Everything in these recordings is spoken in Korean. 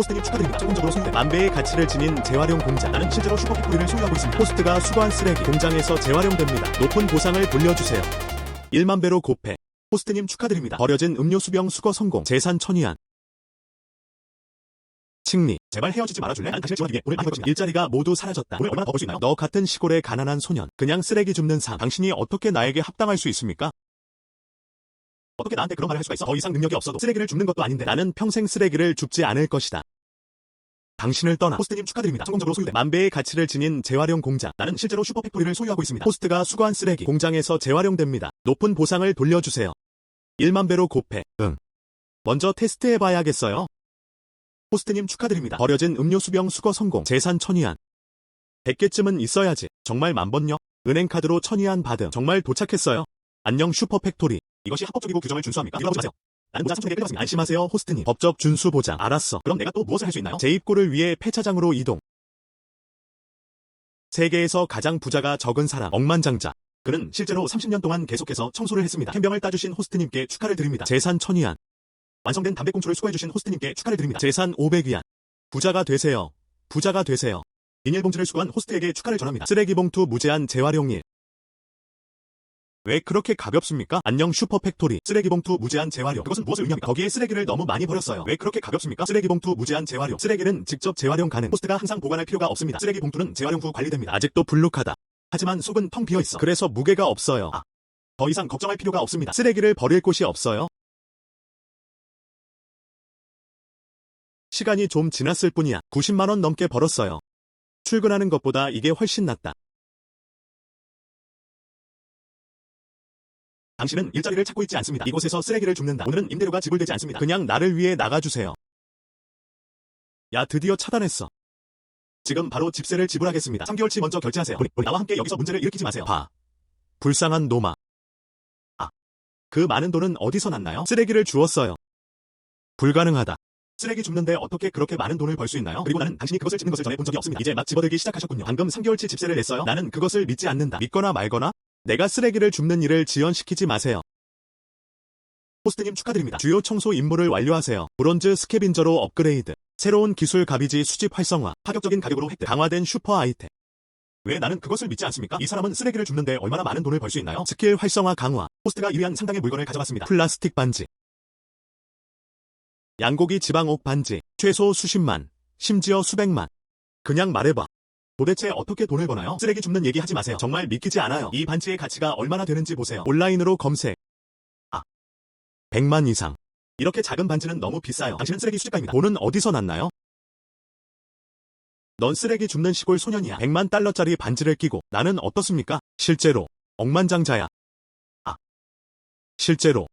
호스트님 축하드립니다. 성공적으로 소유된 만배의 가치를 지닌 재활용 공장. 나는 실제로 슈퍼팩토리를 소유하고 있습니다. 호스트가 수거한 쓰레기 공장에서 재활용됩니다. 높은 보상을 돌려주세요. 1만 배로 곱해. 호스트님 축하드립니다. 버려진 음료 수병 수거 성공. 재산 천위안. 칭리. 제발 헤어지지 말아줄래? 난 당신을 지원하기 위해 돈을 많이 벌 것이다. 일자리가 모두 사라졌다. 돈을 얼마나 더 벌 수 있나요? 너 같은 시골의 가난한 소년. 그냥 쓰레기 줍는 삶. 당신이 어떻게 나에게 합당할 수 있습니까? 어떻게 나한테 그런 말을 할 수가 있어? 더 이상 능력이 없어도 쓰레기를 줍는 것도 아닌데. 나는 평생 쓰레기를 줍지 않을 것이다. 당신을 떠나. 호스트님 축하드립니다. 성공적으로 소유된 만배의 가치를 지닌 재활용 공장. 나는 실제로 슈퍼팩토리를 소유하고 있습니다. 호스트가 수거한 쓰레기 공장에서 재활용됩니다. 높은 보상을 돌려주세요. 1만 배로 곱해. 응. 먼저 테스트해봐야겠어요. 호스트님 축하드립니다. 버려진 음료 수병 수거 성공. 재산 천위안. 100개쯤은 있어야지. 정말 만번요? 은행카드로 천위안 받음. 정말 도착했어요. 안녕 슈퍼팩토리. 이것이 합법적이고 규정을 준수합니까? 밀어보지 마세요. 나는 모자 3,000개 끌어봤습니다. 안심하세요 호스트님. 법적 준수 보장. 알았어. 그럼 내가 또 무엇을 할 수 있나요? 제 입고를 위해 폐차장으로 이동. 세계에서 가장 부자가 적은 사람. 억만장자. 그는 실제로 30년 동안 계속해서 청소를 했습니다. 캔병을 따주신 호스트님께 축하를 드립니다. 재산 천위안. 완성된 담배꽁초를 수거해주신 호스트님께 축하를 드립니다. 재산 500위안. 부자가 되세요. 부자가 되세요. 비닐봉지를 수거한 호스트에게 축하를 전합니다. 쓰레기 봉투 무제한 재활용일. 왜 그렇게 가볍습니까? 안녕 슈퍼팩토리. 쓰레기 봉투 무제한 재활용. 그것은 무엇을 의미합니까? 거기에 쓰레기를 너무 많이 버렸어요. 왜 그렇게 가볍습니까? 쓰레기 봉투 무제한 재활용. 쓰레기는 직접 재활용 가능. 호스트가 항상 보관할 필요가 없습니다. 쓰레기 봉투는 재활용 후 관리됩니다. 아직도 불룩하다. 하지만 속은 텅 비어있어. 그래서 무게가 없어요. 더 이상 걱정할 필요가 없습니다. 쓰레기를 버릴 곳이 없어요. 시간이 좀 지났을 뿐이야. 90만 원 넘게 벌었어요. 출근하는 것보다 이게 훨씬 낫다. 당신은 일자리를 찾고 있지 않습니다. 이곳에서 쓰레기를 줍는다. 오늘은 임대료가 지불되지 않습니다. 그냥 나를 위해 나가주세요. 야, 드디어 차단했어. 지금 바로 집세를 지불하겠습니다. 3개월치 먼저 결제하세요. 나와 함께 여기서 문제를 일으키지 마세요. 불쌍한 놈아. 그 많은 돈은 어디서 났나요? 쓰레기를 주웠어요. 불가능하다. 쓰레기 줍는데 어떻게 그렇게 많은 돈을 벌 수 있나요? 그리고 나는 당신이 그것을 찝는 것을 전해 본 적이 없습니다. 이제 막 집어들기 시작하셨군요. 방금 3개월치 집세를 냈어요? 나는 그것을 믿지 않는다. 믿거나 말거나 내가 쓰레기를 줍는 일을 지연시키지 마세요. 호스트님 축하드립니다. 주요 청소 임무를 완료하세요. 브론즈 스캐빈저로 업그레이드. 새로운 기술 가비지 수집 활성화. 파격적인 가격으로 획득. 강화된 슈퍼 아이템. 왜 나는 그것을 믿지 않습니까? 이 사람은 쓰레기를 줍는데 얼마나 많은 돈을 벌 수 있나요? 스킬 활성화 강화. 호스트가 이러한 상당의 물건을 가져갔습니다. 플라스틱 반지. 양고기 지방옥 반지. 최소 수십만. 심지어 수백만. 그냥 말해봐. 도대체 어떻게 돈을 버나요? 쓰레기 줍는 얘기 하지 마세요. 정말 믿기지 않아요. 이 반지의 가치가 얼마나 되는지 보세요. 온라인으로 검색. 100만 이상. 이렇게 작은 반지는 너무 비싸요. 당신은 쓰레기 수집가입니다. 돈은 어디서 났나요? 넌 쓰레기 줍는 시골 소년이야. 100만 달러짜리 반지를 끼고. 나는 어떻습니까? 실제로. 억만장자야. 실제로.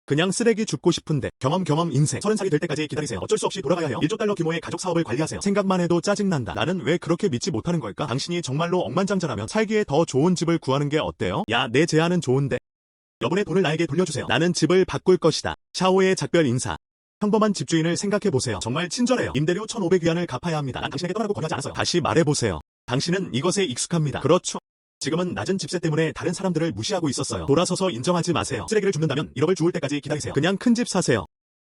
그냥 쓰레기 줍고 싶은데. 경험 인생. 30살이 될 때까지 기다리세요. 어쩔 수 없이 돌아가야 해요. 1조 달러 규모의 가족 사업을 관리하세요. 생각만 해도 짜증난다. 나는 왜 그렇게 믿지 못하는 걸까? 당신이 정말로 억만장자라면 살기에 더 좋은 집을 구하는 게 어때요? 야, 내 제안은 좋은데. 여분의 돈을 나에게 돌려주세요. 나는 집을 바꿀 것이다. 샤오의 작별 인사. 평범한 집주인을 생각해보세요. 정말 친절해요. 임대료 1,500위안을 갚아야 합니다. 난 당신에게 떠나라고 권하지 않았어요. 다시 말해보세요. 당신은 이것에 익숙합니다. 그렇죠. 지금은 낮은 집세 때문에 다른 사람들을 무시하고 있었어요. 돌아서서 인정하지 마세요. 쓰레기를 줍는다면 1억을 주울 때까지 기다리세요. 그냥 큰 집 사세요.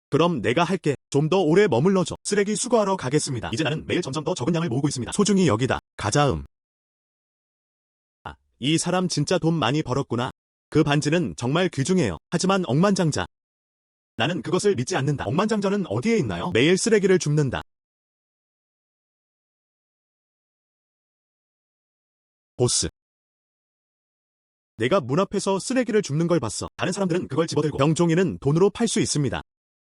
그럼 내가 할게. 좀 더 오래 머물러줘. 쓰레기 수거하러 가겠습니다. 이제 나는 매일 점점 더 적은 양을 모으고 있습니다. 소중히 여기다. 가자음. 이 사람 진짜 돈 많이 벌었구나. 그 반지는 정말 귀중해요. 하지만 억만장자. 나는 그것을 믿지 않는다. 억만장자는 어디에 있나요? 매일 쓰레기를 줍는다. 보스. 내가 문 앞에서 쓰레기를 줍는 걸 봤어. 다른 사람들은 그걸 집어들고 병종이는 돈으로 팔 수 있습니다.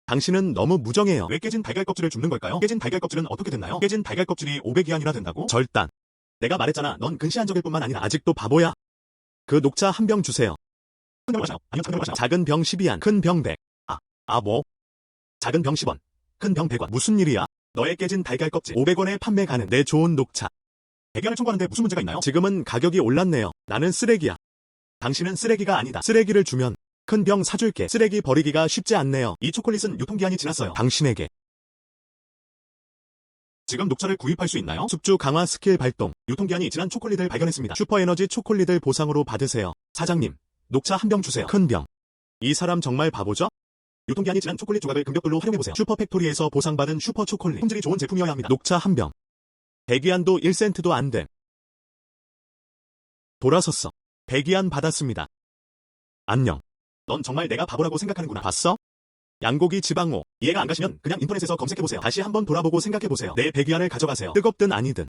당신은 너무 무정해요. 왜 깨진 달걀 껍질을 줍는 걸까요? 깨진 달걀 껍질은 어떻게 됐나요? 깨진 달걀 껍질이 500위안이나 된다고? 절단. 내가 말했잖아. 넌 근시안적일 뿐만 아니라 아직도 바보야. 그 녹차 한 병 주세요. 큰 병을 마셔요. 아니요, 작은 병을 마셔요. 작은 병 12안. 큰 병 100. 뭐? 작은 병 10원. 큰 병 100원. 무슨 일이야? 너의 깨진 달걀 껍질 500원에 판매 가능. 내 좋은 녹차. 100위안을 청구하는데 무슨 문제가 있나요? 지금은 가격이 올랐네요. 나는 쓰레기야. 당신은 쓰레기가 아니다. 쓰레기를 주면 큰 병 사줄게. 쓰레기 버리기가 쉽지 않네요. 이 초콜릿은 유통기한이 지났어요. 당신에게. 지금 녹차를 구입할 수 있나요? 숙주 강화 스킬 발동. 유통기한이 지난 초콜릿을 발견했습니다. 슈퍼에너지 초콜릿을 보상으로 받으세요. 사장님, 녹차 한 병 주세요. 큰 병. 이 사람 정말 바보죠? 유통기한이 지난 초콜릿 조각을 금벽돌로 활용해보세요. 슈퍼팩토리에서 보상받은 슈퍼 초콜릿. 품질이 좋은 제품이어야 합니다. 녹차 한 병. 대기한도 1센트도 안 됨. 돌아섰어. 대기한 받았습니다. 안녕. 넌 정말 내가 바보라고 생각하는구나. 봤어? 양고기 지방호. 이해가 안 가시면 그냥 인터넷에서 검색해보세요. 다시 한번 돌아보고 생각해보세요. 내 배기한을 가져가세요. 뜨겁든 아니든.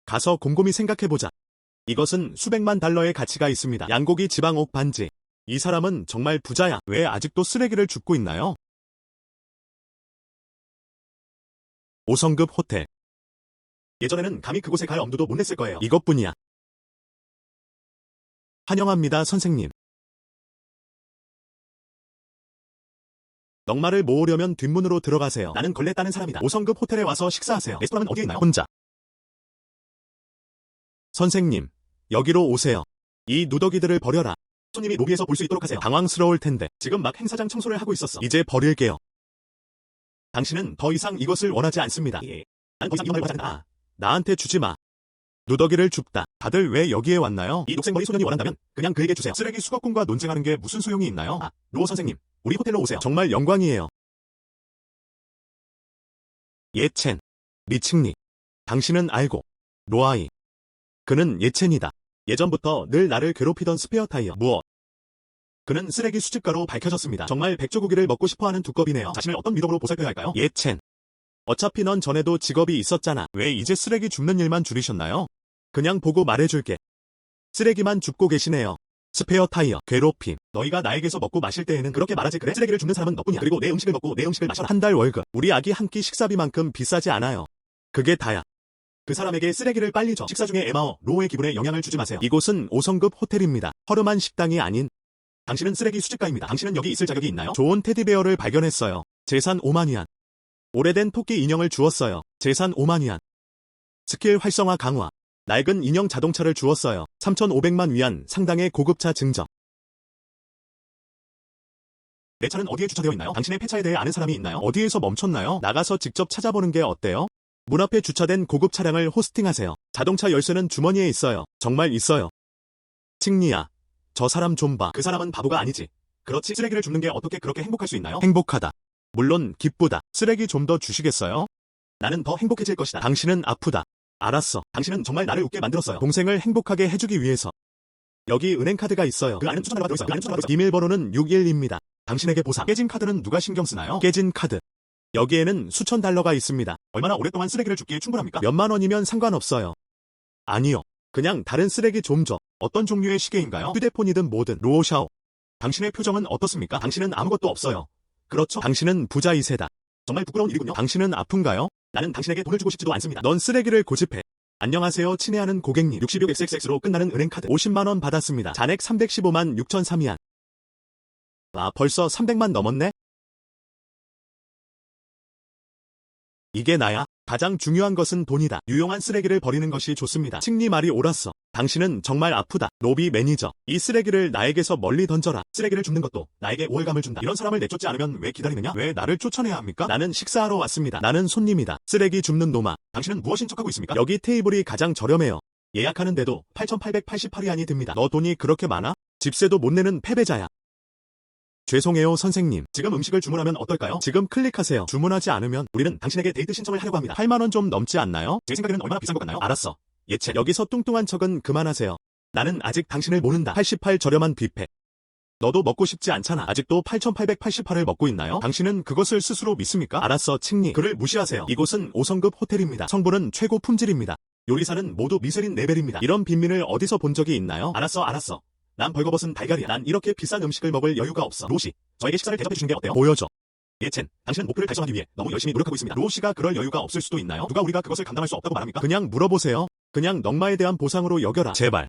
가서 곰곰이 생각해보자. 이것은 수백만 달러의 가치가 있습니다. 양고기 지방옥 반지. 이 사람은 정말 부자야. 왜 아직도 쓰레기를 줍고 있나요? 5성급 호텔. 예전에는 감히 그곳에 갈 엄두도 못 냈을 거예요. 이것뿐이야. 환영합니다, 선생님. 넉마를 모으려면 뒷문으로 들어가세요. 나는 걸레 따는 사람이다. 5성급 호텔에 와서 식사하세요. 레스토랑은 어디에 있나요? 혼자. 선생님, 여기로 오세요. 이 누더기들을 버려라. 손님이 로비에서 볼 수 있도록 하세요. 당황스러울 텐데. 지금 막 행사장 청소를 하고 있었어. 이제 버릴게요. 당신은 더 이상 이것을 원하지 않습니다. 예. 난 더 이상 이런 말 원하지 않는다. 나한테 주지 마. 누더기를 줍다. 다들 왜 여기에 왔나요? 이 녹색머리 소년이 원한다면 그냥 그에게 주세요. 쓰레기 수거꾼과 논쟁하는 게 무슨 소용이 있나요? 로어 선생님, 우리 호텔로 오세요. 정말 영광이에요. 예첸, 리칭리. 당신은 알고. 로아이. 그는 예첸이다. 예전부터 늘 나를 괴롭히던 스페어 타이어. 무엇? 그는 쓰레기 수집가로 밝혀졌습니다. 정말 백조고기를 먹고 싶어하는 두꺼비네요. 자신을 어떤 미덕으로 보살펴야 할까요? 예첸. 어차피 넌 전에도 직업이 있었잖아. 왜 이제 쓰레기 줍는 일만 줄이셨나요? 그냥 보고 말해줄게. 쓰레기만 줍고 계시네요. 스페어 타이어, 괴롭힘. 너희가 나에게서 먹고 마실 때에는 그렇게 말하지. 그래? 쓰레기를 줍는 사람은 너뿐이야. 그리고 내 음식을 먹고 내 음식을 마셔라. 한 달 월급. 우리 아기 한 끼 식사비만큼 비싸지 않아요. 그게 다야. 그 사람에게 쓰레기를 빨리 줘. 식사 중에 에마어, 로우의 기분에 영향을 주지 마세요. 이곳은 5성급 호텔입니다. 허름한 식당이 아닌. 당신은 쓰레기 수집가입니다. 당신은 여기 있을 자격이 있나요? 좋은 테디베어를 발견했어요. 재산 5만 위안. 오래된 토끼 인형을 주었어요. 재산 5만 위안. 스킬 활성화 강화. 낡은 인형 자동차를 주었어요. 3,500만 위안 상당의 고급차 증정. 내 차는 어디에 주차되어 있나요? 당신의 폐차에 대해 아는 사람이 있나요? 어디에서 멈췄나요? 나가서 직접 찾아보는 게 어때요? 문 앞에 주차된 고급 차량을 호스팅하세요. 자동차 열쇠는 주머니에 있어요. 정말 있어요. 칭리야. 저 사람 좀 봐. 그 사람은 바보가 아니지. 그렇지. 쓰레기를 줍는 게 어떻게 그렇게 행복할 수 있나요? 행복하다. 물론 기쁘다. 쓰레기 좀 더 주시겠어요? 나는 더 행복해질 것이다. 당신은 아프다. 알았어. 당신은 정말 나를 웃게 만들었어요. 동생을 행복하게 해주기 위해서. 여기 은행카드가 있어요. 그 안에는 수천달러가 들어있어요. 비밀번호는 61입니다. 당신에게 보상. 깨진 카드는 누가 신경 쓰나요? 깨진 카드. 여기에는 수천 달러가 있습니다. 얼마나 오랫동안 쓰레기를 줍기에 충분합니까? 몇만 원이면 상관없어요. 아니요. 그냥 다른 쓰레기 좀 줘. 어떤 종류의 시계인가요? 휴대폰이든 뭐든. 로샤오. 당신의 표정은 어떻습니까? 당신은 아무것도 없어요. 그렇죠? 당신은 부자 2세다. 정말 부끄러운 일이군요. 당신은 아픈가요? 나는 당신에게 돈을 주고 싶지도 않습니다. 넌 쓰레기를 고집해. 안녕하세요 친애하는 고객님. 66XX로 끝나는 은행카드 50만 원 받았습니다. 잔액 315만 6,003위안. 벌써 300만 넘었네? 이게 나야. 가장 중요한 것은 돈이다. 유용한 쓰레기를 버리는 것이 좋습니다. 칭리 말이 옳았어. 당신은 정말 아프다. 로비 매니저. 이 쓰레기를 나에게서 멀리 던져라. 쓰레기를 줍는 것도 나에게 우월감을 준다. 이런 사람을 내쫓지 않으면 왜 기다리느냐? 왜 나를 쫓아내야 합니까? 나는 식사하러 왔습니다. 나는 손님이다. 쓰레기 줍는 놈아. 당신은 무엇인 척하고 있습니까? 여기 테이블이 가장 저렴해요. 예약하는데도 8,888위안이 듭니다. 너 돈이 그렇게 많아? 집세도 못 내는 패배자야. 죄송해요 선생님. 지금 음식을 주문하면 어떨까요? 지금 클릭하세요. 주문하지 않으면 우리는 당신에게 데이트 신청을 하려고 합니다. 8만 원 좀 넘지 않나요? 제 생각에는 얼마나 비싼 것 같나요? 알았어. 예체. 여기서 뚱뚱한 척은 그만하세요. 나는 아직 당신을 모른다. 88 저렴한 뷔페. 너도 먹고 싶지 않잖아. 아직도 8,888을 먹고 있나요? 당신은 그것을 스스로 믿습니까? 알았어 칭리. 그를 무시하세요. 이곳은 5성급 호텔입니다. 성분은 최고 품질입니다. 요리사는 모두 미쉐린 레벨입니다. 이런 빈민을 어디서 본 적이 있나요? 알았어. 난 벌거벗은 달걀이야. 난 이렇게 비싼 음식을 먹을 여유가 없어. 로시, 저에게 식사를 대접해 주는 게 어때요? 보여줘. 예첸, 당신은 목표를 달성하기 위해 너무 열심히 노력하고 있습니다. 로시가 그럴 여유가 없을 수도 있나요? 누가 우리가 그것을 감당할 수 없다고 말합니까? 그냥 물어보세요. 그냥 넉마에 대한 보상으로 여겨라. 제발.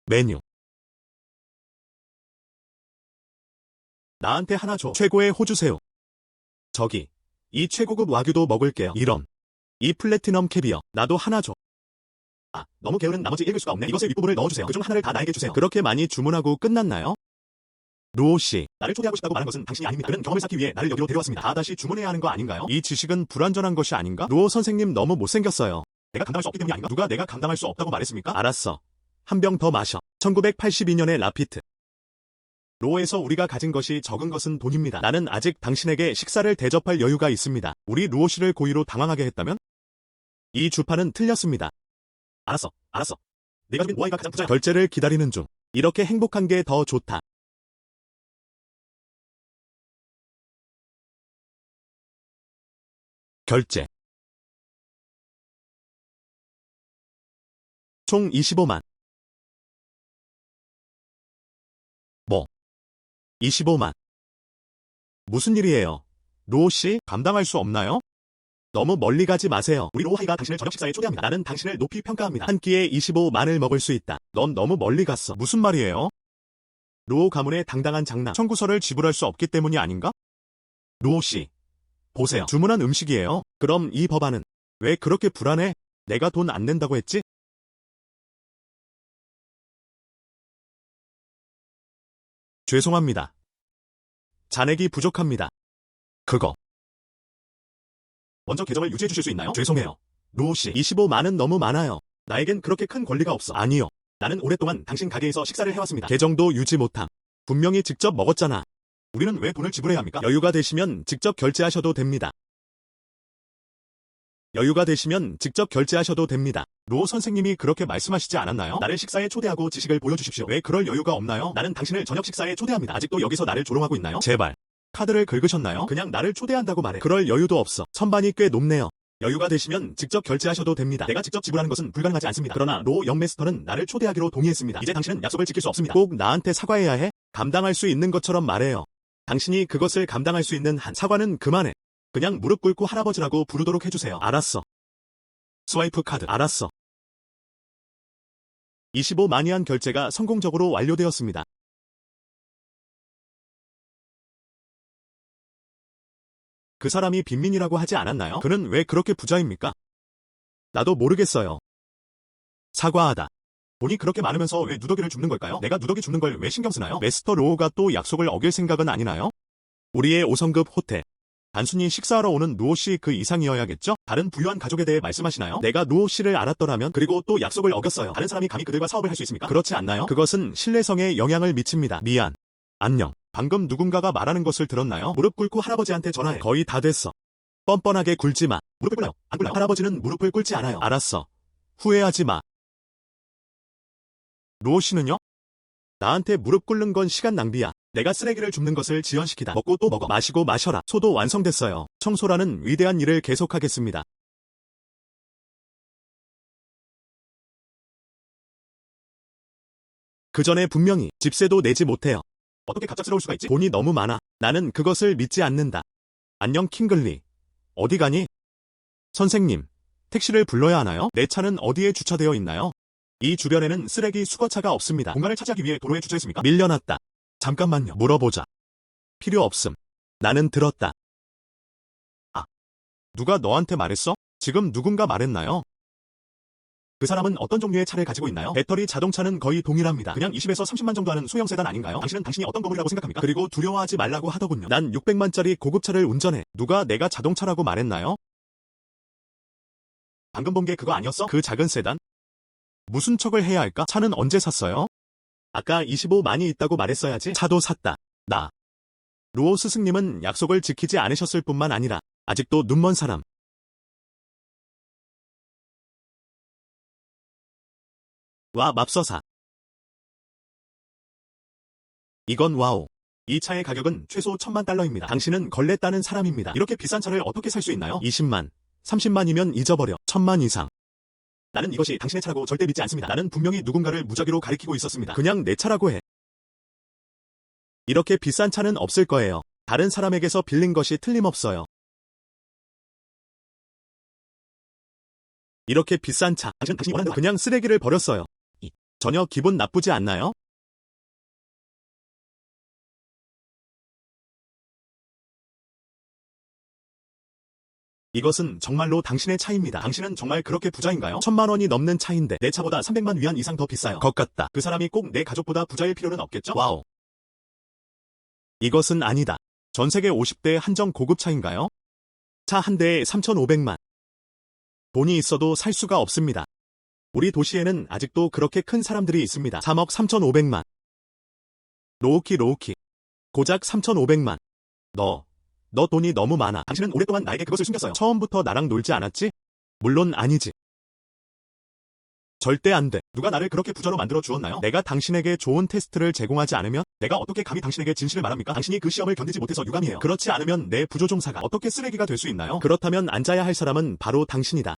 메뉴. 나한테 하나 줘. 최고의 호주새우. 저기, 이 최고급 와규도 먹을게요. 이런. 이 플래티넘 캐비어. 나도 하나 줘. 너무 게으른 나머지 읽을 수가 없네. 이것의 윗부분을 넣어주세요. 그중 하나를 다 나에게 주세요. 그렇게 많이 주문하고 끝났나요? 루오씨. 나를 초대하고 싶다고 말한 것은 당신이 아닙니다. 그는 경험을 쌓기 위해 나를 여기로 데려왔습니다. 다시 주문해야 하는 거 아닌가요? 이 지식은 불완전한 것이 아닌가? 루오 선생님 너무 못생겼어요. 내가 감당할 수 없기 때문이 아닌가? 누가 내가 감당할 수 없다고 말했습니까? 알았어. 한 병 더 마셔. 1982년의 라피트. 로에서 우리가 가진 것이 적은 것은 돈입니다. 나는 아직 당신에게 식사를 대접할 여유가 있습니다. 우리 루오 씨를 고의로 당황하게 했다면? 이 주판은 틀렸습니다. 알았어. 내가 주민 노아이가 가장 부자. 결제를 기다리는 중. 이렇게 행복한 게 더 좋다. 결제. 총 25만. 뭐? 25만. 무슨 일이에요? 루오 씨, 감당할 수 없나요? 너무 멀리 가지 마세요. 우리 로하이가 당신을 저녁 식사에 초대합니다. 나는 당신을 높이 평가합니다. 한 끼에 25만을 먹을 수 있다. 넌 너무 멀리 갔어. 무슨 말이에요? 루오 가문의 당당한 장남. 청구서를 지불할 수 없기 때문이 아닌가? 루오 씨, 보세요. 주문한 음식이에요. 그럼 이 법안은 왜 그렇게 불안해? 내가 돈 안 낸다고 했지? 죄송합니다. 잔액이 부족합니다. 그거. 먼저 계정을 유지해 주실 수 있나요? 죄송해요. 루오 씨, 25만은 너무 많아요. 나에겐 그렇게 큰 권리가 없어. 아니요. 나는 오랫동안 당신 가게에서 식사를 해왔습니다. 계정도 유지 못함. 분명히 직접 먹었잖아. 우리는 왜 돈을 지불해야 합니까? 여유가 되시면 직접 결제하셔도 됩니다. 여유가 되시면 직접 결제하셔도 됩니다. 루오 선생님이 그렇게 말씀하시지 않았나요? 나를 식사에 초대하고 지식을 보여주십시오. 왜 그럴 여유가 없나요? 나는 당신을 저녁 식사에 초대합니다. 아직도 여기서 나를 조롱하고 있나요? 제발. 카드를 긁으셨나요? 그냥 나를 초대한다고 말해. 그럴 여유도 없어. 선반이 꽤 높네요. 여유가 되시면 직접 결제하셔도 됩니다. 내가 직접 지불하는 것은 불가능하지 않습니다. 그러나 로 영매스터는 나를 초대하기로 동의했습니다. 이제 당신은 약속을 지킬 수 없습니다. 꼭 나한테 사과해야 해? 감당할 수 있는 것처럼 말해요. 당신이 그것을 감당할 수 있는 한. 사과는 그만해. 그냥 무릎 꿇고 할아버지라고 부르도록 해주세요. 알았어. 스와이프 카드. 알았어. 25만이안 결제가 성공적으로 완료되었습니다. 그 사람이 빈민이라고 하지 않았나요? 그는 왜 그렇게 부자입니까? 나도 모르겠어요. 사과하다. 돈이 그렇게 많으면서 왜 누더기를 줍는 걸까요? 내가 누더기 줍는 걸 왜 신경 쓰나요? 메스터 로우가 또 약속을 어길 생각은 아니나요? 우리의 5성급 호텔. 단순히 식사하러 오는 루오 씨 그 이상이어야겠죠? 다른 부유한 가족에 대해 말씀하시나요? 내가 루오 씨를 알았더라면. 그리고 또 약속을 어겼어요. 다른 사람이 감히 그들과 사업을 할 수 있습니까? 그렇지 않나요? 그것은 신뢰성에 영향을 미칩니다. 미안. 안녕. 방금 누군가가 말하는 것을 들었나요? 무릎 꿇고 할아버지한테 전화해. 거의 다 됐어. 뻔뻔하게 굴지 마. 무릎을 꿇나요? 안 꿇나요? 할아버지는 무릎을 꿇지 않아요. 알았어. 후회하지 마. 루오 씨는요? 나한테 무릎 꿇는 건 시간 낭비야. 내가 쓰레기를 줍는 것을 지연시키다. 먹고 또 먹어. 마시고 마셔라. 소도 완성됐어요. 청소라는 위대한 일을 계속하겠습니다. 그 전에 분명히 집세도 내지 못해요. 어떻게 갑작스러울 수가 있지? 돈이 너무 많아. 나는 그것을 믿지 않는다. 안녕 킹글리. 어디 가니? 선생님, 택시를 불러야 하나요? 내 차는 어디에 주차되어 있나요? 이 주변에는 쓰레기 수거차가 없습니다. 공간을 차지하기 위해 도로에 주차했습니까? 밀려났다. 잠깐만요. 물어보자. 필요 없음. 나는 들었다. 아, 누가 너한테 말했어? 지금 누군가 말했나요? 그 사람은 어떤 종류의 차를 가지고 있나요? 배터리 자동차는 거의 동일합니다. 그냥 20에서 30만 정도 하는 소형 세단 아닌가요? 당신은 당신이 어떤 건물이라고 생각합니까? 그리고 두려워하지 말라고 하더군요. 난 600만짜리 고급차를 운전해. 누가 내가 자동차라고 말했나요? 방금 본 게 그거 아니었어? 그 작은 세단? 무슨 척을 해야 할까? 차는 언제 샀어요? 아까 25만이 있다고 말했어야지. 차도 샀다. 나. 루오 스승님은 약속을 지키지 않으셨을 뿐만 아니라 아직도 눈먼 사람. 와 맙서사. 이건 와우. 이 차의 가격은 최소 1000만 달러입니다. 당신은 걸레 따는 사람입니다. 이렇게 비싼 차를 어떻게 살 수 있나요? 20만, 30만이면 잊어버려. 1000만 이상. 나는 이것이 당신의 차라고 절대 믿지 않습니다. 나는 분명히 누군가를 무작위로 가리키고 있었습니다. 그냥 내 차라고 해. 이렇게 비싼 차는 없을 거예요. 다른 사람에게서 빌린 것이 틀림없어요. 이렇게 비싼 차, 당신이 원하는 대로 그냥 쓰레기를 버렸어요. 전혀 기분 나쁘지 않나요? 이것은 정말로 당신의 차입니다. 당신은 정말 그렇게 부자인가요? 1000만 원이 넘는 차인데 내 차보다 300만 위안 이상 더 비싸요. 것 같다. 그 사람이 꼭 내 가족보다 부자일 필요는 없겠죠? 와우. 이것은 아니다. 전 세계 50대 한정 고급차인가요? 차 한 대에 3,500만. 돈이 있어도 살 수가 없습니다. 우리 도시에는 아직도 그렇게 큰 사람들이 있습니다. 3억 3,500만. 로우키. 고작 3,500만. 너 돈이 너무 많아. 당신은 오랫동안 나에게 그것을 숨겼어요. 처음부터 나랑 놀지 않았지? 물론 아니지. 절대 안 돼. 누가 나를 그렇게 부자로 만들어 주었나요? 내가 당신에게 좋은 테스트를 제공하지 않으면 내가 어떻게 감히 당신에게 진실을 말합니까? 당신이 그 시험을 견디지 못해서 유감이에요. 그렇지 않으면 내 부조종사가 어떻게 쓰레기가 될 수 있나요? 그렇다면 앉아야 할 사람은 바로 당신이다.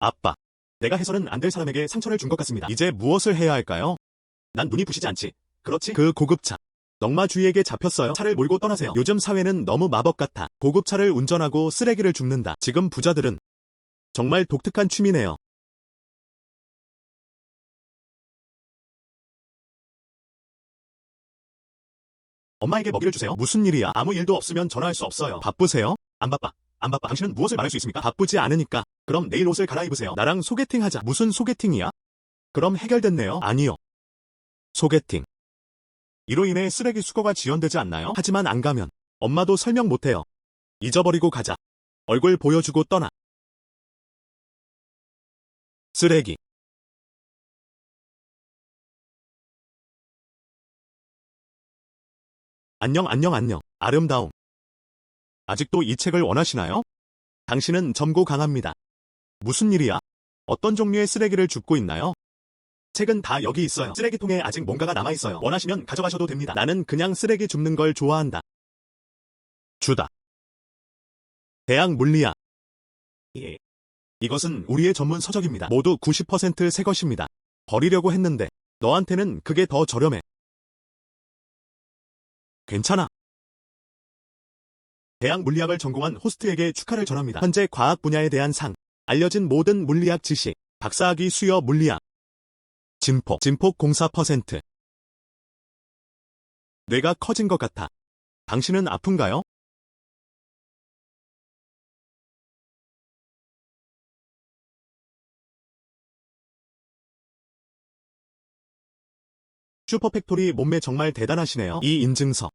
아빠. 내가 해서는 안 될 사람에게 상처를 준 것 같습니다. 이제 무엇을 해야 할까요? 난 눈이 부시지 않지. 그렇지? 그 고급차. 넝마주의에게 잡혔어요. 차를 몰고 떠나세요. 요즘 사회는 너무 마법 같아. 고급차를 운전하고 쓰레기를 줍는다. 지금 부자들은 정말 독특한 취미네요. 엄마에게 먹이를 주세요. 무슨 일이야? 아무 일도 없으면 전화할 수 없어요. 바쁘세요? 안 바빠. 안 바빠. 당신은 무엇을 말할 수 있습니까? 바쁘지 않으니까. 그럼 내일 옷을 갈아입으세요. 나랑 소개팅 하자. 무슨 소개팅이야? 그럼 해결됐네요. 아니요. 소개팅. 이로 인해 쓰레기 수거가 지연되지 않나요? 하지만 안 가면 엄마도 설명 못해요. 잊어버리고 가자. 얼굴 보여주고 떠나. 쓰레기. 안녕. 아름다움. 아직도 이 책을 원하시나요? 당신은 점고 강합니다. 무슨 일이야? 어떤 종류의 쓰레기를 줍고 있나요? 책은 다 여기 있어요. 쓰레기통에 아직 뭔가가 남아있어요. 원하시면 가져가셔도 됩니다. 나는 그냥 쓰레기 줍는 걸 좋아한다. 주다. 대학 물리학. 예. 이것은 우리의 전문 서적입니다. 모두 90% 새 것입니다. 버리려고 했는데 너한테는 그게 더 저렴해. 괜찮아. 대학 물리학을 전공한 호스트에게 축하를 전합니다. 현재 과학 분야에 대한 상. 알려진 모든 물리학 지식. 박사학위 수여 물리학. 진폭 04%. 뇌가 커진 것 같아. 당신은 아픈가요? 슈퍼팩토리 몸매 정말 대단하시네요. 이 인증서.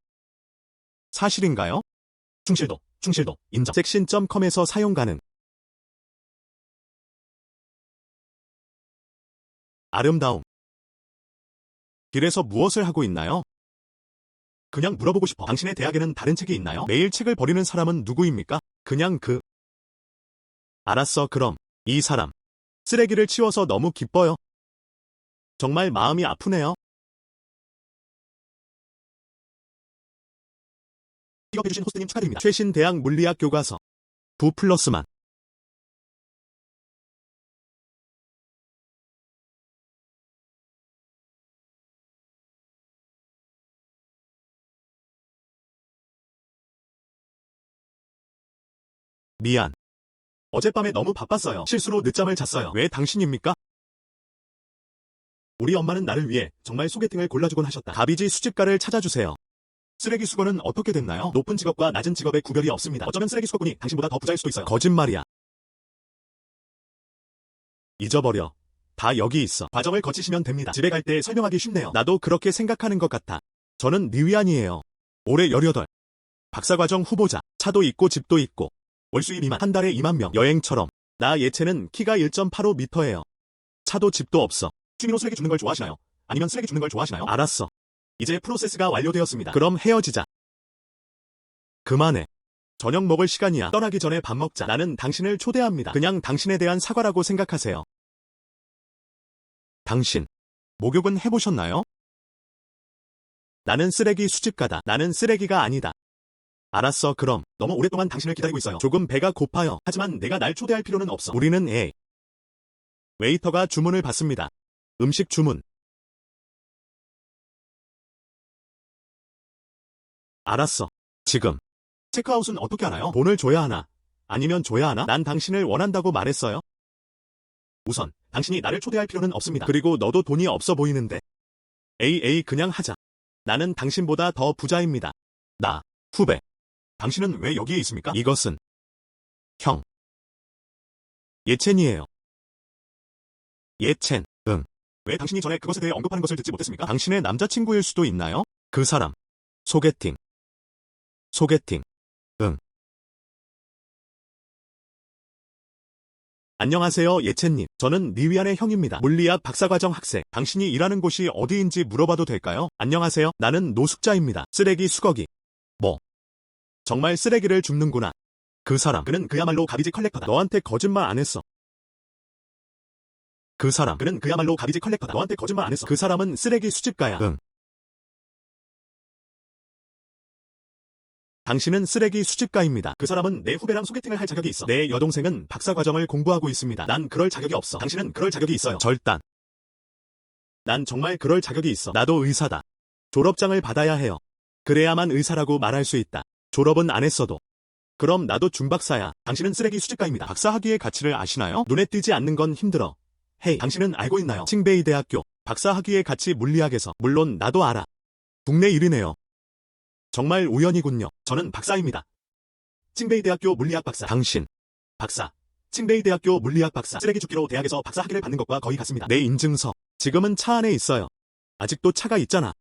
사실인가요? 충실도, 인정. 잭신.com에서 사용 가능. 아름다움. 길에서 무엇을 하고 있나요? 그냥 물어보고 싶어. 당신의 대학에는 다른 책이 있나요? 매일 책을 버리는 사람은 누구입니까? 그냥 알았어, 그럼. 이 사람. 쓰레기를 치워서 너무 기뻐요. 정말 마음이 아프네요. 픽업해주신 호스트님 축하드립니다. 최신 대학 물리학 교과서. 부+만. 미안. 어젯밤에 너무 바빴어요. 실수로 늦잠을 잤어요. 왜 당신입니까? 우리 엄마는 나를 위해 정말 소개팅을 골라주곤 하셨다. 가비지 수집가를 찾아주세요. 쓰레기 수거는 어떻게 됐나요? 높은 직업과 낮은 직업의 구별이 없습니다. 어쩌면 쓰레기 수거꾼이 당신보다 더 부자일 수도 있어요. 거짓말이야. 잊어버려. 다 여기 있어. 과정을 거치시면 됩니다. 집에 갈 때 설명하기 쉽네요. 나도 그렇게 생각하는 것 같아. 저는 리위안이에요. 올해 18. 박사과정 후보자. 차도 있고 집도 있고. 월수입 2만. 한 달에 2만 명. 여행처럼. 나 예체는 키가 1.85m예요. 차도 집도 없어. 취미로 쓰레기 줍는 걸 좋아하시나요? 아니면 쓰레기 줍는 걸 좋아하시나요? 알았어. 이제 프로세스가 완료되었습니다. 그럼 헤어지자. 그만해. 저녁 먹을 시간이야. 떠나기 전에 밥 먹자. 나는 당신을 초대합니다. 그냥 당신에 대한 사과라고 생각하세요. 당신. 목욕은 해보셨나요? 나는 쓰레기 수집가다. 나는 쓰레기가 아니다. 알았어, 그럼. 너무 오랫동안 당신을 기다리고 있어요. 조금 배가 고파요. 하지만 내가 날 초대할 필요는 없어. 우리는 웨이터가 주문을 받습니다. 음식 주문. 알았어. 지금. 체크아웃은 어떻게 하나요? 돈을 줘야 하나? 아니면 줘야 하나? 난 당신을 원한다고 말했어요. 우선 당신이 나를 초대할 필요는 없습니다. 그리고 너도 돈이 없어 보이는데. 그냥 하자. 나는 당신보다 더 부자입니다. 나, 후배. 당신은 왜 여기에 있습니까? 이것은 형. 예첸이에요. 예첸, 응. 왜 당신이 전에 그것에 대해 언급하는 것을 듣지 못했습니까? 당신의 남자친구일 수도 있나요? 그 사람. 소개팅. 소개팅. 응. 안녕하세요, 예채님. 저는 니위안의 형입니다. 물리학 박사과정 학생. 당신이 일하는 곳이 어디인지 물어봐도 될까요? 안녕하세요. 나는 노숙자입니다. 쓰레기 수거기. 뭐? 정말 쓰레기를 줍는구나. 그 사람. 그는 그야말로 가비지 컬렉터다. 너한테 거짓말 안 했어. 그 사람. 그는 그야말로 가비지 컬렉터다. 너한테 거짓말 안 했어. 그 사람은 쓰레기 수집가야. 응. 당신은 쓰레기 수집가입니다. 그 사람은 내 후배랑 소개팅을 할 자격이 있어. 내 여동생은 박사과정을 공부하고 있습니다. 난 그럴 자격이 없어. 당신은 그럴 자격이 있어요. 절단. 난 정말 그럴 자격이 있어. 나도 의사다. 졸업장을 받아야 해요. 그래야만 의사라고 말할 수 있다. 졸업은 안 했어도. 그럼 나도 준박사야. 당신은 쓰레기 수집가입니다. 박사학위의 가치를 아시나요? 눈에 띄지 않는 건 힘들어. 헤이, 당신은 알고 있나요? 칭베이 대학교 박사학위의 가치 물리학에서. 물론 나도 알아. 국내 1위네요. 정말 우연이군요. 저는 박사입니다. 칭베이 대학교 물리학 박사. 당신. 박사. 칭베이 대학교 물리학 박사. 쓰레기 줍기로 대학에서 박사 학위를 받는 것과 거의 같습니다. 내 인증서. 지금은 차 안에 있어요. 아직도 차가 있잖아.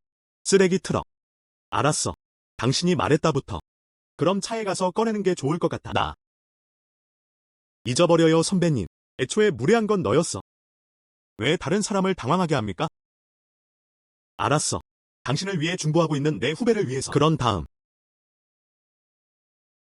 쓰레기 트럭. 알았어. 당신이 말했다부터. 그럼 차에 가서 꺼내는 게 좋을 것 같아. 나. 잊어버려요, 선배님. 애초에 무례한 건 너였어. 왜 다른 사람을 당황하게 합니까? 알았어. 당신을 위해 중보하고 있는 내 후배를 위해서. 그런 다음.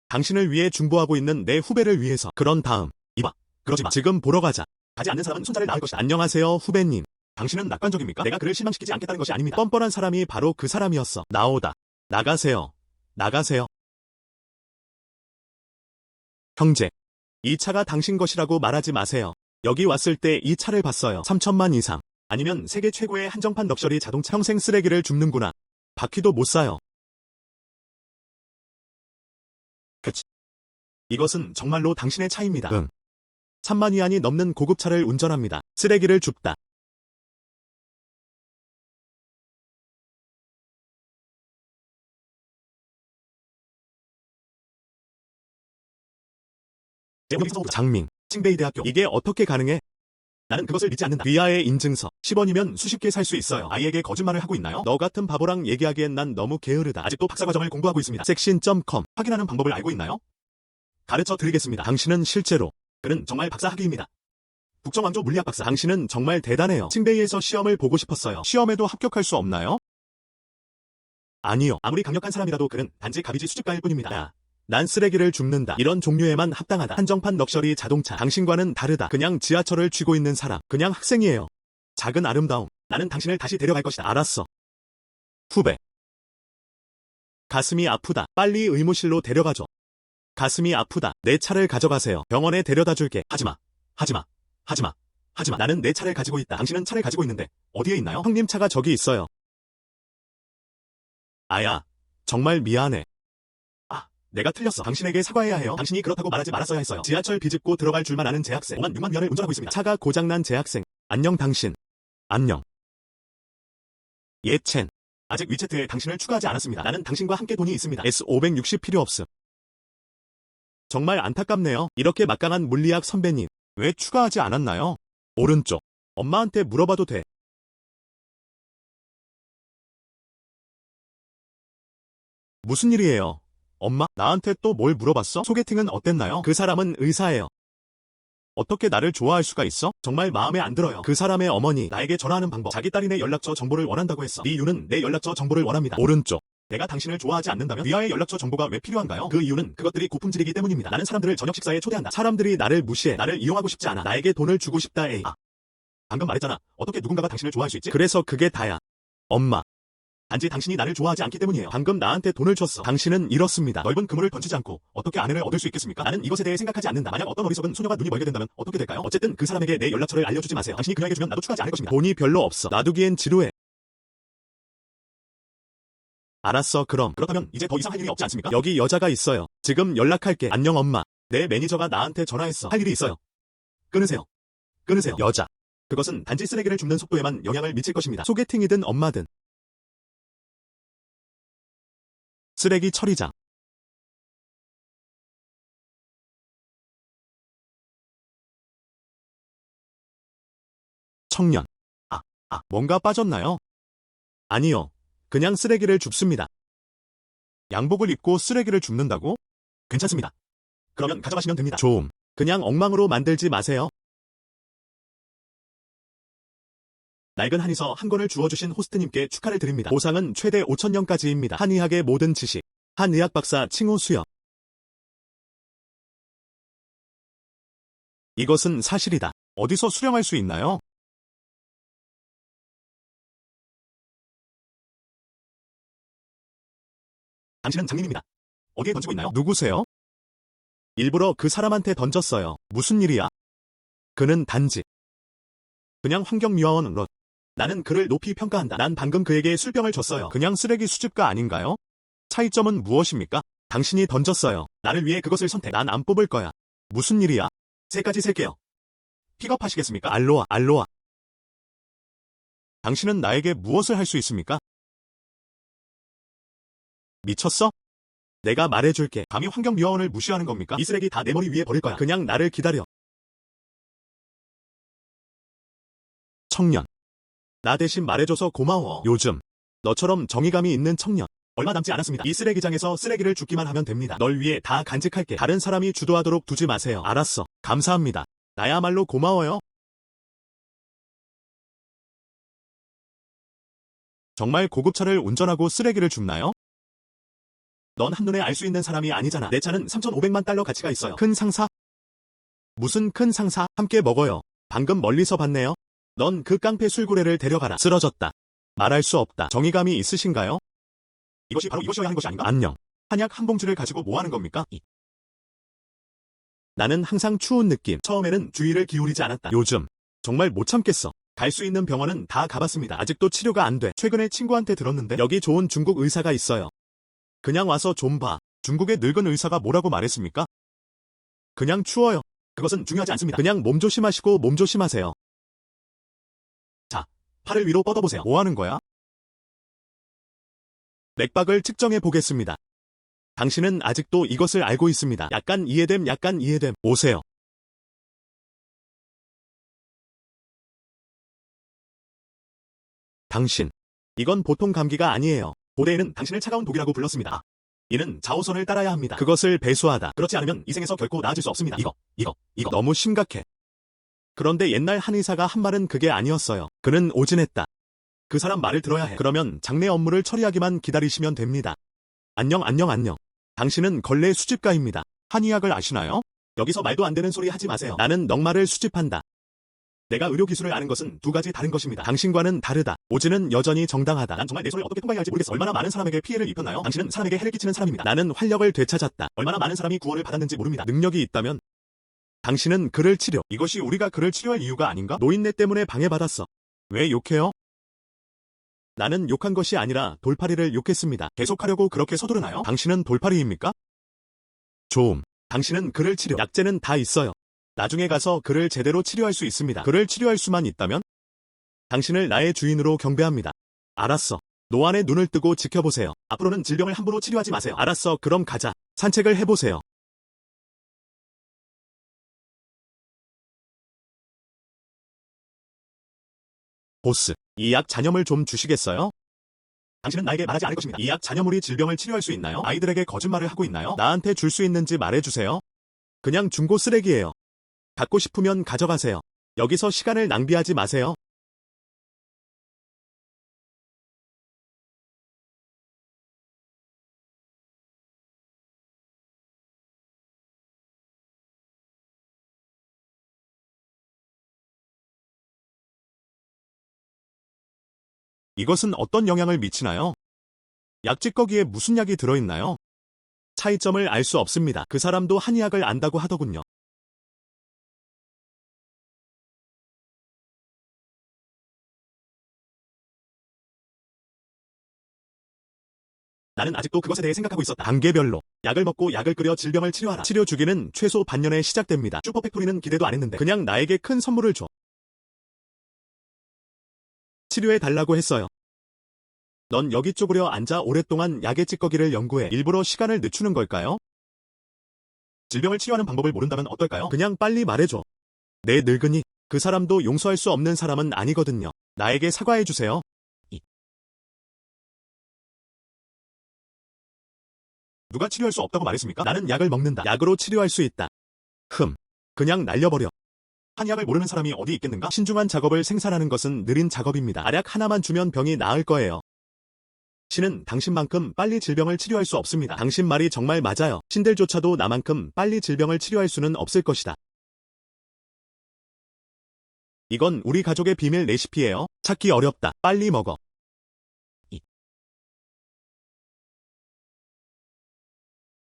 당신을 위해 중보하고 있는 내 후배를 위해서. 그런 다음. 이봐. 그러지 마. 지금 보러 가자. 가지 않는 사람은 손자를 낳을 것이다. 안녕하세요, 후배님. 당신은 낙관적입니까? 내가 그를 실망시키지 않겠다는 것이 아닙니다. 뻔뻔한 사람이 바로 그 사람이었어. 나오다. 나가세요. 나가세요. 형제. 이 차가 당신 것이라고 말하지 마세요. 여기 왔을 때 이 차를 봤어요. 3천만 이상. 아니면 세계 최고의 한정판 럭셔리 자동차. 평생 쓰레기를 줍는구나. 바퀴도 못 사요. 그치. 이것은 정말로 당신의 차입니다. 응. 3만 위안이 넘는 고급차를 운전합니다. 쓰레기를 줍다. 장밍. 칭베이 대학교. 이게 어떻게 가능해? 나는 그것을 믿지 않는다. 위아의 인증서. 10원이면 수십 개 살 수 있어요. 아이에게 거짓말을 하고 있나요? 너 같은 바보랑 얘기하기엔 난 너무 게으르다. 아직도 박사과정을 공부하고 있습니다. 섹신.com. 확인하는 방법을 알고 있나요? 가르쳐 드리겠습니다. 당신은 실제로. 그는 정말 박사 학위입니다. 국정왕조 물리학 박사. 당신은 정말 대단해요. 칭베이에서 시험을 보고 싶었어요. 시험에도 합격할 수 없나요? 아니요. 아무리 강력한 사람이라도 그는 단지 가비지 수집가일 뿐입니다. 난 쓰레기를 줍는다. 이런 종류에만 합당하다. 한정판 럭셔리 자동차. 당신과는 다르다. 그냥 지하철을 쥐고 있는 사람. 그냥 학생이에요. 작은 아름다움. 나는 당신을 다시 데려갈 것이다. 알았어. 후배. 가슴이 아프다. 빨리 의무실로 데려가줘. 가슴이 아프다. 내 차를 가져가세요. 병원에 데려다 줄게. 하지마. 하지마. 하지마. 하지마. 나는 내 차를 가지고 있다. 당신은 차를 가지고 있는데 어디에 있나요? 형님 차가 저기 있어요. 아야. 정말 미안해. 내가 틀렸어. 당신에게 사과해야 해요. 당신이 그렇다고 말하지 말았어야 했어요. 지하철 비집고 들어갈 줄만 아는 재학생. 5만 6만 위안을 운전하고 있습니다. 차가 고장난 재학생. 안녕 당신. 안녕. 예첸. 아직 위챗에 당신을 추가하지 않았습니다. 나는 당신과 함께 돈이 있습니다. S560 필요 없음. 정말 안타깝네요. 이렇게 막강한 물리학 선배님. 왜 추가하지 않았나요? 오른쪽. 엄마한테 물어봐도 돼. 무슨 일이에요? 엄마, 나한테 또 뭘 물어봤어? 소개팅은 어땠나요? 그 사람은 의사예요. 어떻게 나를 좋아할 수가 있어? 정말 마음에 안 들어요. 그 사람의 어머니, 나에게 전화하는 방법. 자기 딸이 내 연락처 정보를 원한다고 했어. 네 이유는 내 연락처 정보를 원합니다. 오른쪽. 내가 당신을 좋아하지 않는다면 위아의 연락처 정보가 왜 필요한가요? 그 이유는 그것들이 고품질이기 때문입니다. 나는 사람들을 저녁 식사에 초대한다. 사람들이 나를 무시해. 나를 이용하고 싶지 않아. 나에게 돈을 주고 싶다. 에이. 방금 말했잖아. 어떻게 누군가가 당신을 좋아할 수 있지? 그래서 그게 다야. 엄마. 단지 당신이 나를 좋아하지 않기 때문이에요. 방금 나한테 돈을 줬어. 당신은 이렇습니다. 넓은 그물을 던지지 않고 어떻게 아내를 얻을 수 있겠습니까? 나는 이것에 대해 생각하지 않는다. 만약 어떤 어리석은 소녀가 눈이 멀게 된다면 어떻게 될까요? 어쨌든 그 사람에게 내 연락처를 알려주지 마세요. 당신이 그녀에게 주면 나도 추가하지 않을 것입니다. 돈이 별로 없어. 놔두기엔 지루해. 알았어, 그럼. 그렇다면 이제 더 이상 할 일이 없지 않습니까? 여기 여자가 있어요. 지금 연락할게. 안녕, 엄마. 내 매니저가 나한테 전화했어. 할 일이 있어요. 끊으세요. 끊으세요. 여자. 그것은 단지 쓰레기를 줍는 속도에만 영향을 미칠 것입니다. 소개팅이든 엄마든. 쓰레기 처리장. 청년. 뭔가 빠졌나요? 아니요. 그냥 쓰레기를 줍습니다. 양복을 입고 쓰레기를 줍는다고? 괜찮습니다. 그러면 가져가시면 됩니다. 좀. 그냥 엉망으로 만들지 마세요. 낡은 한의서 한 권을 주워주신 호스트님께 축하를 드립니다. 보상은 최대 5,000년까지입니다. 한의학의 모든 지식. 한의학 박사 칭호 수여. 이것은 사실이다. 어디서 수령할 수 있나요? 당신은 장님입니다. 어디에 던지고 있나요? 누구세요? 일부러 그 사람한테 던졌어요. 무슨 일이야? 그는 단지 그냥 환경미화원 롯. 나는 그를 높이 평가한다. 난 방금 그에게 술병을 줬어요. 그냥 쓰레기 수집가 아닌가요? 차이점은 무엇입니까? 당신이 던졌어요. 나를 위해 그것을 선택. 난 안 뽑을 거야. 무슨 일이야? 3가지 셀게요. 픽업하시겠습니까? 알로아, 알로아. 당신은 나에게 무엇을 할 수 있습니까? 미쳤어? 내가 말해줄게. 감히 환경미화원을 무시하는 겁니까? 이 쓰레기 다 내 머리 위에 버릴 거야. 그냥 나를 기다려. 청년. 나 대신 말해줘서 고마워. 요즘 너처럼 정의감이 있는 청년 얼마 남지 않았습니다. 이 쓰레기장에서 쓰레기를 줍기만 하면 됩니다. 널 위해 다 간직할게. 다른 사람이 주도하도록 두지 마세요. 알았어. 감사합니다. 나야말로 고마워요. 정말 고급차를 운전하고 쓰레기를 줍나요? 넌 한눈에 알 수 있는 사람이 아니잖아. 내 차는 3,500만 달러 가치가 있어요. 큰 상사? 무슨 큰 상사? 함께 먹어요. 방금 멀리서 봤네요. 넌 그 깡패 술고래를 데려가라. 쓰러졌다. 말할 수 없다. 정의감이 있으신가요? 이것이 바로 이것이어야 하는 것이 아닌가? 안녕. 한약 한 봉지를 가지고 뭐 하는 겁니까? 나는 항상 추운 느낌. 처음에는 주의를 기울이지 않았다. 요즘 정말 못 참겠어. 갈 수 있는 병원은 다 가봤습니다. 아직도 치료가 안 돼. 최근에 친구한테 들었는데 여기 좋은 중국 의사가 있어요. 그냥 와서 좀 봐. 중국의 늙은 의사가 뭐라고 말했습니까? 그냥 추워요. 그것은 중요하지 않습니다. 그냥 몸 조심하시고 몸 조심하세요. 자, 팔을 위로 뻗어보세요. 뭐 하는 거야? 맥박을 측정해 보겠습니다. 당신은 아직도 이것을 알고 있습니다. 약간 이해됨, 약간 이해됨. 오세요. 당신. 이건 보통 감기가 아니에요. 고대에는 당신을 차가운 독이라고 불렀습니다. 이는 자오선을 따라야 합니다. 그것을 배수하다. 그렇지 않으면 이 생에서 결코 나아질 수 없습니다. 이거. 너무 심각해. 그런데 옛날 한의사가 한 말은 그게 아니었어요. 그는 오진했다. 그 사람 말을 들어야 해. 그러면 장내 업무를 처리하기만 기다리시면 됩니다. 안녕. 당신은 걸레 수집가입니다. 한의학을 아시나요? 여기서 말도 안 되는 소리 하지 마세요. 나는 넉마를 수집한다. 내가 의료기술을 아는 것은 2가지 다른 것입니다. 당신과는 다르다. 오진은 여전히 정당하다. 난 정말 내 손을 어떻게 통과해야 할지 모르겠어. 얼마나 많은 사람에게 피해를 입혔나요? 당신은 사람에게 해를 끼치는 사람입니다. 나는 활력을 되찾았다. 얼마나 많은 사람이 구원을 받았는지 모릅니다. 능력이 있다면 당신은 그를 치료. 이것이 우리가 그를 치료할 이유가 아닌가? 노인네 때문에 방해받았어. 왜 욕해요? 나는 욕한 것이 아니라 돌팔이를 욕했습니다. 계속하려고 그렇게 서두르나요? 당신은 돌팔이입니까? 좀. 당신은 그를 치료. 약재는 다 있어요. 나중에 가서 그를 제대로 치료할 수 있습니다. 그를 치료할 수만 있다면? 당신을 나의 주인으로 경배합니다. 알았어. 노안에 눈을 뜨고 지켜보세요. 앞으로는 질병을 함부로 치료하지 마세요. 알았어. 그럼 가자. 산책을 해보세요. 보스, 이 약 잔여물 좀 주시겠어요? 당신은 나에게 말하지 않을 것입니다. 이 약 잔여물이 질병을 치료할 수 있나요? 아이들에게 거짓말을 하고 있나요? 나한테 줄 수 있는지 말해주세요. 그냥 중고 쓰레기예요. 갖고 싶으면 가져가세요. 여기서 시간을 낭비하지 마세요. 이것은 어떤 영향을 미치나요? 약찌꺼기에 무슨 약이 들어있나요? 차이점을 알 수 없습니다. 그 사람도 한의학을 안다고 하더군요. 나는 아직도 그것에 대해 생각하고 있었다. 단계별로 약을 먹고 약을 끓여 질병을 치료하라. 치료 주기는 최소 반년에 시작됩니다. 슈퍼팩토리는 기대도 안 했는데 그냥 나에게 큰 선물을 줘. 치료해달라고 했어요. 넌 여기 쪼그려 앉아 오랫동안 약의 찌꺼기를 연구해. 일부러 시간을 늦추는 걸까요? 질병을 치료하는 방법을 모른다면 어떨까요? 그냥 빨리 말해줘. 내 늙은이, 그 사람도 용서할 수 없는 사람은 아니거든요. 나에게 사과해주세요. 누가 치료할 수 없다고 말했습니까? 나는 약을 먹는다. 약으로 치료할 수 있다. 그냥 날려버려. 한의학을 모르는 사람이 어디 있겠는가? 신중한 작업을 생산하는 것은 느린 작업입니다. 알약 하나만 주면 병이 나을 거예요. 신은 당신만큼 빨리 질병을 치료할 수 없습니다. 당신 말이 정말 맞아요. 신들조차도 나만큼 빨리 질병을 치료할 수는 없을 것이다. 이건 우리 가족의 비밀 레시피예요. 찾기 어렵다. 빨리 먹어.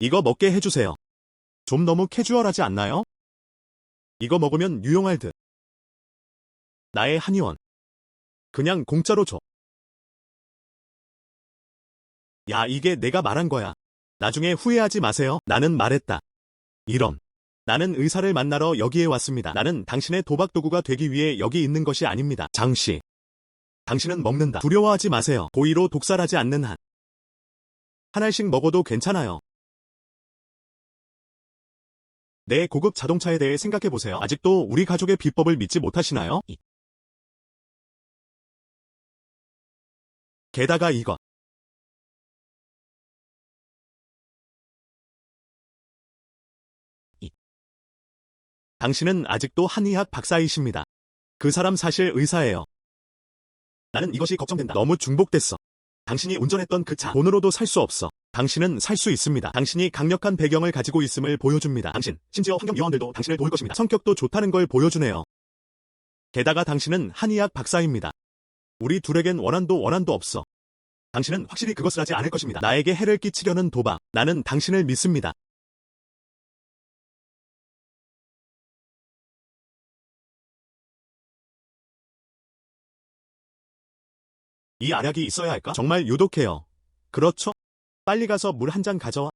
이거 먹게 해주세요. 좀 너무 캐주얼하지 않나요? 이거 먹으면 유용할 듯. 나의 한의원. 그냥 공짜로 줘. 야, 이게 내가 말한 거야. 나중에 후회하지 마세요. 나는 말했다. 이런. 나는 의사를 만나러 여기에 왔습니다. 나는 당신의 도박 도구가 되기 위해 여기 있는 것이 아닙니다. 장씨. 당신은 먹는다. 두려워하지 마세요. 고의로 독살하지 않는 한. 한 알씩 먹어도 괜찮아요. 내 고급 자동차에 대해 생각해보세요. 아직도 우리 가족의 비법을 믿지 못하시나요? 게다가 이거. 당신은 아직도 한의학 박사이십니다. 그 사람 사실 의사예요. 나는 이것이 걱정된다. 너무 중복됐어. 당신이 운전했던 그 차, 돈으로도 살 수 없어. 당신은 살 수 있습니다. 당신이 강력한 배경을 가지고 있음을 보여줍니다. 당신, 심지어 환경요원들도 당신을 도울 것입니다. 성격도 좋다는 걸 보여주네요. 게다가 당신은 한의학 박사입니다. 우리 둘에겐 원한도 없어. 당신은 확실히 그것을 하지 않을 것입니다. 나에게 해를 끼치려는 도박. 나는 당신을 믿습니다. 이 알약이 있어야 할까? 정말 유독해요. 그렇죠? 빨리 가서 물 한 잔 가져와.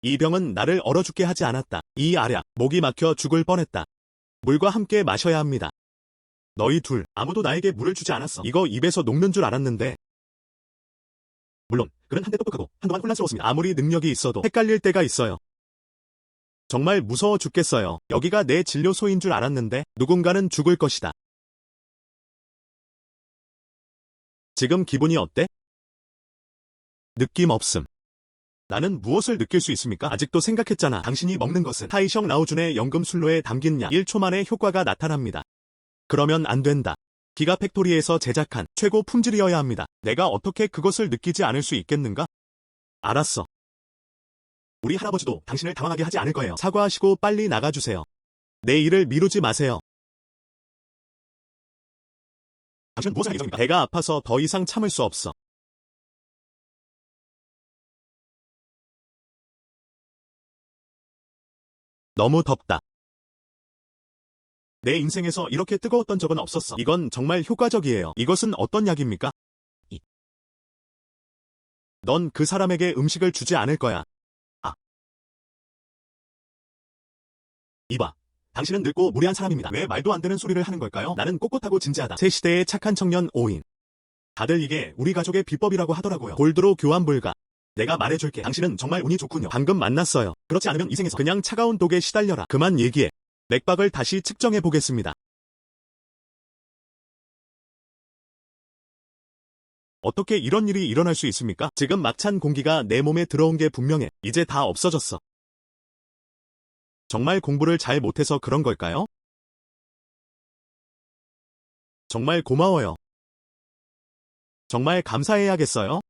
이 병은 나를 얼어 죽게 하지 않았다. 이 알약, 목이 막혀 죽을 뻔했다. 물과 함께 마셔야 합니다. 너희 둘, 아무도 나에게 물을 주지 않았어. 이거 입에서 녹는 줄 알았는데. 물론, 그는 한때 똑똑하고 한동안 혼란스러웠습니다. 아무리 능력이 있어도 헷갈릴 때가 있어요. 정말 무서워 죽겠어요. 여기가 내 진료소인 줄 알았는데 누군가는 죽을 것이다. 지금 기분이 어때? 느낌 없음. 나는 무엇을 느낄 수 있습니까? 아직도 생각했잖아. 당신이 먹는 것은 타이셩 라오준의 연금술로에 담긴 약 1초 만에 효과가 나타납니다. 그러면 안 된다. 기가 팩토리에서 제작한 최고 품질이어야 합니다. 내가 어떻게 그것을 느끼지 않을 수 있겠는가? 알았어. 우리 할아버지도 당신을 당황하게 하지 않을 거예요. 사과하시고 빨리 나가주세요. 내 일을 미루지 마세요. 당신은 무엇을 할 예정입니까? 배가 아파서 더 이상 참을 수 없어. 너무 덥다. 내 인생에서 이렇게 뜨거웠던 적은 없었어. 이건 정말 효과적이에요. 이것은 어떤 약입니까? 넌 그 사람에게 음식을 주지 않을 거야. 아. 이봐. 당신은 늙고 무례한 사람입니다. 왜 말도 안 되는 소리를 하는 걸까요? 나는 꼿꼿하고 진지하다. 새 시대의 착한 청년 5인. 다들 이게 우리 가족의 비법이라고 하더라고요. 골드로 교환 불가. 내가 말해줄게. 당신은 정말 운이 좋군요. 방금 만났어요. 그렇지 않으면 이 생에서 그냥 차가운 독에 시달려라. 그만 얘기해. 맥박을 다시 측정해 보겠습니다. 어떻게 이런 일이 일어날 수 있습니까? 지금 막찬 공기가 내 몸에 들어온 게 분명해. 이제 다 없어졌어. 정말 공부를 잘 못해서 그런 걸까요? 정말 고마워요. 정말 감사해야겠어요?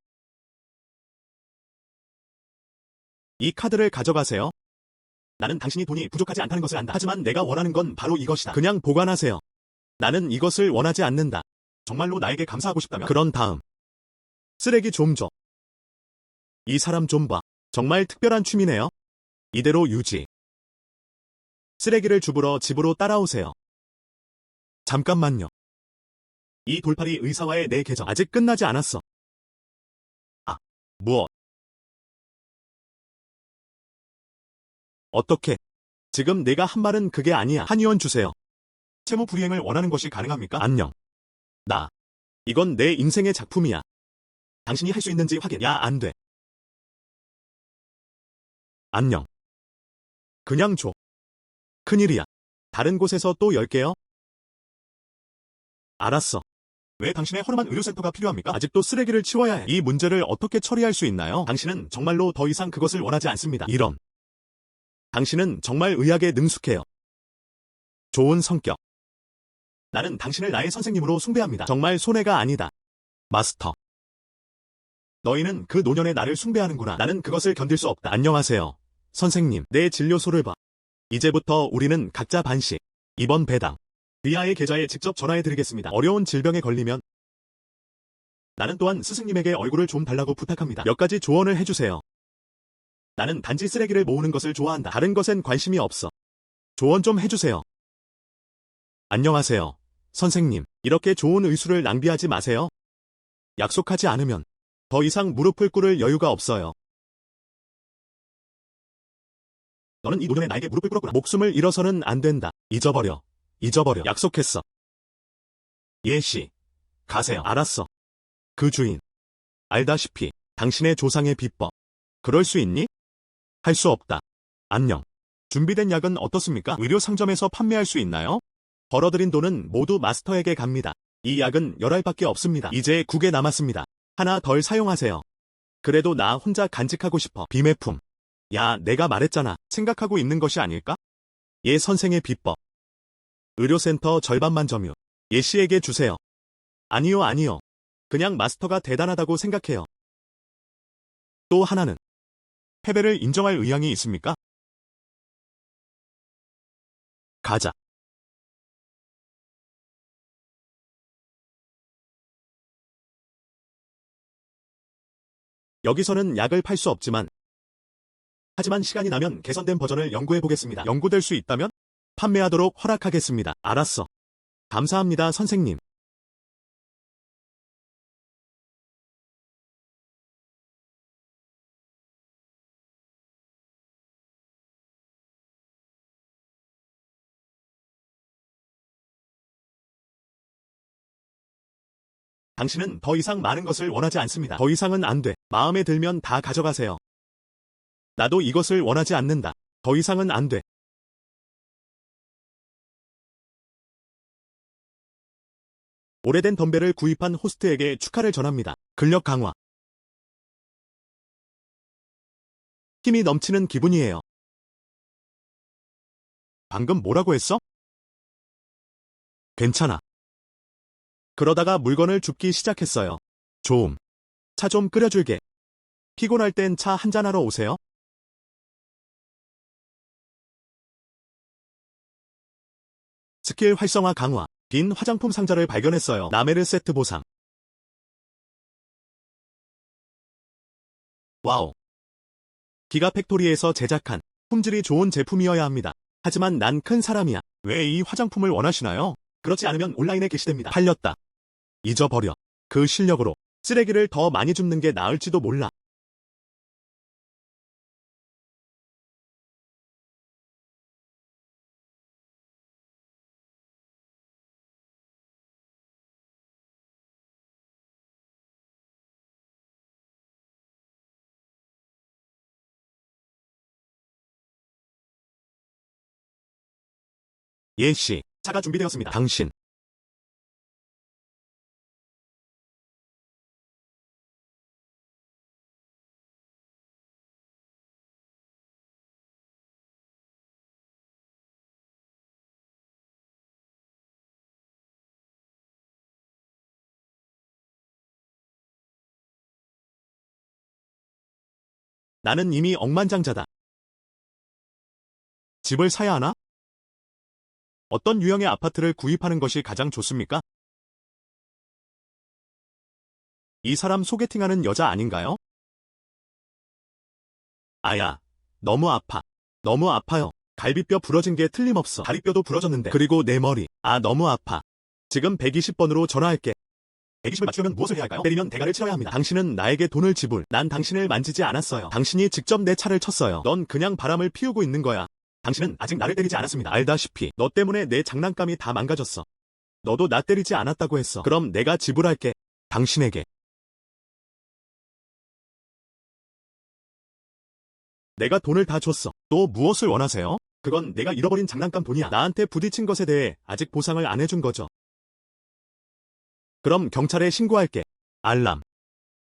이 카드를 가져가세요. 나는 당신이 돈이 부족하지 않다는 것을 안다. 하지만 내가 원하는 건 바로 이것이다. 그냥 보관하세요. 나는 이것을 원하지 않는다. 정말로 나에게 감사하고 싶다면 그런 다음. 쓰레기 좀 줘. 이 사람 좀 봐. 정말 특별한 취미네요. 이대로 유지. 쓰레기를 주부러 집으로 따라오세요. 잠깐만요. 이 돌팔이 의사와의 내 계정 아직 끝나지 않았어. 아, 무엇? 어떻게? 지금 내가 한 말은 그게 아니야. 한의원 주세요. 채무 불이행을 원하는 것이 가능합니까? 안녕. 이건 내 인생의 작품이야. 당신이 할 수 있는지 확인. 야, 안 돼. 안녕. 그냥 줘. 큰일이야. 다른 곳에서 또 열게요. 알았어. 왜 당신의 허름한 의료센터가 필요합니까? 아직도 쓰레기를 치워야 해. 이 문제를 어떻게 처리할 수 있나요? 당신은 정말로 더 이상 그것을 원하지 않습니다. 이런. 당신은 정말 의학에 능숙해요. 좋은 성격. 나는 당신을 나의 선생님으로 숭배합니다. 정말 손해가 아니다. 마스터. 너희는 그 노년의 나를 숭배하는구나. 나는 그것을 견딜 수 없다. 안녕하세요. 선생님, 내 진료소를 봐. 이제부터 우리는 각자 반씩. 이번 배당. 리아의 계좌에 직접 전화해드리겠습니다. 어려운 질병에 걸리면 나는 또한 스승님에게 얼굴을 좀 달라고 부탁합니다. 몇 가지 조언을 해주세요. 나는 단지 쓰레기를 모으는 것을 좋아한다. 다른 것엔 관심이 없어. 조언 좀 해주세요. 안녕하세요. 선생님, 이렇게 좋은 의술을 낭비하지 마세요. 약속하지 않으면 더 이상 무릎을 꿇을 여유가 없어요. 너는 이 노년에 나에게 무릎을 꿇었구나. 목숨을 잃어서는 안 된다. 잊어버려. 약속했어. 예씨. 가세요. 알았어. 그 주인. 알다시피 당신의 조상의 비법. 그럴 수 있니? 할 수 없다. 안녕. 준비된 약은 어떻습니까? 의료 상점에서 판매할 수 있나요? 벌어들인 돈은 모두 마스터에게 갑니다. 이 약은 10알밖에 없습니다. 이제 9개 남았습니다. 하나 덜 사용하세요. 그래도 나 혼자 간직하고 싶어. 비매품. 야, 내가 말했잖아. 생각하고 있는 것이 아닐까? 예 선생의 비법. 의료센터 절반만 점유. 예씨에게 주세요. 아니요. 그냥 마스터가 대단하다고 생각해요. 또 하나는 패배를 인정할 의향이 있습니까? 가자. 여기서는 약을 팔 수 없지만 하지만 시간이 나면 개선된 버전을 연구해 보겠습니다. 연구될 수 있다면 판매하도록 허락하겠습니다. 알았어. 감사합니다, 선생님. 당신은 더 이상 많은 것을 원하지 않습니다. 더 이상은 안 돼. 마음에 들면 다 가져가세요. 나도 이것을 원하지 않는다. 더 이상은 안 돼. 오래된 덤벨을 구입한 호스트에게 축하를 전합니다. 근력 강화. 힘이 넘치는 기분이에요. 방금 뭐라고 했어? 괜찮아. 그러다가 물건을 줍기 시작했어요. 좀. 차 좀 끓여줄게. 피곤할 땐 차 한잔하러 오세요. 스킬 활성화 강화. 빈 화장품 상자를 발견했어요. 나메르 세트 보상. 와우. 기가팩토리에서 제작한 품질이 좋은 제품이어야 합니다. 하지만 난 큰 사람이야. 왜 이 화장품을 원하시나요? 그렇지 않으면 온라인에 게시됩니다. 팔렸다. 잊어버려. 그 실력으로 쓰레기를 더 많이 줍는 게 나을지도 몰라. 예씨, 차가 준비되었습니다. 당신. 나는 이미 억만장자다. 집을 사야 하나? 어떤 유형의 아파트를 구입하는 것이 가장 좋습니까? 이 사람 소개팅하는 여자 아닌가요? 아야, 너무 아파. 너무 아파요. 갈비뼈 부러진 게 틀림없어. 다리뼈도 부러졌는데. 그리고 내 머리. 아, 너무 아파. 지금 120번으로 전화할게. 120을 맞추려면 무엇을 해야 할까요? 때리면 대가를 치러야 합니다. 당신은 나에게 돈을 지불. 난 당신을 만지지 않았어요. 당신이 직접 내 차를 쳤어요. 넌 그냥 바람을 피우고 있는 거야. 당신은 아직 나를 때리지 않았습니다. 알다시피 너 때문에 내 장난감이 다 망가졌어. 너도 나 때리지 않았다고 했어. 그럼 내가 지불할게. 당신에게. 내가 돈을 다 줬어. 또 무엇을 원하세요? 그건 내가 잃어버린 장난감 돈이야. 나한테 부딪힌 것에 대해 아직 보상을 안 해준 거죠. 그럼 경찰에 신고할게. 알람.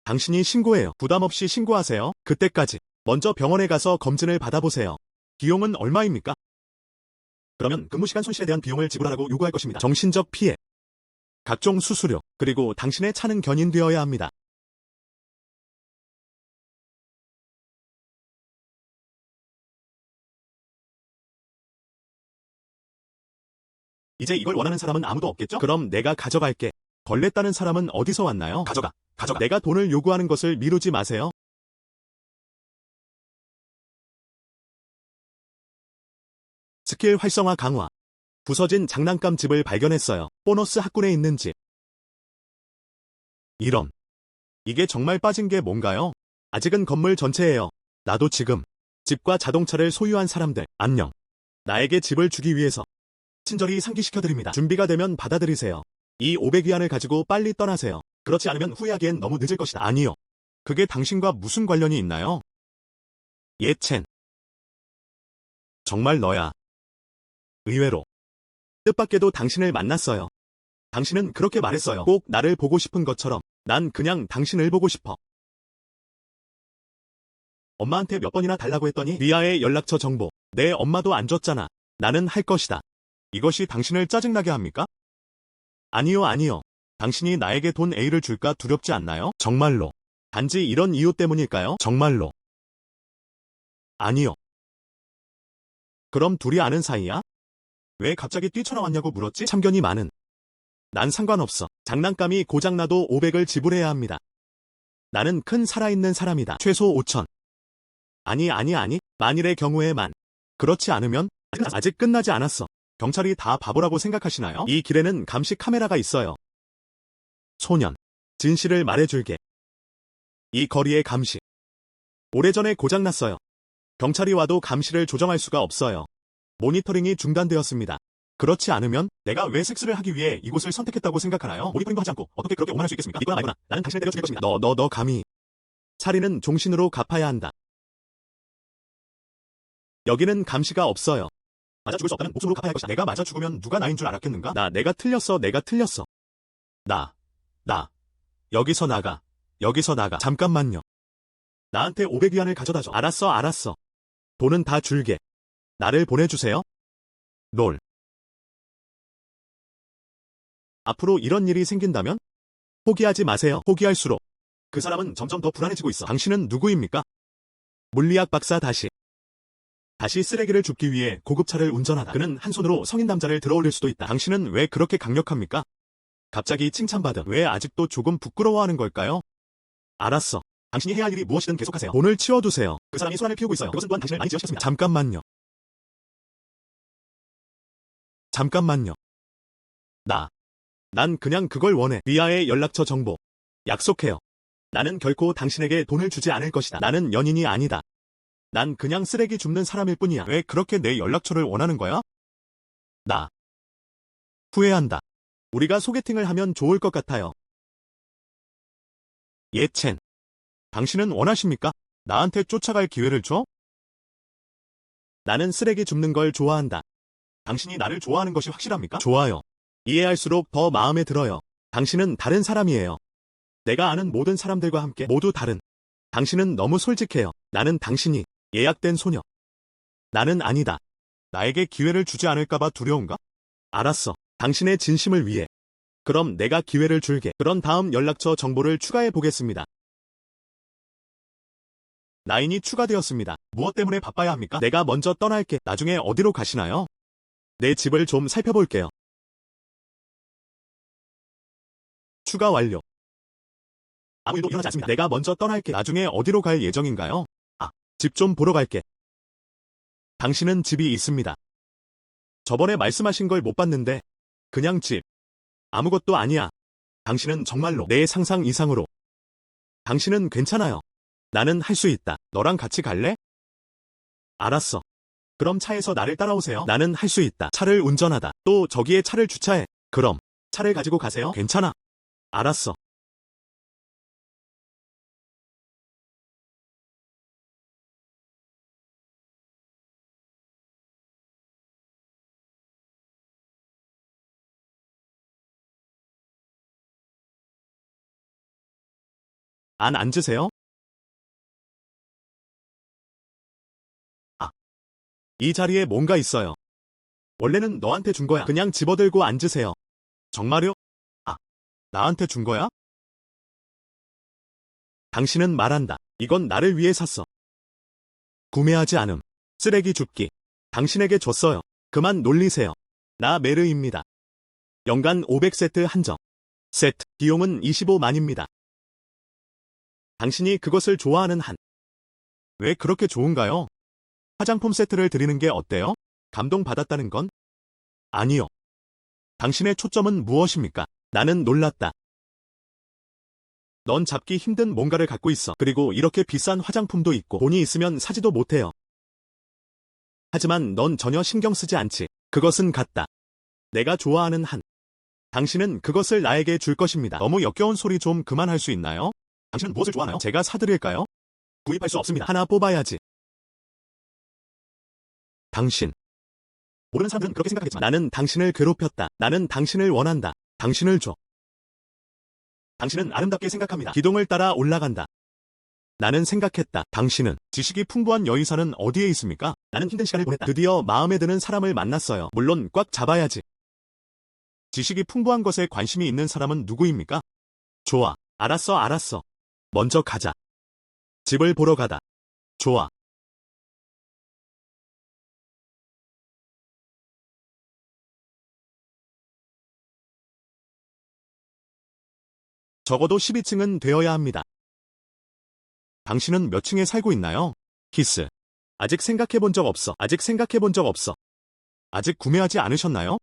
당신이 신고해요. 부담 없이 신고하세요. 그때까지 먼저 병원에 가서 검진을 받아보세요. 비용은 얼마입니까? 그러면 근무 시간 손실에 대한 비용을 지불하라고 요구할 것입니다. 정신적 피해, 각종 수수료, 그리고 당신의 차는 견인되어야 합니다. 이제 이걸 원하는 사람은 아무도 없겠죠? 그럼 내가 가져갈게. 걸렸다는 사람은 어디서 왔나요? 가져가. 내가 돈을 요구하는 것을 미루지 마세요. 스킬 활성화 강화. 부서진 장난감 집을 발견했어요. 보너스 학군에 있는 집. 이런. 이게 정말 빠진 게 뭔가요? 아직은 건물 전체예요. 나도 지금 집과 자동차를 소유한 사람들, 안녕. 나에게 집을 주기 위해서 친절히 상기시켜드립니다. 준비가 되면 받아들이세요. 이 500위안을 가지고 빨리 떠나세요. 그렇지 않으면 후회하기엔 너무 늦을 것이다. 아니요. 그게 당신과 무슨 관련이 있나요? 예첸. 정말 너야. 의외로 뜻밖에도 당신을 만났어요. 당신은 그렇게 말했어요. 꼭 나를 보고 싶은 것처럼. 난 그냥 당신을 보고 싶어. 엄마한테 몇 번이나 달라고 했더니 리아의 연락처 정보. 내 엄마도 안 줬잖아. 나는 할 것이다. 이것이 당신을 짜증나게 합니까? 아니요. 당신이 나에게 돈 A를 줄까 두렵지 않나요? 정말로. 단지 이런 이유 때문일까요? 정말로. 아니요. 그럼 둘이 아는 사이야? 왜 갑자기 뛰쳐나왔냐고 물었지? 참견이 많은. 난 상관없어. 장난감이 고장나도 500을 지불해야 합니다. 나는 큰 살아있는 사람이다. 최소 5천. 아니. 만일의 경우에만. 그렇지 않으면 아직 끝나지 않았어. 경찰이 다 바보라고 생각하시나요? 이 길에는 감시 카메라가 있어요. 소년. 진실을 말해줄게. 이 거리의 감시. 오래전에 고장났어요. 경찰이 와도 감시를 조정할 수가 없어요. 모니터링이 중단되었습니다. 그렇지 않으면 내가 왜 섹스를 하기 위해 이곳을 선택했다고 생각하나요? 모니터링도 하지 않고 어떻게 그렇게 오만할 수 있겠습니까? 믿거나 말거나 나는 당신을 때려 죽일 것입니다. 너 감히. 살인은 종신으로 갚아야 한다. 여기는 감시가 없어요. 맞아 죽을 수 없다면 목숨으로 갚아야 할 것이다. 내가 맞아 죽으면 누가 나인 줄 알았겠는가? 내가 틀렸어. 여기서 나가. 잠깐만요. 나한테 500위안을 가져다줘. 알았어. 돈은 다 줄게. 나를 보내주세요. 롤. 앞으로 이런 일이 생긴다면? 포기하지 마세요. 포기할수록 그 사람은 점점 더 불안해지고 있어. 당신은 누구입니까? 물리학 박사 다시 쓰레기를 줍기 위해 고급차를 운전하다. 그는 한 손으로 성인 남자를 들어올릴 수도 있다. 당신은 왜 그렇게 강력합니까? 갑자기 칭찬받음. 왜 아직도 조금 부끄러워하는 걸까요? 알았어. 당신이 해야 할 일이 무엇이든 계속하세요. 돈을 치워두세요. 그 사람이 소란을 피우고 있어요. 그것은 또한 당신을 많이 지어시켰습니다. 잠깐만요. 난 그냥 그걸 원해. 리아의 연락처 정보. 약속해요. 나는 결코 당신에게 돈을 주지 않을 것이다. 나는 연인이 아니다. 난 그냥 쓰레기 줍는 사람일 뿐이야. 왜 그렇게 내 연락처를 원하는 거야? 후회한다. 우리가 소개팅을 하면 좋을 것 같아요. 예첸. 당신은 원하십니까? 나한테 쫓아갈 기회를 줘? 나는 쓰레기 줍는 걸 좋아한다. 당신이 나를 좋아하는 것이 확실합니까? 좋아요. 이해할수록 더 마음에 들어요. 당신은 다른 사람이에요. 내가 아는 모든 사람들과 함께 모두 다른. 당신은 너무 솔직해요. 나는 당신이 예약된 소녀. 나는 아니다. 나에게 기회를 주지 않을까봐 두려운가? 알았어. 당신의 진심을 위해. 그럼 내가 기회를 줄게. 그런 다음 연락처 정보를 추가해 보겠습니다. 라인이 추가되었습니다. 무엇 때문에 바빠야 합니까? 내가 먼저 떠날게. 나중에 어디로 가시나요? 내 집을 좀 살펴볼게요. 추가 완료. 아무 일도 일어나지 않습니다. 내가 먼저 떠날게. 나중에 어디로 갈 예정인가요? 집 좀 보러 갈게. 당신은 집이 있습니다. 저번에 말씀하신 걸 못 봤는데 그냥 집. 아무것도 아니야. 당신은 정말로 내 상상 이상으로. 당신은 괜찮아요. 나는 할 수 있다. 너랑 같이 갈래? 알았어. 그럼 차에서 나를 따라오세요. 나는 할 수 있다. 차를 운전하다. 또 저기에 차를 주차해. 그럼 차를 가지고 가세요. 괜찮아. 알았어. 안 앉으세요? 아, 이 자리에 뭔가 있어요. 원래는 너한테 준 거야. 그냥 집어들고 앉으세요. 정말요? 아, 나한테 준 거야? 당신은 말한다. 이건 나를 위해 샀어. 구매하지 않음. 쓰레기 줍기. 당신에게 줬어요. 그만 놀리세요. 나 메르입니다. 연간 500세트 한정. 세트 비용은 25만입니다. 당신이 그것을 좋아하는 한. 왜 그렇게 좋은가요? 화장품 세트를 드리는 게 어때요? 감동받았다는 건? 아니요. 당신의 초점은 무엇입니까? 나는 놀랐다. 넌 잡기 힘든 뭔가를 갖고 있어. 그리고 이렇게 비싼 화장품도 있고 돈이 있으면 사지도 못해요. 하지만 넌 전혀 신경 쓰지 않지. 그것은 같다. 내가 좋아하는 한. 당신은 그것을 나에게 줄 것입니다. 너무 역겨운 소리 좀 그만할 수 있나요? 당신은 무엇을 좋아하나요? 제가 사드릴까요? 구입할 수 없습니다. 하나 뽑아야지. 당신. 모르는 사람들은 그렇게 생각하겠지만 나는 당신을 괴롭혔다. 나는 당신을 원한다. 당신을 줘. 당신은 아름답게 생각합니다. 기둥을 따라 올라간다. 나는 생각했다. 당신은 지식이 풍부한 여의사는 어디에 있습니까? 나는 힘든 시간을 보냈다. 드디어 마음에 드는 사람을 만났어요. 물론 꽉 잡아야지. 지식이 풍부한 것에 관심이 있는 사람은 누구입니까? 좋아. 알았어. 먼저 가자. 집을 보러 가다. 좋아. 적어도 12층은 되어야 합니다. 당신은 몇 층에 살고 있나요? 키스. 아직 생각해 본 적 없어. 아직 구매하지 않으셨나요?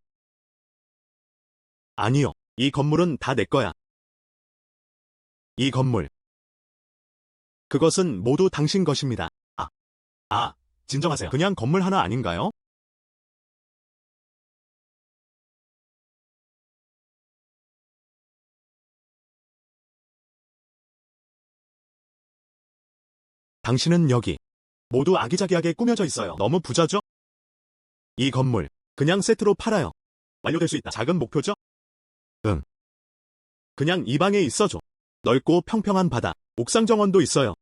아니요. 이 건물은 다 내 거야. 이 건물. 그것은 모두 당신 것입니다. 진정하세요. 그냥 건물 하나 아닌가요? 당신은 여기. 모두 아기자기하게 꾸며져 있어요. 너무 부자죠? 이 건물. 그냥 세트로 팔아요. 완료될 수 있다. 작은 목표죠? 응. 그냥 이 방에 있어줘. 넓고 평평한 바다. 옥상 정원도 있어요.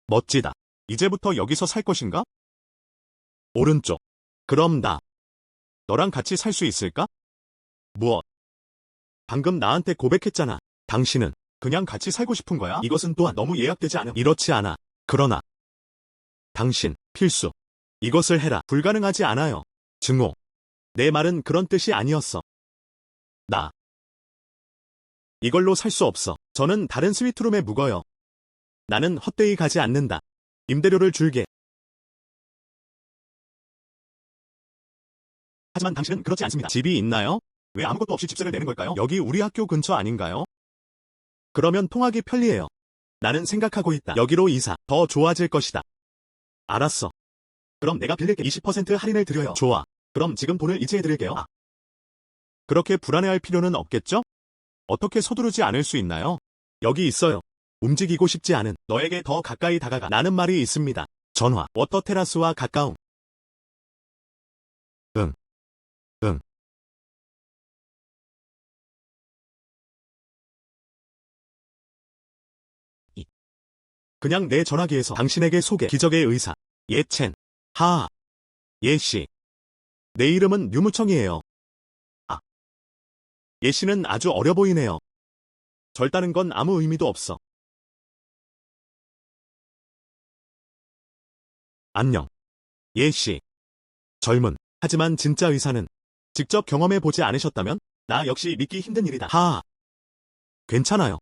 멋지다. 이제부터 여기서 살 것인가? 오른쪽. 그럼 너랑 같이 살 수 있을까? 무엇? 방금 나한테 고백했잖아. 당신은 그냥 같이 살고 싶은 거야? 이것은 또한 너무 예약되지 않음. 이렇지 않아. 그러나 당신 필수. 이것을 해라. 불가능하지 않아요. 증오. 내 말은 그런 뜻이 아니었어. 이걸로 살 수 없어. 저는 다른 스위트룸에 묵어요. 나는 헛되이 가지 않는다. 임대료를 줄게. 하지만 당신은 그렇지 않습니다. 집이 있나요? 왜 아무것도 없이 집세를 내는 걸까요? 여기 우리 학교 근처 아닌가요? 그러면 통하기 편리해요. 나는 생각하고 있다. 여기로 이사. 더 좋아질 것이다. 알았어. 그럼 내가 빌릴게. 20% 할인을 드려요. 좋아. 그럼 지금 돈을 이체해드릴게요. 그렇게 불안해할 필요는 없겠죠? 어떻게 서두르지 않을 수 있나요? 여기 있어요. 움직이고 싶지 않은 너에게 더 가까이 다가가. 나는 말이 있습니다. 전화. 워터 테라스와 가까움. 응. 그냥 내 전화기에서 당신에게 소개. 기적의 의사. 예첸. 하하. 예씨. 내 이름은 류무청이에요. 예씨는 아주 어려 보이네요. 절다는 건 아무 의미도 없어. 안녕. 예씨. 젊은. 하지만 진짜 의사는 직접 경험해 보지 않으셨다면? 나 역시 믿기 힘든 일이다. 하하. 괜찮아요.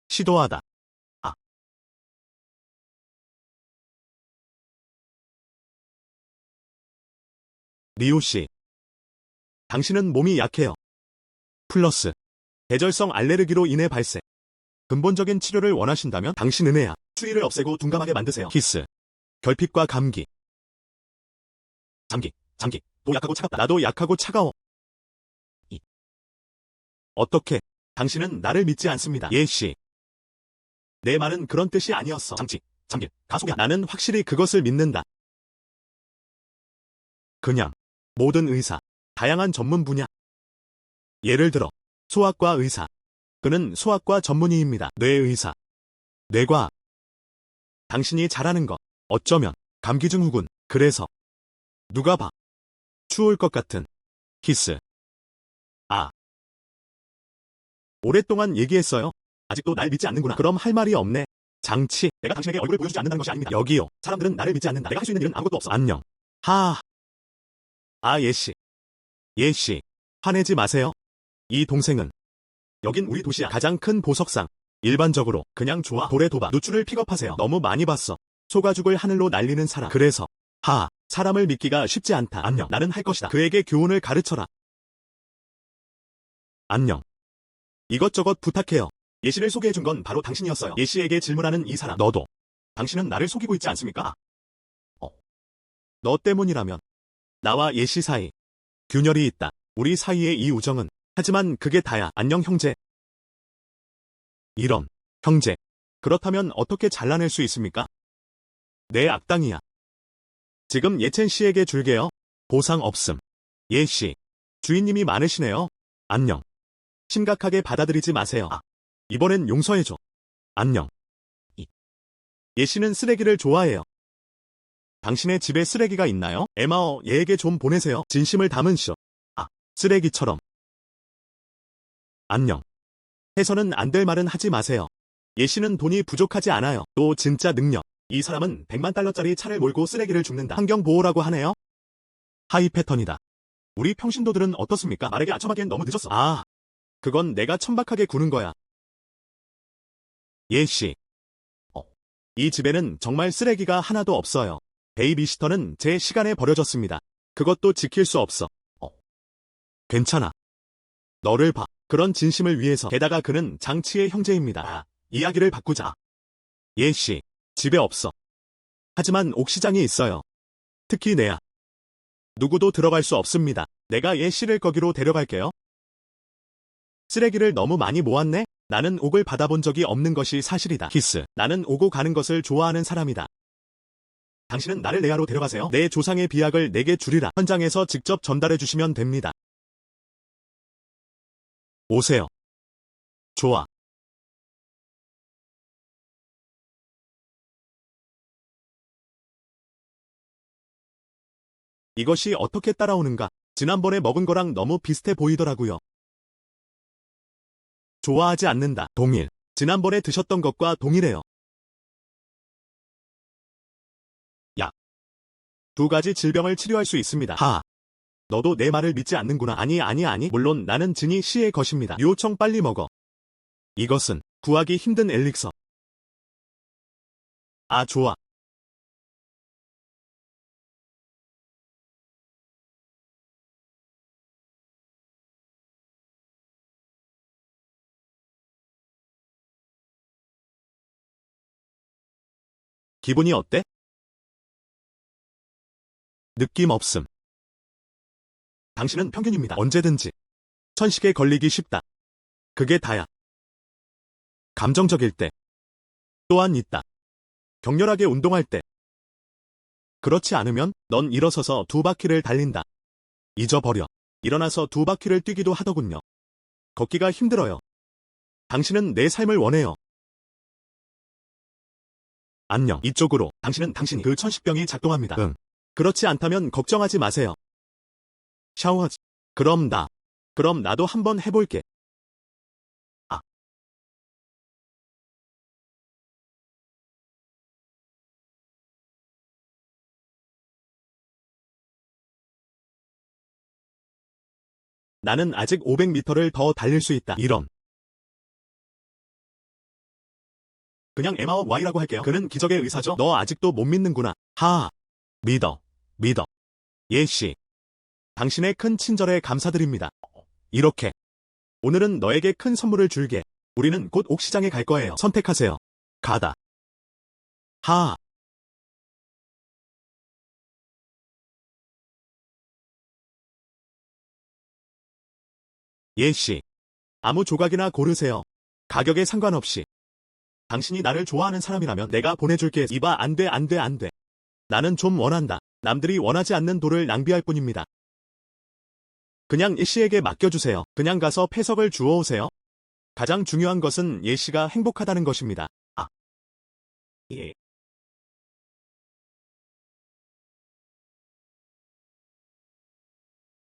시도하다. 리오씨. 당신은 몸이 약해요. 플러스. 계절성 알레르기로 인해 발생. 근본적인 치료를 원하신다면 당신 은혜야. 추위를 없애고 둔감하게 만드세요. 키스. 결핍과 감기. 잠기. 또 약하고 차갑다. 나도 약하고 차가워. 어떻게? 당신은 나를 믿지 않습니다. 예씨. 내 말은 그런 뜻이 아니었어. 잠기. 가속이야. 나는 확실히 그것을 믿는다. 그냥. 모든 의사. 다양한 전문 분야. 예를 들어. 소아과 의사. 그는 소아과 전문의입니다. 뇌의사. 뇌과. 당신이 잘하는 것. 어쩌면 감기증 후군. 그래서 누가 봐. 추울 것 같은 키스. 아. 오랫동안 얘기했어요. 아직도 날 믿지 않는구나. 그럼 할 말이 없네. 장치. 내가 당신에게 얼굴을 보여주지 않는다는 것이 아닙니다. 여기요. 사람들은 나를 믿지 않는다. 내가 할 수 있는 일은 아무것도 없어. 안녕. 하. 아, 예씨. 예씨. 화내지 마세요. 이 동생은. 여긴 우리 도시야. 가장 큰 보석상. 일반적으로 그냥 좋아. 돌에 도박. 누추를 픽업하세요. 너무 많이 봤어. 소가죽을 하늘로 날리는 사람. 그래서. 하. 사람을 믿기가 쉽지 않다. 안녕. 나는 할 것이다. 그에게 교훈을 가르쳐라. 안녕. 이것저것 부탁해요. 예씨를 소개해준 건 바로 당신이었어요. 예씨에게 질문하는 이 사람. 너도. 당신은 나를 속이고 있지 않습니까? 너 때문이라면. 나와 예씨 사이. 균열이 있다. 우리 사이의 이 우정은. 하지만 그게 다야. 안녕 형제. 이런. 형제. 그렇다면 어떻게 잘라낼 수 있습니까? 내 악당이야. 지금 예첸 씨에게 줄게요. 보상 없음. 예씨. 주인님이 많으시네요. 안녕. 심각하게 받아들이지 마세요. 이번엔 용서해줘. 안녕. 예씨는 쓰레기를 좋아해요. 당신의 집에 쓰레기가 있나요? 에마어, 얘에게 좀 보내세요. 진심을 담은 쇼. 쓰레기처럼. 안녕. 해서는 안 될 말은 하지 마세요. 예씨는 돈이 부족하지 않아요. 또 진짜 능력. 이 사람은 100만 달러짜리 차를 몰고 쓰레기를 줍는다. 환경보호라고 하네요. 하이 패턴이다. 우리 평신도들은 어떻습니까? 말에게 아첨하기엔 너무 늦었어. 그건 내가 천박하게 구는 거야. 예씨. 이 집에는 정말 쓰레기가 하나도 없어요. 베이비시터는 제 시간에 버려졌습니다. 그것도 지킬 수 없어. 괜찮아. 너를 봐. 그런 진심을 위해서. 게다가 그는 장치의 형제입니다. 이야기를 바꾸자. 예씨. 집에 없어. 하지만 옥시장이 있어요. 특히 내야. 누구도 들어갈 수 없습니다. 내가 예씨를 거기로 데려갈게요. 쓰레기를 너무 많이 모았네? 나는 옥을 받아본 적이 없는 것이 사실이다. 키스. 나는 오고 가는 것을 좋아하는 사람이다. 당신은 나를 내야로 데려가세요. 내 조상의 비약을 내게 주리라. 현장에서 직접 전달해 주시면 됩니다. 오세요. 좋아. 이것이 어떻게 따라오는가? 지난번에 먹은 거랑 너무 비슷해 보이더라고요. 좋아하지 않는다. 동일. 지난번에 드셨던 것과 동일해요. 약. 2가지 질병을 치료할 수 있습니다. 너도 내 말을 믿지 않는구나. 아니. 물론 나는 진이 씨의 것입니다. 요청 빨리 먹어. 이것은 구하기 힘든 엘릭서. 좋아. 기분이 어때? 느낌 없음. 당신은 평균입니다. 언제든지. 천식에 걸리기 쉽다. 그게 다야. 감정적일 때. 또한 있다. 격렬하게 운동할 때. 그렇지 않으면 넌 일어서서 2바퀴를 달린다. 잊어버려. 일어나서 2바퀴를 뛰기도 하더군요. 걷기가 힘들어요. 당신은 내 삶을 원해요. 안녕. 이쪽으로. 당신이 그 천식병이 작동합니다. 응. 그렇지 않다면 걱정하지 마세요. 샤워하지. 그럼 나도 한번 해볼게. 나는 아직 500m를 더 달릴 수 있다. 이런. 그냥 에마어 Y라고 할게요. 그는 기적의 의사죠. 너 아직도 못 믿는구나. 믿어. 예씨. 당신의 큰 친절에 감사드립니다. 이렇게. 오늘은 너에게 큰 선물을 줄게. 우리는 곧 옥시장에 갈 거예요. 선택하세요. 가다. 예씨. 아무 조각이나 고르세요. 가격에 상관없이. 당신이 나를 좋아하는 사람이라면 내가 보내줄게. 이봐, 안 돼. 나는 좀 원한다. 남들이 원하지 않는 돌을 낭비할 뿐입니다. 그냥 예씨에게 맡겨주세요. 그냥 가서 패석을 주워오세요. 가장 중요한 것은 예씨가 행복하다는 것입니다. 예.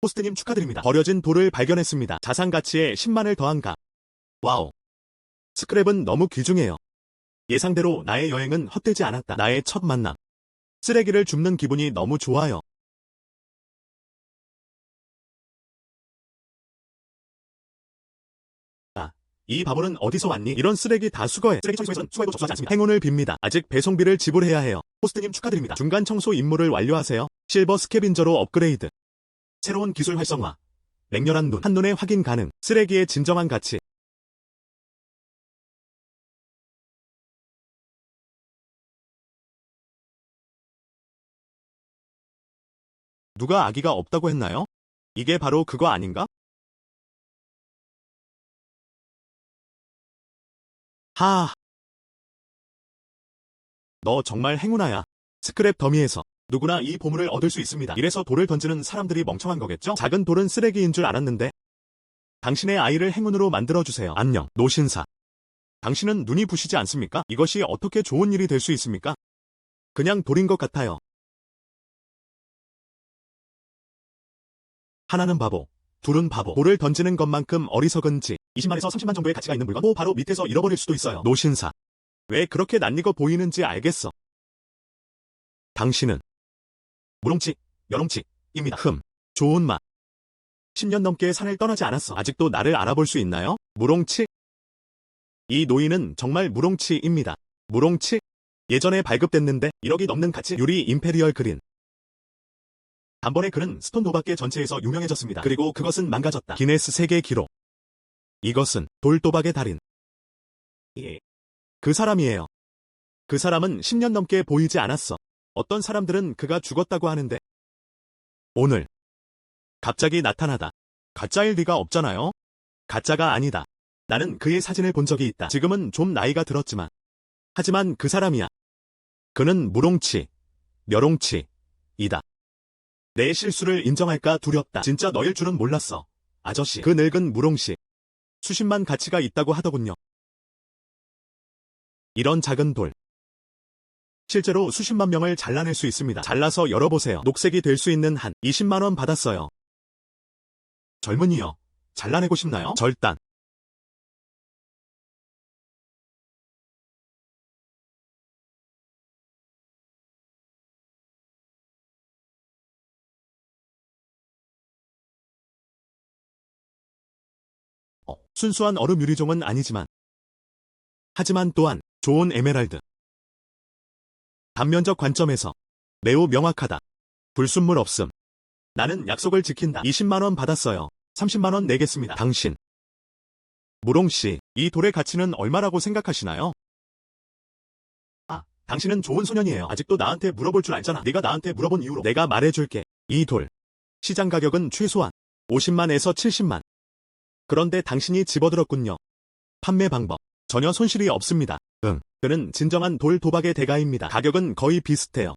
호스트님 축하드립니다. 버려진 돌을 발견했습니다. 자산 가치에 10만을 더한 가. 와우. 스크랩은 너무 귀중해요. 예상대로 나의 여행은 헛되지 않았다. 나의 첫 만남. 쓰레기를 줍는 기분이 너무 좋아요. 이 바보는 어디서 왔니? 이런 쓰레기 다 수거해. 쓰레기 청소에서는 수거해도 접수하지 않습니다. 행운을 빕니다. 아직 배송비를 지불해야 해요. 호스트님 축하드립니다. 중간 청소 임무를 완료하세요. 실버 스캐빈저로 업그레이드. 새로운 기술 활성화. 맹렬한 눈. 한눈에 확인 가능. 쓰레기의 진정한 가치. 누가 아기가 없다고 했나요? 이게 바로 그거 아닌가? 하. 너 정말 행운아야. 스크랩 더미에서 누구나 이 보물을 얻을 수 있습니다. 이래서 돌을 던지는 사람들이 멍청한 거겠죠? 작은 돌은 쓰레기인 줄 알았는데. 당신의 아이를 행운으로 만들어주세요. 안녕, 노신사. 당신은 눈이 부시지 않습니까? 이것이 어떻게 좋은 일이 될 수 있습니까? 그냥 돌인 것 같아요. 하나는 바보, 둘은 바보. 돌을 던지는 것만큼 어리석은지 20만에서 30만 정도의 가치가 있는 물건 바로 밑에서 잃어버릴 수도 있어요. 노신사. 왜 그렇게 낯익어 보이는지 알겠어. 당신은 무롱치, 여롱치입니다. 좋은 맛. 10년 넘게 산을 떠나지 않았어. 아직도 나를 알아볼 수 있나요? 무롱치? 이 노인은 정말 무롱치입니다. 무롱치? 예전에 발급됐는데 1억이 넘는 가치 유리 임페리얼 그린. 단번에 그는 스톤 도박계 전체에서 유명해졌습니다. 그리고 그것은 망가졌다. 기네스 세계 기록. 이것은 돌 도박의 달인. 예. 그 사람이에요. 그 사람은 10년 넘게 보이지 않았어. 어떤 사람들은 그가 죽었다고 하는데 오늘 갑자기 나타나다. 가짜일 리가 없잖아요. 가짜가 아니다. 나는 그의 사진을 본 적이 있다. 지금은 좀 나이가 들었지만 하지만 그 사람이야. 그는 무롱치, 멸롱치이다. 내 실수를 인정할까 두렵다. 진짜 너일 줄은 몰랐어. 아저씨. 그 늙은 무롱씨. 수십만 가치가 있다고 하더군요. 이런 작은 돌. 실제로 수십만 명을 잘라낼 수 있습니다. 잘라서 열어보세요. 녹색이 될 수 있는 한 20만 원 받았어요. 젊은이요. 잘라내고 싶나요? 절단. 순수한 얼음 유리종은 아니지만 하지만 또한 좋은 에메랄드. 단면적 관점에서 매우 명확하다. 불순물 없음. 나는 약속을 지킨다. 20만 원 받았어요. 30만 원 내겠습니다. 당신. 무롱씨, 이 돌의 가치는 얼마라고 생각하시나요? 당신은 좋은 소년이에요. 아직도 나한테 물어볼 줄 알잖아. 네가 나한테 물어본 이유로 내가 말해줄게. 이 돌. 시장 가격은 최소한 50만에서 70만. 그런데 당신이 집어들었군요. 판매 방법. 전혀 손실이 없습니다. 그는 진정한 돌 도박의 대가입니다. 가격은 거의 비슷해요.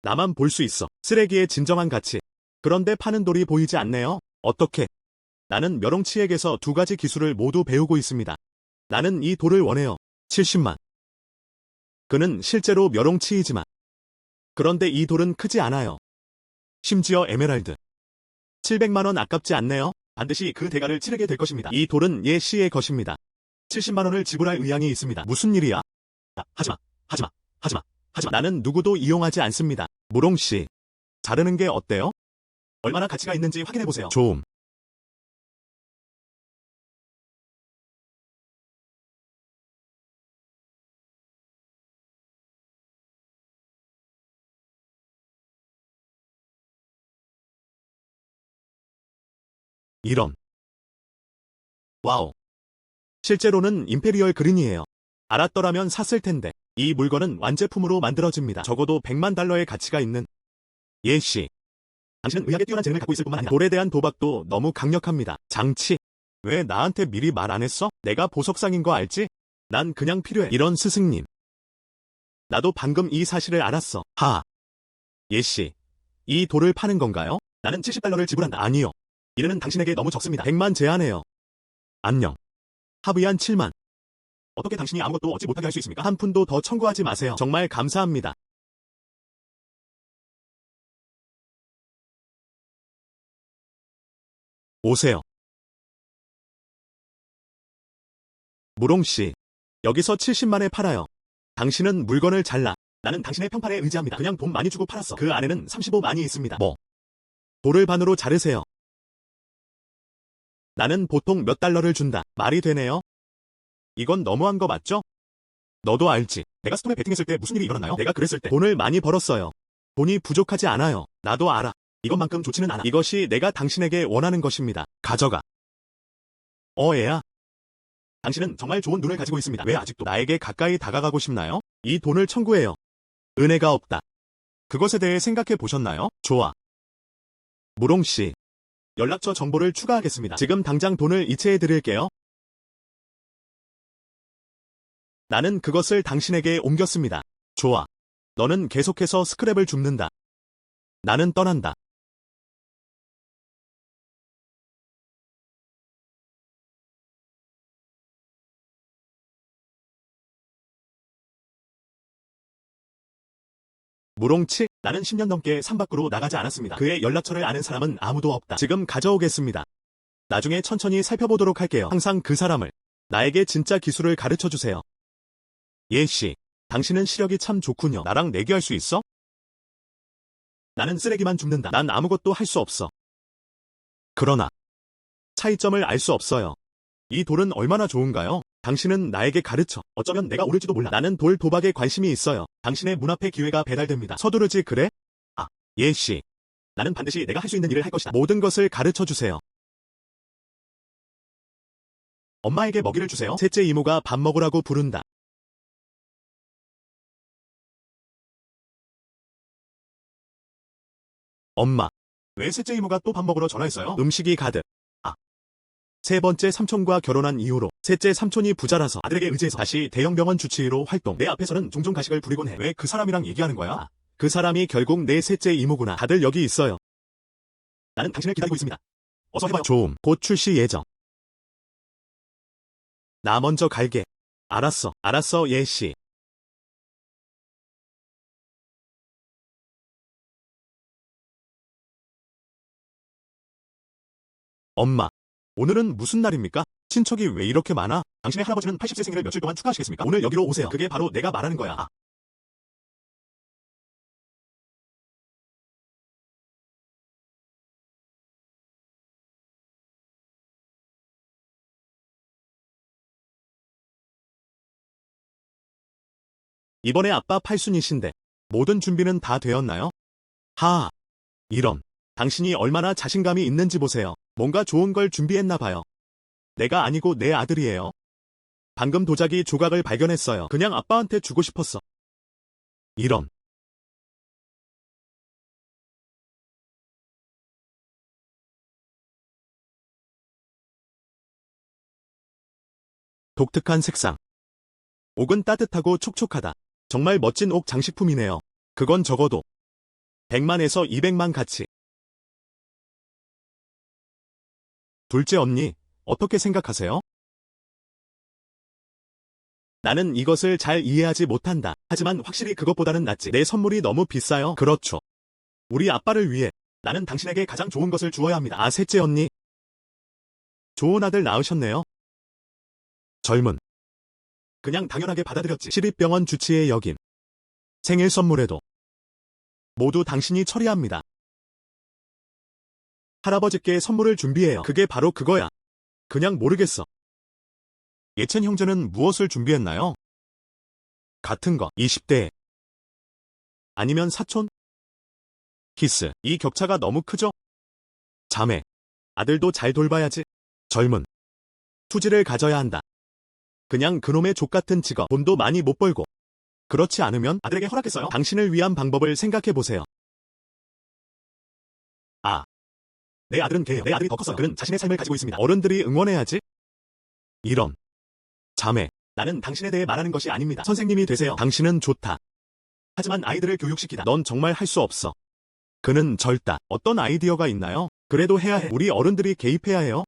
나만 볼 수 있어. 쓰레기의 진정한 가치. 그런데 파는 돌이 보이지 않네요. 어떻게? 나는 멸롱치에게서 두 가지 기술을 모두 배우고 있습니다. 나는 이 돌을 원해요. 70만. 그는 실제로 멸롱치이지만. 그런데 이 돌은 크지 않아요. 심지어 에메랄드. 700만 원 아깝지 않네요. 반드시 그 대가를 치르게 될 것입니다. 이 돌은 예 씨의 것입니다. 70만 원을 지불할 의향이 있습니다. 무슨 일이야? 하지마. 나는 누구도 이용하지 않습니다. 무롱씨. 자르는 게 어때요? 얼마나 가치가 있는지 확인해보세요. 좀. 이런. 와우. 실제로는 임페리얼 그린이에요. 알았더라면 샀을 텐데. 이 물건은 완제품으로 만들어집니다. 적어도 100만 달러의 가치가 있는. 예씨. 당신은 의학에 뛰어난 재능을 갖고 있을 뿐만 아니라 돌에 대한 도박도 너무 강력합니다. 장치. 왜 나한테 미리 말 안 했어? 내가 보석상인 거 알지? 난 그냥 필요해. 이런 스승님. 나도 방금 이 사실을 알았어. 예씨. 이 돌을 파는 건가요? 나는 70달러를 지불한다. 아니요. 이래는 당신에게 너무 적습니다. 100만 제한해요. 안녕. 합의한 7만. 어떻게 당신이 아무것도 얻지 못하게 할 수 있습니까? 한 푼도 더 청구하지 마세요. 정말 감사합니다. 오세요. 무롱씨. 여기서 70만에 팔아요. 당신은 물건을 잘라. 나는 당신의 평판에 의지합니다. 그냥 돈 많이 주고 팔았어. 그 안에는 35만이 있습니다. 뭐? 돌을 반으로 자르세요. 나는 보통 몇 달러를 준다. 말이 되네요. 이건 너무한 거 맞죠? 너도 알지. 내가 스톰에 베팅했을 때 무슨 일이 일어났나요? 내가 그랬을 때 돈을 많이 벌었어요. 돈이 부족하지 않아요. 나도 알아. 이것만큼 좋지는 않아. 이것이 내가 당신에게 원하는 것입니다. 가져가. 애야. 당신은 정말 좋은 눈을 가지고 있습니다. 왜 아직도 나에게 가까이 다가가고 싶나요? 이 돈을 청구해요. 은혜가 없다. 그것에 대해 생각해 보셨나요? 좋아. 무롱씨. 연락처 정보를 추가하겠습니다. 지금 당장 돈을 이체해 드릴게요. 나는 그것을 당신에게 옮겼습니다. 좋아. 너는 계속해서 스크랩을 줍는다. 나는 떠난다. 무롱치, 나는 10년 넘게 산 밖으로 나가지 않았습니다. 그의 연락처를 아는 사람은 아무도 없다. 지금 가져오겠습니다. 나중에 천천히 살펴보도록 할게요. 항상 그 사람을, 나에게 진짜 기술을 가르쳐 주세요. 예씨, 당신은 시력이 참 좋군요. 나랑 내기할 수 있어? 나는 쓰레기만 줍는다. 난 아무것도 할 수 없어. 그러나 차이점을 알 수 없어요. 이 돌은 얼마나 좋은가요? 당신은 나에게 가르쳐. 어쩌면 내가 오를지도 몰라. 나는 돌 도박에 관심이 있어요. 당신의 문 앞에 기회가 배달됩니다. 서두르지 그래? 예씨. 나는 반드시 내가 할 수 있는 일을 할 것이다. 모든 것을 가르쳐 주세요. 엄마에게 먹이를 주세요. 셋째 이모가 밥 먹으라고 부른다. 엄마. 왜 셋째 이모가 또 밥 먹으러 전화했어요? 음식이 가득. 세 번째 삼촌과 결혼한 이후로 셋째 삼촌이 부자라서 아들에게 의지해서 다시 대형 병원 주치의로 활동. 내 앞에서는 종종 가식을 부리곤 해. 왜 그 사람이랑 얘기하는 거야? 그 사람이 결국 내 셋째 이모구나. 다들 여기 있어요. 나는 당신을 기다리고 있습니다. 어서 해봐요. 좋음. 곧 출시 예정. 나 먼저 갈게. 알았어. 알았어, 예씨. 엄마. 오늘은 무슨 날입니까? 친척이 왜 이렇게 많아? 당신의 할아버지는 80세 생일을 며칠 동안 축하하시겠습니까? 오늘 여기로 오세요. 그게 바로 내가 말하는 거야. 이번에 아빠 팔순이신데 모든 준비는 다 되었나요? 이런. 당신이 얼마나 자신감이 있는지 보세요. 뭔가 좋은 걸 준비했나 봐요. 내가 아니고 내 아들이에요. 방금 도자기 조각을 발견했어요. 그냥 아빠한테 주고 싶었어. 이런. 독특한 색상. 옥은 따뜻하고 촉촉하다. 정말 멋진 옥 장식품이네요. 그건 적어도 100만에서 200만 가치. 둘째 언니, 어떻게 생각하세요? 나는 이것을 잘 이해하지 못한다. 하지만 확실히 그것보다는 낫지. 내 선물이 너무 비싸요. 그렇죠. 우리 아빠를 위해 나는 당신에게 가장 좋은 것을 주어야 합니다. 셋째 언니. 좋은 아들 낳으셨네요. 젊은. 그냥 당연하게 받아들였지. 시립병원 주치의 역임. 생일 선물에도 모두 당신이 처리합니다. 할아버지께 선물을 준비해요. 그게 바로 그거야. 그냥 모르겠어. 예첸 형제는 무엇을 준비했나요? 같은 거. 20대. 아니면 사촌? 키스. 이 격차가 너무 크죠? 자매. 아들도 잘 돌봐야지. 젊은. 투지를 가져야 한다. 그냥 그놈의 족같은 직업. 돈도 많이 못 벌고. 그렇지 않으면 아들에게 허락했어요. 당신을 위한 방법을 생각해보세요. 내 아들은 개예요. 내 아들이 더 컸어요. 그는 자신의 삶을 가지고 있습니다. 어른들이 응원해야지. 이런. 자매. 나는 당신에 대해 말하는 것이 아닙니다. 선생님이 되세요. 당신은 좋다. 하지만 아이들을 교육시키다. 넌 정말 할 수 없어. 그는 절다. 어떤 아이디어가 있나요? 그래도 해야 해. 우리 어른들이 개입해야 해요?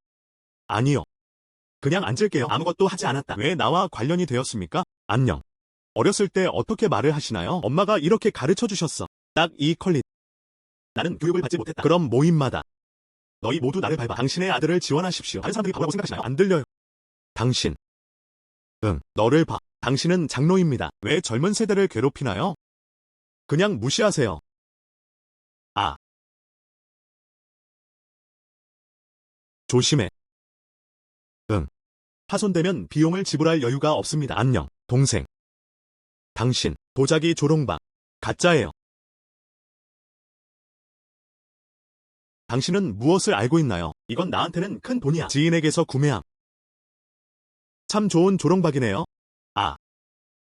아니요. 그냥 앉을게요. 아무것도 하지 않았다. 왜 나와 관련이 되었습니까? 안녕. 어렸을 때 어떻게 말을 하시나요? 엄마가 이렇게 가르쳐 주셨어. 딱 이 퀄리티. 나는 교육을 받지 못했다. 그럼 모임마다 너희 모두 나를 밟아. 당신의 아들을 지원하십시오. 다른 사람들이 바보라고 생각하시나요? 안 들려요. 당신. 응, 너를 봐. 당신은 장로입니다. 왜 젊은 세대를 괴롭히나요? 그냥 무시하세요. 아, 조심해. 응. 파손되면 비용을 지불할 여유가 없습니다. 안녕, 동생. 당신, 도자기 조롱박. 가짜예요. 당신은 무엇을 알고 있나요? 이건 나한테는 큰 돈이야. 지인에게서 구매함. 참 좋은 조롱박이네요. 아,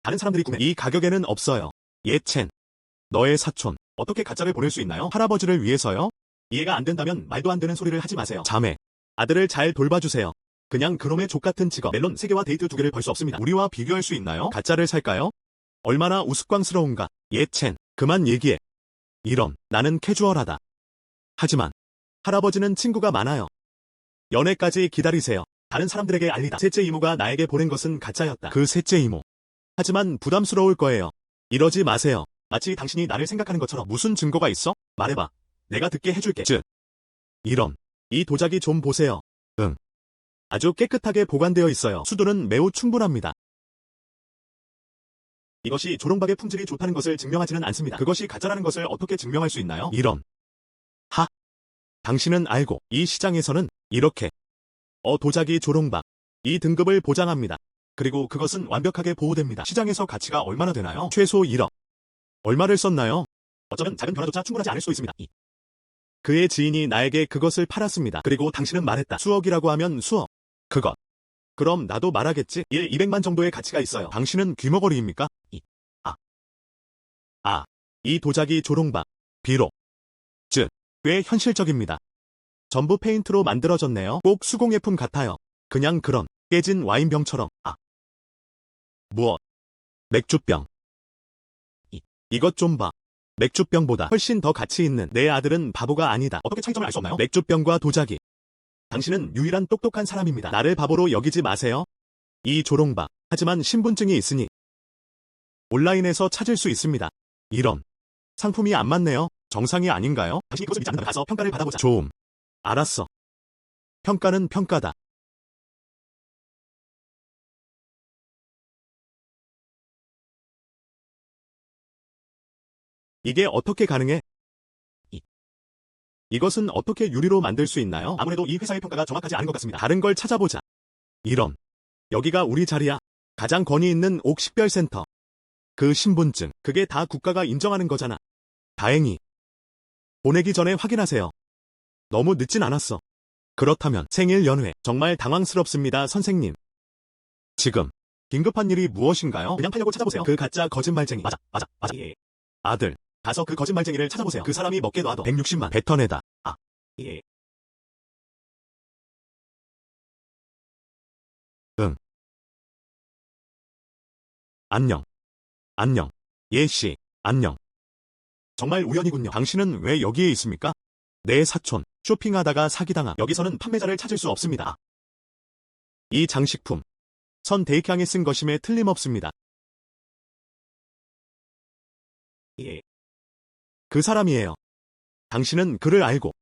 다른 사람들이 구매. 이 가격에는 없어요. 예첸. 너의 사촌. 어떻게 가짜를 보낼 수 있나요? 할아버지를 위해서요? 이해가 안 된다면 말도 안 되는 소리를 하지 마세요. 자매. 아들을 잘 돌봐주세요. 그냥 그놈의 족같은 직업. 멜론 3개와 데이트 2개를 벌 수 없습니다. 우리와 비교할 수 있나요? 가짜를 살까요? 얼마나 우스꽝스러운가. 예첸. 그만 얘기해. 이런. 나는 캐주얼하다. 하지만 할아버지는 친구가 많아요. 연애까지 기다리세요. 다른 사람들에게 알리다. 셋째 이모가 나에게 보낸 것은 가짜였다. 그 셋째 이모. 하지만 부담스러울 거예요. 이러지 마세요. 마치 당신이 나를 생각하는 것처럼. 무슨 증거가 있어? 말해봐. 내가 듣게 해줄게. 이런. 이 도자기 좀 보세요. 응. 아주 깨끗하게 보관되어 있어요. 수도는 매우 충분합니다. 이것이 조롱박의 품질이 좋다는 것을 증명하지는 않습니다. 그것이 가짜라는 것을 어떻게 증명할 수 있나요? 이런. 하. 당신은 알고 이 시장에서는 이렇게 도자기 조롱박 이 등급을 보장합니다. 그리고 그것은 완벽하게 보호됩니다. 시장에서 가치가 얼마나 되나요? 최소 1억. 얼마를 썼나요? 어쩌면 작은 변화조차 충분하지 않을 수도 있습니다. 그의 지인이 나에게 그것을 팔았습니다. 그리고 당신은 말했다. 수억이라고 하면 수억. 그것. 그럼 나도 말하겠지. 200만 정도의 가치가 있어요. 당신은 귀머거리입니까? 이 도자기 조롱박. 비록. 꽤 현실적입니다. 전부 페인트로 만들어졌네요. 꼭 수공예품 같아요. 그냥 그런 깨진 와인병처럼. 무엇? 맥주병. 이것 좀 봐. 맥주병보다 훨씬 더 가치 있는. 내 아들은 바보가 아니다. 어떻게 차이점을 알 수 없나요? 맥주병과 도자기. 당신은 유일한 똑똑한 사람입니다. 나를 바보로 여기지 마세요. 이 조롱박. 하지만 신분증이 있으니 온라인에서 찾을 수 있습니다. 이런. 상품이 안 맞네요. 정상이 아닌가요? 당신이 그것을 믿지 않는다면 가서 평가를 받아보자. 좀. 알았어. 평가는 평가다. 이게 어떻게 가능해? 이것은 어떻게 유리로 만들 수 있나요? 아무래도 이 회사의 평가가 정확하지 않은 것 같습니다. 다른 걸 찾아보자. 이런. 여기가 우리 자리야. 가장 권위 있는 옥식별센터. 그 신분증. 그게 다 국가가 인정하는 거잖아. 다행히. 보내기 전에 확인하세요. 너무 늦진 않았어. 그렇다면 생일 연회. 정말 당황스럽습니다, 선생님. 지금 긴급한 일이 무엇인가요? 그냥 팔려고 찾아보세요. 그 가짜 거짓말쟁이. 맞아. 예. 아들. 가서 그 거짓말쟁이를 찾아보세요. 그 사람이 먹게 놔도 160만 뱉어내다. 예. 응. 안녕. 예씨. 안녕. 정말 우연이군요. 당신은 왜 여기에 있습니까? 내 사촌. 쇼핑하다가 사기당함. 여기서는 판매자를 찾을 수 없습니다. 이 장식품. 선 대익향에 쓴 것임에 틀림없습니다. 예. 그 사람이에요. 당신은 그를 알고.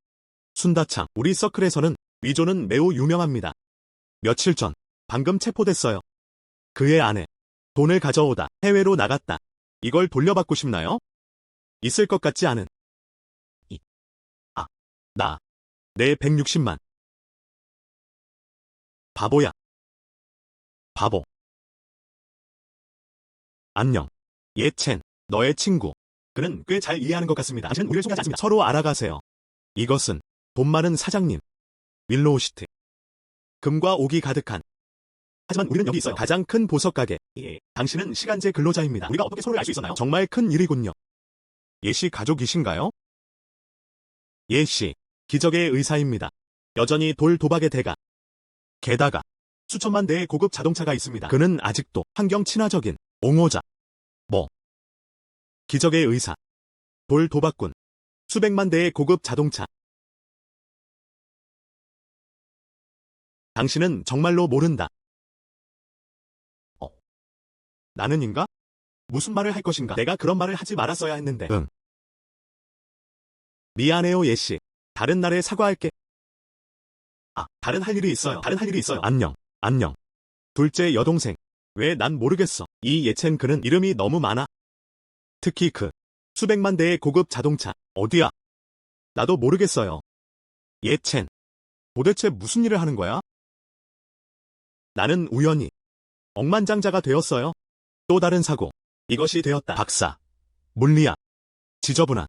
순다창. 우리 서클에서는 위조는 매우 유명합니다. 며칠 전 방금 체포됐어요. 그의 아내. 돈을 가져오다 해외로 나갔다. 이걸 돌려받고 싶나요? 있을 것 같지 않은. 내 160만. 바보야. 바보. 안녕. 예첸. 너의 친구. 그는 꽤 잘 이해하는 것 같습니다. 당신은 우리를 소개하지 않습니다. 서로 알아가세요. 이것은 돈 많은 사장님. 윌로우시트. 금과 옥이 가득한. 하지만 우리는 여기 있어요. 가장 큰 보석 가게. 예. 당신은 시간제 근로자입니다. 우리가 어떻게 서로를 알 수 있었나요? 정말 큰 일이군요. 예씨 가족이신가요? 예씨. 기적의 의사입니다. 여전히 돌 도박의 대가. 게다가 수천만 대의 고급 자동차가 있습니다. 그는 아직도 환경 친화적인 옹호자. 기적의 의사. 돌 도박꾼. 수백만 대의 고급 자동차. 당신은 정말로 모른다. 나는인가? 무슨 말을 할 것인가? 내가 그런 말을 하지 말았어야 했는데. 응. 미안해요, 예씨. 다른 날에 사과할게. 다른 할 일이 있어요. 다른 할 일이 있어요. 안녕. 안녕. 둘째 여동생. 왜 난 모르겠어. 이 예첸 그는 이름이 너무 많아. 특히 그 수백만 대의 고급 자동차. 어디야? 나도 모르겠어요. 예첸. 도대체 무슨 일을 하는 거야? 나는 우연히 억만장자가 되었어요. 또 다른 사고. 이것이 되었다. 박사. 물리학. 지저분한.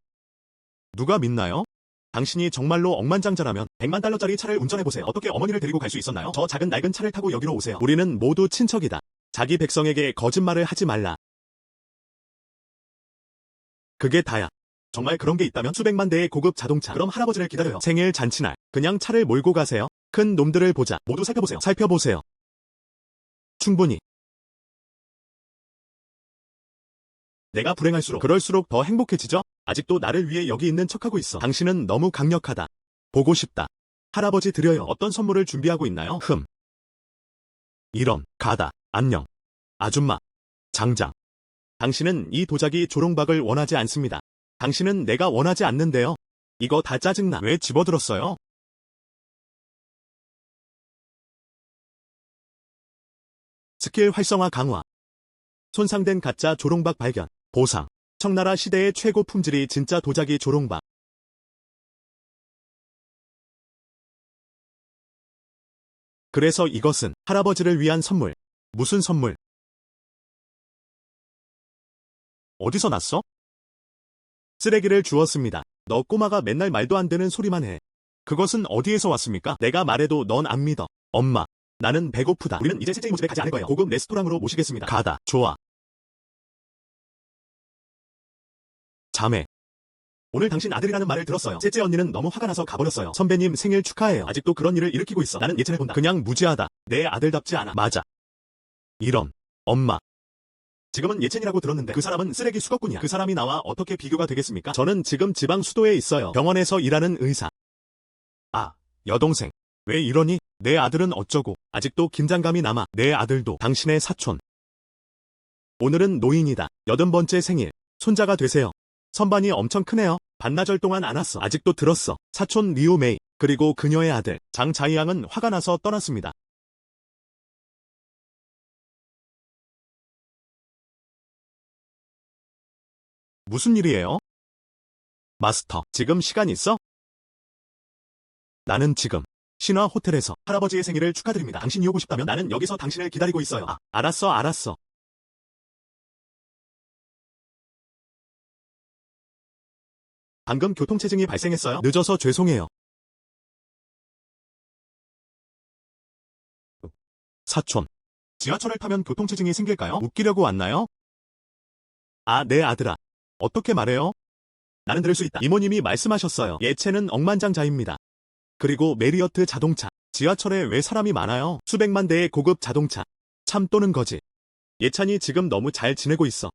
누가 믿나요? 당신이 정말로 억만장자라면 100만 달러짜리 차를 운전해보세요. 어떻게 어머니를 데리고 갈 수 있었나요? 저 작은 낡은 차를 타고 여기로 오세요. 우리는 모두 친척이다. 자기 백성에게 거짓말을 하지 말라. 그게 다야. 정말 그런 게 있다면 수백만 대의 고급 자동차. 그럼 할아버지를 기다려요. 생일 잔치날. 그냥 차를 몰고 가세요. 큰 놈들을 보자. 모두 살펴보세요. 살펴보세요. 충분히. 내가 불행할수록 그럴수록 더 행복해지죠? 아직도 나를 위해 여기 있는 척하고 있어. 당신은 너무 강력하다. 보고 싶다. 할아버지 드려요. 어떤 선물을 준비하고 있나요? 이런. 가다. 안녕. 아줌마. 장장. 당신은 이 도자기 조롱박을 원하지 않습니다. 당신은 내가 원하지 않는데요. 이거 다 짜증나. 왜 집어들었어요? 스킬 활성화 강화. 손상된 가짜 조롱박 발견. 보상. 청나라 시대의 최고 품질이 진짜 도자기 조롱박. 그래서 이것은 할아버지를 위한 선물. 무슨 선물? 어디서 났어? 쓰레기를 주웠습니다. 너 꼬마가 맨날 말도 안 되는 소리만 해. 그것은 어디에서 왔습니까? 내가 말해도 넌 안 믿어. 엄마. 나는 배고프다. 우리는 이제 셋째 이모 집에 가지 않을 거예요. 고급 레스토랑으로 모시겠습니다. 가다. 좋아. 자매. 오늘 당신 아들이라는 말을 들었어요. 셋째 언니는 너무 화가 나서 가버렸어요. 선배님 생일 축하해요. 아직도 그런 일을 일으키고 있어. 나는 예전에 본다. 그냥 무지하다. 내 아들답지 않아. 맞아. 이런. 엄마. 지금은 예첸이라고 들었는데 그 사람은 쓰레기 수거꾼이야. 그 사람이 나와 어떻게 비교가 되겠습니까? 저는 지금 지방 수도에 있어요. 병원에서 일하는 의사. 여동생. 왜 이러니? 내 아들은 어쩌고. 아직도 긴장감이 남아. 내 아들도 당신의 사촌. 오늘은 노인이다. 80번째 생일. 손자가 되세요. 선반이 엄청 크네요. 반나절 동안 안 왔어. 아직도 들었어. 사촌 리오 메이. 그리고 그녀의 아들 장 자이양은 화가 나서 떠났습니다. 무슨 일이에요? 마스터, 지금 시간 있어? 나는 지금 신화 호텔에서 할아버지의 생일을 축하드립니다. 당신이 오고 싶다면 나는 여기서 당신을 기다리고 있어요. 알았어. 방금 교통체증이 발생했어요. 늦어서 죄송해요. 사촌. 지하철을 타면 교통체증이 생길까요? 웃기려고 왔나요? 내 아들아. 어떻게 말해요? 나는 들을 수 있다. 이모님이 말씀하셨어요. 예체는 억만장자입니다. 그리고 메리어트 자동차. 지하철에 왜 사람이 많아요? 수백만 대의 고급 자동차. 참 또는 거지. 예찬이 지금 너무 잘 지내고 있어.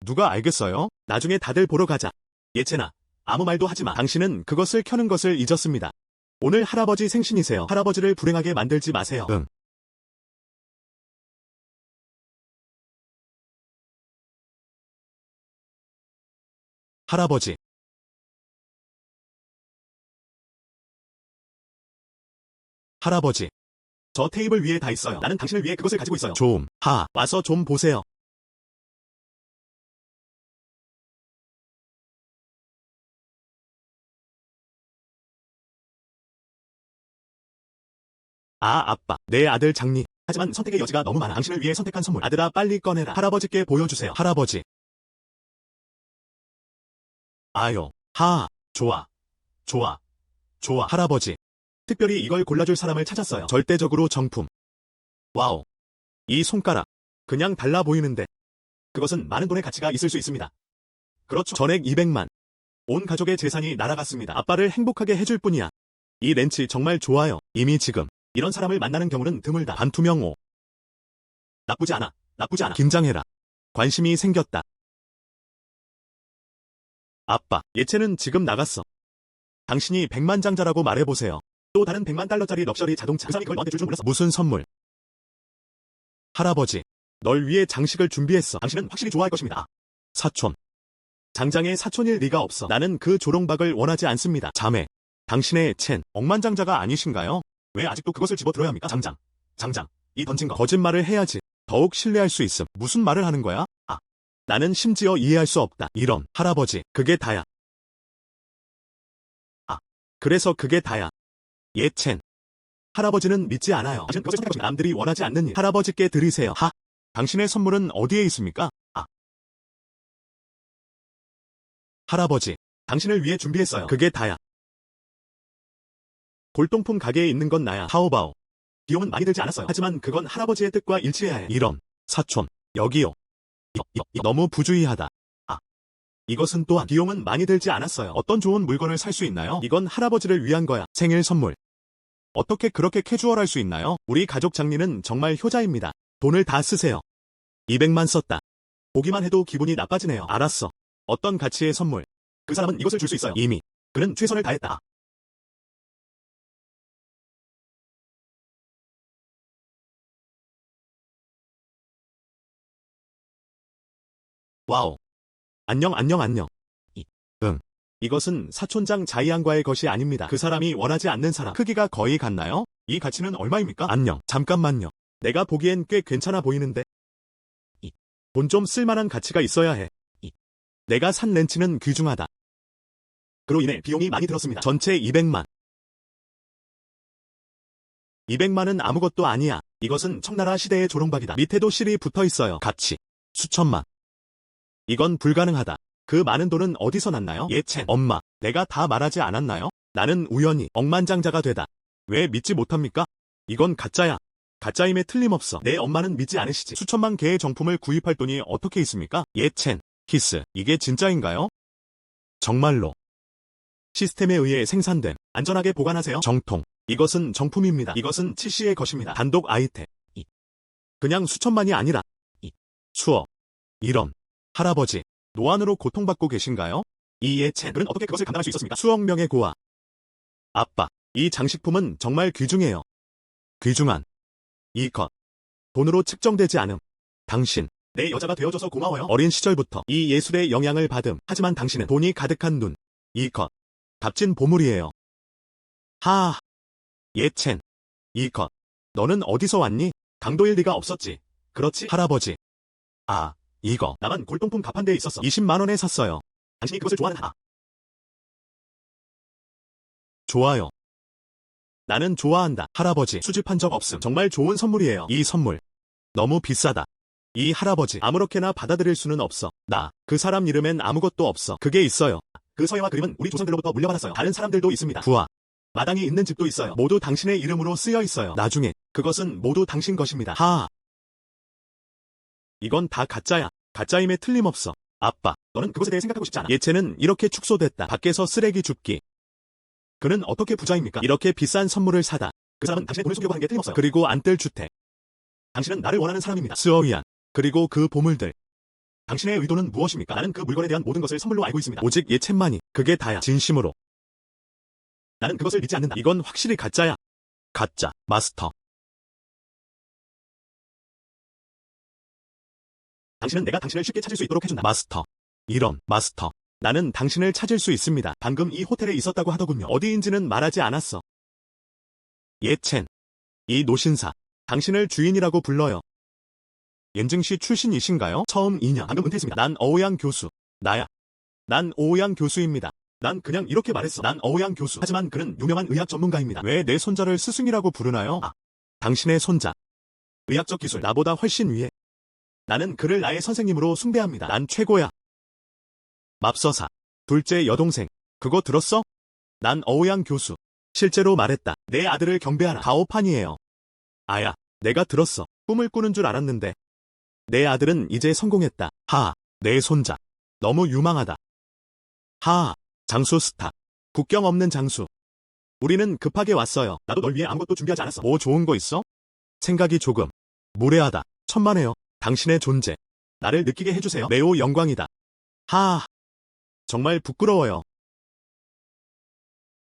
누가 알겠어요? 나중에 다들 보러 가자. 예찬아, 아무 말도 하지 마. 당신은 그것을 켜는 것을 잊었습니다. 오늘 할아버지 생신이세요. 할아버지를 불행하게 만들지 마세요. 응. 할아버지. 할아버지. 저 테이블 위에 다 있어요. 나는 당신을 위해 그것을 가지고 있어요. 좀. 와서 좀 보세요. 아빠. 내 아들 장리. 하지만 선택의 여지가 너무 많아. 당신을 위해 선택한 선물. 아들아, 빨리 꺼내라. 할아버지께 보여주세요. 할아버지. 좋아. 할아버지. 특별히 이걸 골라줄 사람을 찾았어요. 절대적으로 정품. 와우. 이 손가락. 그냥 달라 보이는데. 그것은 많은 돈의 가치가 있을 수 있습니다. 그렇죠. 전액 200만. 온 가족의 재산이 날아갔습니다. 아빠를 행복하게 해줄 뿐이야. 이 렌치 정말 좋아요. 이미 지금 이런 사람을 만나는 경우는 드물다. 반투명 옷. 나쁘지 않아. 긴장해라. 관심이 생겼다. 아빠, 예체는 지금 나갔어. 당신이 백만장자라고 말해보세요. 또 다른 100만 달러짜리 럭셔리 자동차. 그 사람이 그걸 너한테 줄 줄 몰랐어. 무슨 선물? 할아버지, 널 위해 장식을 준비했어. 당신은 확실히 좋아할 것입니다. 사촌. 장장의 사촌일 리가 없어. 나는 그 조롱박을 원하지 않습니다. 자매, 당신의 첸, 억만장자가 아니신가요? 왜 아직도 그것을 집어들어야 합니까? 장장, 이 던진 거. 거짓말을 해야지. 더욱 신뢰할 수 있음. 무슨 말을 하는 거야? 나는 심지어 이해할 수 없다. 이런, 할아버지, 그게 다야. 그래서 그게 다야. 예, 첸. 할아버지는 믿지 않아요. 당신은 그것을 선택하고 남들이 원하지 않는 일. 할아버지께 드리세요. 당신의 선물은 어디에 있습니까? 할아버지, 당신을 위해 준비했어요. 그게 다야. 골동품 가게에 있는 건 나야. 타오바오. 비용은 많이 들지 않았어요. 하지만 그건 할아버지의 뜻과 일치해야 해. 이런, 사촌, 여기요. 너무 부주의하다. 이것은 또한 비용은 많이 들지 않았어요. 어떤 좋은 물건을 살 수 있나요? 이건 할아버지를 위한 거야. 생일 선물. 어떻게 그렇게 캐주얼할 수 있나요? 우리 가족 장리는 정말 효자입니다. 돈을 다 쓰세요. 200만 썼다. 보기만 해도 기분이 나빠지네요. 알았어. 어떤 가치의 선물? 그 사람은 이것을 줄 수 있어요. 이미. 그는 최선을 다했다. 와우. 안녕. 응. 이것은 사촌장 자이안과의 것이 아닙니다. 그 사람이 원하지 않는 사람. 크기가 거의 같나요? 이 가치는 얼마입니까? 안녕. 잠깐만요. 내가 보기엔 꽤 괜찮아 보이는데. 돈 좀 쓸만한 가치가 있어야 해. 내가 산 렌치는 귀중하다. 그로 인해 비용이 많이 들었습니다. 전체 200만. 200만은 아무것도 아니야. 이것은 청나라 시대의 조롱박이다. 밑에도 실이 붙어 있어요. 가치. 수천만. 이건 불가능하다. 그 많은 돈은 어디서 났나요? 예, 첸. 엄마, 내가 다 말하지 않았나요? 나는 우연히 억만장자가 되다. 왜 믿지 못합니까? 이건 가짜야. 가짜임에 틀림없어. 내 엄마는 믿지 않으시지. 수천만 개의 정품을 구입할 돈이 어떻게 있습니까? 예, 첸. 키스, 이게 진짜인가요? 정말로. 시스템에 의해 생산됨. 안전하게 보관하세요. 정통. 이것은 정품입니다. 이것은 치씨의 것입니다. 단독 아이템. 그냥 수천만이 아니라. 수억. 이런. 할아버지, 노안으로 고통받고 계신가요? 예, 첸. 그는 어떻게 그것을 감당할 수 있었습니까? 수억 명의 고아. 아빠, 이 장식품은 정말 귀중해요. 귀중한. 이 것. 돈으로 측정되지 않음. 당신. 내 여자가 되어줘서 고마워요. 어린 시절부터 이 예술의 영향을 받음. 하지만 당신은 돈이 가득한 눈. 이 것. 값진 보물이에요. 예, 첸. 이 것. 너는 어디서 왔니? 강도일 리가 없었지. 그렇지? 할아버지. 이거. 나만 골동품 가판대에 있었어. 20만 원에 샀어요. 당신이 그것을 좋아하는 좋아요. 나는 좋아한다. 할아버지, 수집한 적 없음. 정말 좋은 선물이에요. 이 선물. 너무 비싸다. 이 할아버지, 아무렇게나 받아들일 수는 없어. 그 사람 이름엔 아무것도 없어. 그게 있어요. 그 서예와 그림은 우리 조상들로부터 물려받았어요. 다른 사람들도 있습니다. 부하. 마당이 있는 집도 있어요. 모두 당신의 이름으로 쓰여 있어요. 나중에. 그것은 모두 당신 것입니다. 이건 다 가짜야. 가짜임에 틀림없어. 아빠, 너는 그것에 대해 생각하고 싶지 않아. 예체는 이렇게 축소됐다. 밖에서 쓰레기 줍기. 그는 어떻게 부자입니까? 이렇게 비싼 선물을 사다. 그 사람은 당신의 돈을 숨기려고 하는 게 틀림없어요. 그리고 안 뜰 주택. 당신은 나를 원하는 사람입니다. 스어위안. 그리고 그 보물들. 당신의 의도는 무엇입니까? 나는 그 물건에 대한 모든 것을 선물로 알고 있습니다. 오직 예체만이. 그게 다야. 진심으로. 나는 그것을 믿지 않는다. 이건 확실히 가짜야. 가짜. 마스터. 당신은 내가 당신을 쉽게 찾을 수 있도록 해준다. 마스터. 이런, 마스터. 나는 당신을 찾을 수 있습니다. 방금 이 호텔에 있었다고 하더군요. 어디인지는 말하지 않았어. 예, 첸. 이 노신사. 당신을 주인이라고 불러요. 옌증시 출신이신가요? 처음 2년. 방금 은퇴했습니다. 난 어오양 교수. 나야. 난 오오양 교수입니다. 난 그냥 이렇게 말했어. 난 어오양 교수. 하지만 그는 유명한 의학 전문가입니다. 왜 내 손자를 스승이라고 부르나요? 당신의 손자. 의학적 기술 나보다 훨씬 위에. 나는 그를 나의 선생님으로 숭배합니다. 난 최고야. 맙서사. 둘째 여동생. 그거 들었어? 난 어오양 교수. 실제로 말했다. 내 아들을 경배하라. 가오판이에요. 내가 들었어. 꿈을 꾸는 줄 알았는데. 내 아들은 이제 성공했다. 내 손자. 너무 유망하다. 장수 스타. 국경 없는 장수. 우리는 급하게 왔어요. 나도 널 위해 아무것도 준비하지 않았어. 뭐 좋은 거 있어? 생각이 조금 무례하다. 천만에요. 당신의 존재. 나를 느끼게 해주세요. 매우 영광이다. 정말 부끄러워요.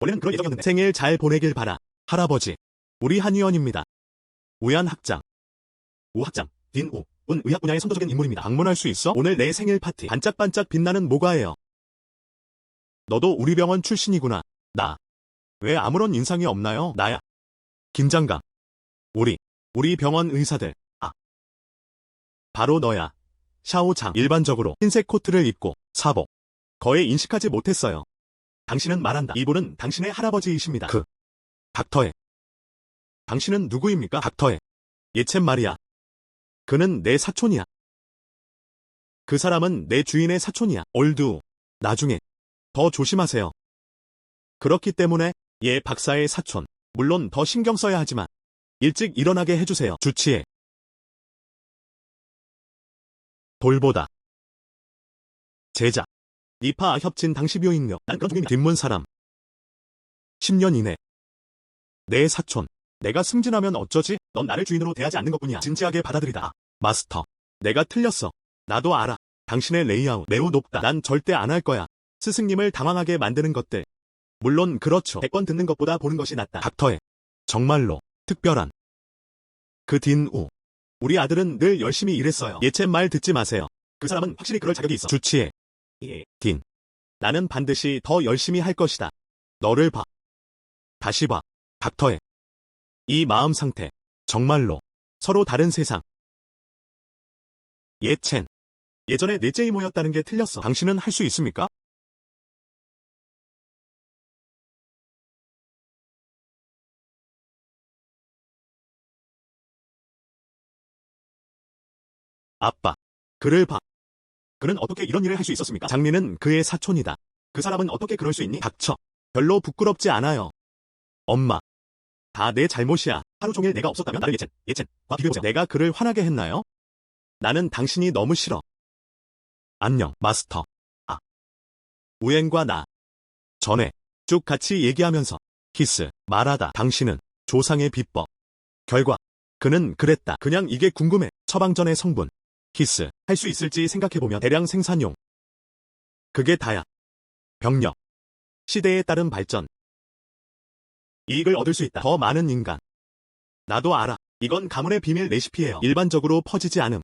원래는 그럴 예정이었는데. 생일 잘 보내길 바라. 할아버지. 우리 한의원입니다. 우연 학장. 우 학장. 딘우. 은 의학 분야의 선도적인 인물입니다. 방문할 수 있어? 오늘 내 생일 파티. 반짝반짝 빛나는 모과예요. 너도 우리 병원 출신이구나. 나. 왜 아무런 인상이 없나요? 나야. 긴장감. 우리 병원 의사들. 아. 바로 너야. 샤오장. 일반적으로 흰색 코트를 입고 사복. 거의 인식하지 못했어요. 당신은 말한다. 이분은 당신의 할아버지이십니다. 닥터에. 당신은 누구입니까? 닥터에. 예첸 말이야. 그는 내 사촌이야. 그 사람은 내 주인의 사촌이야. 올드. 나중에. 더 조심하세요. 그렇기 때문에 얘 박사의 사촌. 물론 더 신경 써야 하지만 일찍 일어나게 해주세요. 주치의. 돌보다. 제자. 니파 협진 당시묘인력. 난 그런 중입니다. 뒷문 사람. 10년 이내. 내 사촌. 내가 승진하면 어쩌지? 넌 나를 주인으로 대하지 않는 것뿐이야. 진지하게 받아들이다. 마스터. 내가 틀렸어. 나도 알아. 당신의 레이아웃 매우 높다. 난 절대 안 할 거야. 스승님을 당황하게 만드는 것들. 물론 그렇죠. 100번 듣는 것보다 보는 것이 낫다. 닥터에. 정말로 특별한. 그 딘우. 우리 아들은 늘 열심히 일했어요. 예첸 말 듣지 마세요. 그 사람은 확실히 그럴 자격이 있어. 주치의. 딘. 나는 반드시 더 열심히 할 것이다. 너를 봐. 다시 봐. 닥터에. 이 마음 상태. 정말로. 서로 다른 세상. 예첸. 예전에 넷째 이모였다는 게 틀렸어. 당신은 할 수 있습니까? 아빠. 그를 봐. 그는 어떻게 이런 일을 할 수 있었습니까? 장리는 그의 사촌이다. 그 사람은 어떻게 그럴 수 있니? 닥쳐. 별로 부끄럽지 않아요. 엄마. 다 내 잘못이야. 하루 종일 내가 없었다면 나를 예첸과 비교해보세요. 내가 그를 화나게 했나요? 나는 당신이 너무 싫어. 안녕, 마스터. 아. 우엔과 나. 전에 쭉 같이 얘기하면서 키스, 말하다. 당신은 조상의 비법. 결과. 그는 그랬다. 그냥 이게 궁금해. 처방전의 성분. 키스, 할 수 있을지 생각해보면 대량 생산용. 그게 다야. 병력. 시대에 따른 발전. 이익을 얻을 수 있다. 더 많은 인간. 나도 알아. 이건 가문의 비밀 레시피예요. 일반적으로 퍼지지 않음.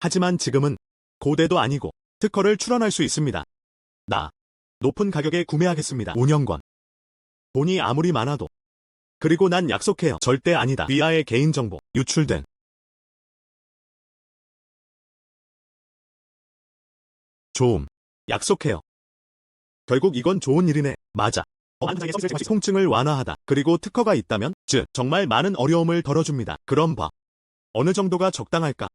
하지만 지금은 고대도 아니고 특허를 출원할 수 있습니다. 나. 높은 가격에 구매하겠습니다. 5년권. 돈이 아무리 많아도. 그리고 난 약속해요. 절대 아니다. 비아의 개인정보. 유출된. 좋음. 약속해요. 결국 이건 좋은 일이네. 맞아. 통증을 완화하다. 그리고 특허가 있다면, 즉, 정말 많은 어려움을 덜어줍니다. 그럼 봐. 어느 정도가 적당할까?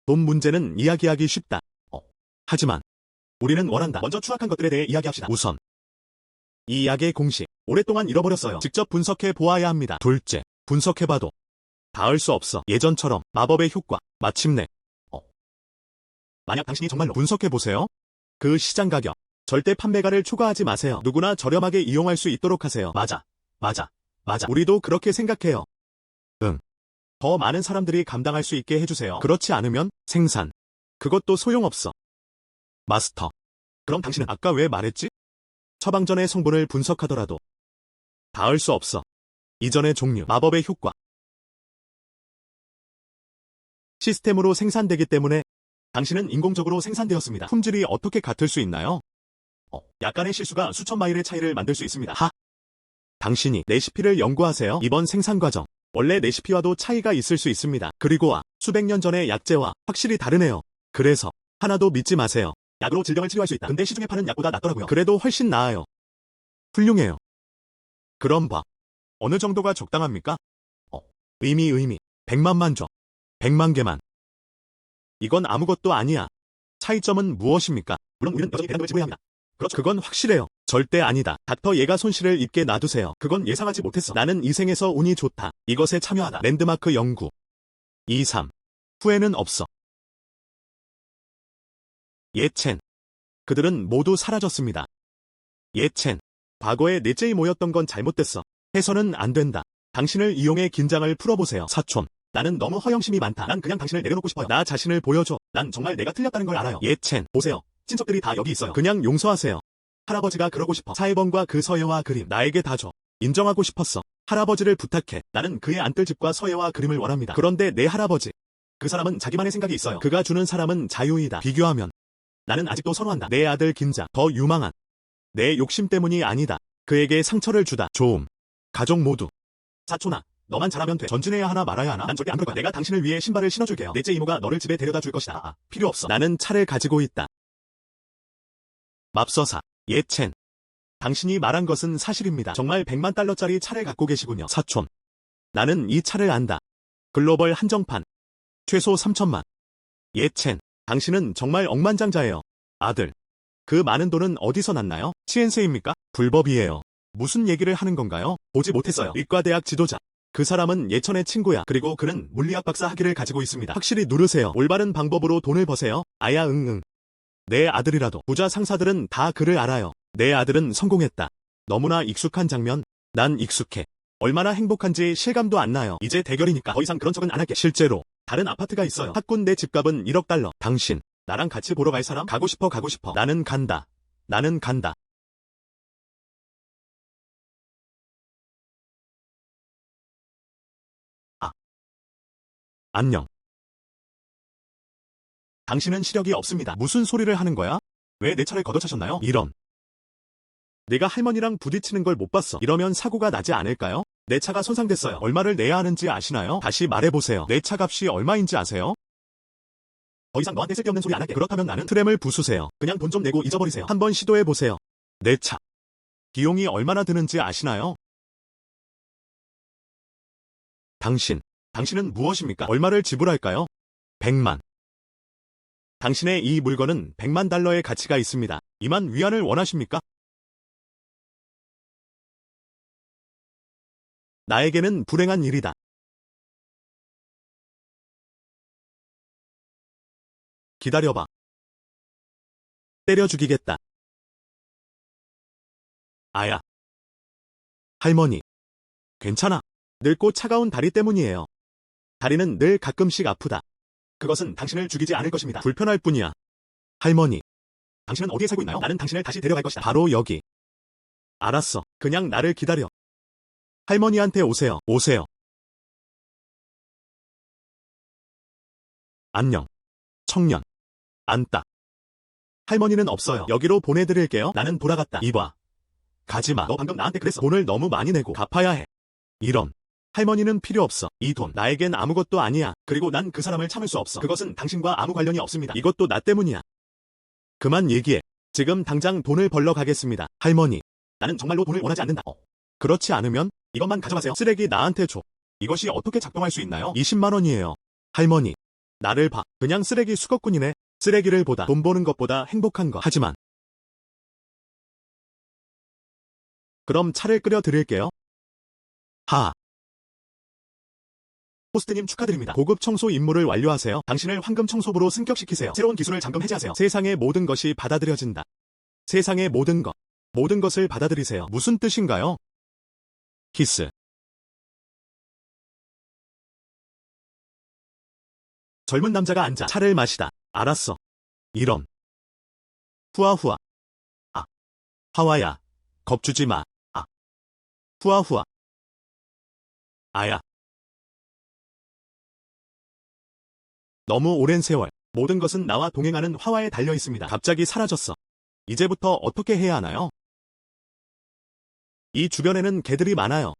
돈 문제는 이야기하기 쉽다. 하지만 우리는 원한다. 먼저 추락한 것들에 대해 이야기합시다. 우선 이 약의 공식. 오랫동안 잃어버렸어요. 직접 분석해 보아야 합니다. 둘째, 분석해봐도 닿을 수 없어. 예전처럼 마법의 효과. 마침내. 만약 당신이 정말로 분석해보세요. 그 시장 가격. 절대 판매가를 초과하지 마세요. 누구나 저렴하게 이용할 수 있도록 하세요. 맞아. 우리도 그렇게 생각해요. 응. 더 많은 사람들이 감당할 수 있게 해주세요. 그렇지 않으면 생산. 그것도 소용없어. 마스터. 그럼 당신은 아까 왜 말했지? 처방전의 성분을 분석하더라도 닿을 수 없어. 이전의 종류. 마법의 효과. 시스템으로 생산되기 때문에 당신은 인공적으로 생산되었습니다. 품질이 어떻게 같을 수 있나요? 약간의 실수가 수천 마일의 차이를 만들 수 있습니다. 당신이 레시피를 연구하세요. 이번 생산 과정. 원래 레시피와도 차이가 있을 수 있습니다. 그리고 수백 년 전의 약재와 확실히 다르네요. 그래서 하나도 믿지 마세요. 약으로 질병을 치료할 수 있다. 근데 시중에 파는 약보다 낫더라고요. 그래도 훨씬 나아요. 훌륭해요. 그럼 봐. 어느 정도가 적당합니까? 의미. 100만만 줘. 100만 개만. 이건 아무것도 아니야. 차이점은 무엇입니까? 물론 우리는 여전히 대단을 지불해야 합니다. 그렇죠. 그건 확실해요. 절대 아니다. 닥터 얘가 손실을 입게 놔두세요. 그건 예상하지 못했어. 나는 이 생에서 운이 좋다. 이것에 참여하다. 랜드마크 연구. 2, 3. 후회는 없어. 예첸. 그들은 모두 사라졌습니다. 예첸. 과거에 넷째이 모였던 건 잘못됐어. 해서는 안 된다. 당신을 이용해 긴장을 풀어보세요. 사촌. 나는 너무 허영심이 많다. 난 그냥 당신을 내려놓고 싶어요. 나 자신을 보여줘. 난 정말 내가 틀렸다는 걸 알아요. 예첸. 보세요. 친척들이 다 여기 있어요. 그냥 용서하세요. 할아버지가 그러고 싶어. 사회범과 그 서예와 그림. 나에게 다 줘. 인정하고 싶었어. 할아버지를 부탁해. 나는 그의 안뜰집과 서예와 그림을 원합니다. 그런데 내 할아버지. 그 사람은 자기만의 생각이 있어요. 그가 주는 사람은 자유이다. 비교하면 나는 아직도 선호한다. 내 아들 김자. 더 유망한. 내 욕심 때문이 아니다. 그에게 상처를 주다. 좋음. 가족 모두. 사촌아. 너만 잘하면 돼. 전진해야 하나 말아야 하나? 난 절대 안 그럴 거야. 내가 당신을 위해 신발을 신어줄게요. 넷째 이모가 너를 집에 데려다 줄 것이다. 필요 없어. 나는 차를 가지고 있다. 맙서사. 예첸. 당신이 말한 것은 사실입니다. 정말 100만 달러짜리 차를 갖고 계시군요. 사촌. 나는 이 차를 안다. 글로벌 한정판. 최소 3천만. 예첸. 당신은 정말 억만장자예요. 아들. 그 많은 돈은 어디서 났나요? 치엔세입니까? 불법이에요. 무슨 얘기를 하는 건가요? 보지 못했어요. 의과대학 지도자. 그 사람은 예천의 친구야. 그리고 그는 물리학 박사 학위를 가지고 있습니다. 확실히 누르세요. 올바른 방법으로 돈을 버세요. 아야 응응. 내 아들이라도. 부자 상사들은 다 그를 알아요. 내 아들은 성공했다. 너무나 익숙한 장면. 난 익숙해. 얼마나 행복한지 실감도 안 나요. 이제 대결이니까 더 이상 그런 척은 안 할게. 실제로 다른 아파트가 있어요. 학군 내 집값은 1억 달러. 당신 나랑 같이 보러 갈 사람? 가고 싶어. 나는 간다. 나는 간다. 안녕. 당신은 시력이 없습니다. 무슨 소리를 하는 거야? 왜 내 차를 걷어차셨나요? 이런. 내가 할머니랑 부딪히는 걸 못 봤어. 이러면 사고가 나지 않을까요? 내 차가 손상됐어요. 얼마를 내야 하는지 아시나요? 다시 말해보세요. 내 차 값이 얼마인지 아세요? 더 이상 너한테 쓸데없는 소리 안 할게. 그렇다면 나는 트램을 부수세요. 그냥 돈 좀 내고 잊어버리세요. 한번 시도해보세요. 내 차. 비용이 얼마나 드는지 아시나요? 당신은 무엇입니까? 얼마를 지불할까요? 100만. 당신의 이 물건은 100만 달러의 가치가 있습니다. 이만 위안을 원하십니까? 나에게는 불행한 일이다. 기다려봐. 때려 죽이겠다. 아야. 할머니. 괜찮아. 늙고 차가운 다리 때문이에요. 다리는 늘 가끔씩 아프다. 그것은 당신을 죽이지 않을 것입니다. 불편할 뿐이야. 할머니. 당신은 어디에 살고 있나요? 나는 당신을 다시 데려갈 것이다. 바로 여기. 알았어. 그냥 나를 기다려. 할머니한테 오세요. 안녕. 청년. 안따. 할머니는 없어요. 여기로 보내드릴게요. 나는 돌아갔다. 이봐. 가지마. 너 방금 나한테 그랬어. 돈을 너무 많이 내고 갚아야 해. 이런. 할머니는 필요 없어. 이 돈. 나에겐 아무것도 아니야. 그리고 난 그 사람을 참을 수 없어. 그것은 당신과 아무 관련이 없습니다. 이것도 나 때문이야. 그만 얘기해. 지금 당장 돈을 벌러 가겠습니다. 할머니. 나는 정말로 돈을 원하지 않는다. 그렇지 않으면 이것만 가져가세요. 쓰레기 나한테 줘. 이것이 어떻게 작동할 수 있나요? 20만 원이에요. 할머니. 나를 봐. 그냥 쓰레기 수거꾼이네. 쓰레기를 보다 돈 버는 것보다 행복한 거. 하지만. 그럼 차를 끓여 드릴게요. 하. 호스트님 축하드립니다. 고급 청소 임무를 완료하세요. 당신을 황금 청소부로 승격시키세요. 새로운 기술을 잠금 해제하세요. 세상의 모든 것이 받아들여진다. 세상의 모든 것을 받아들이세요. 무슨 뜻인가요? 키스. 젊은 남자가 앉아 차를 마시다. 알았어. 이런. 후아후아. 아. 하와야. 겁주지 마. 아. 후아후아. 아야. 너무 오랜 세월. 모든 것은 나와 동행하는 화와에 달려 있습니다. 갑자기 사라졌어. 이제부터 어떻게 해야 하나요? 이 주변에는 개들이 많아요.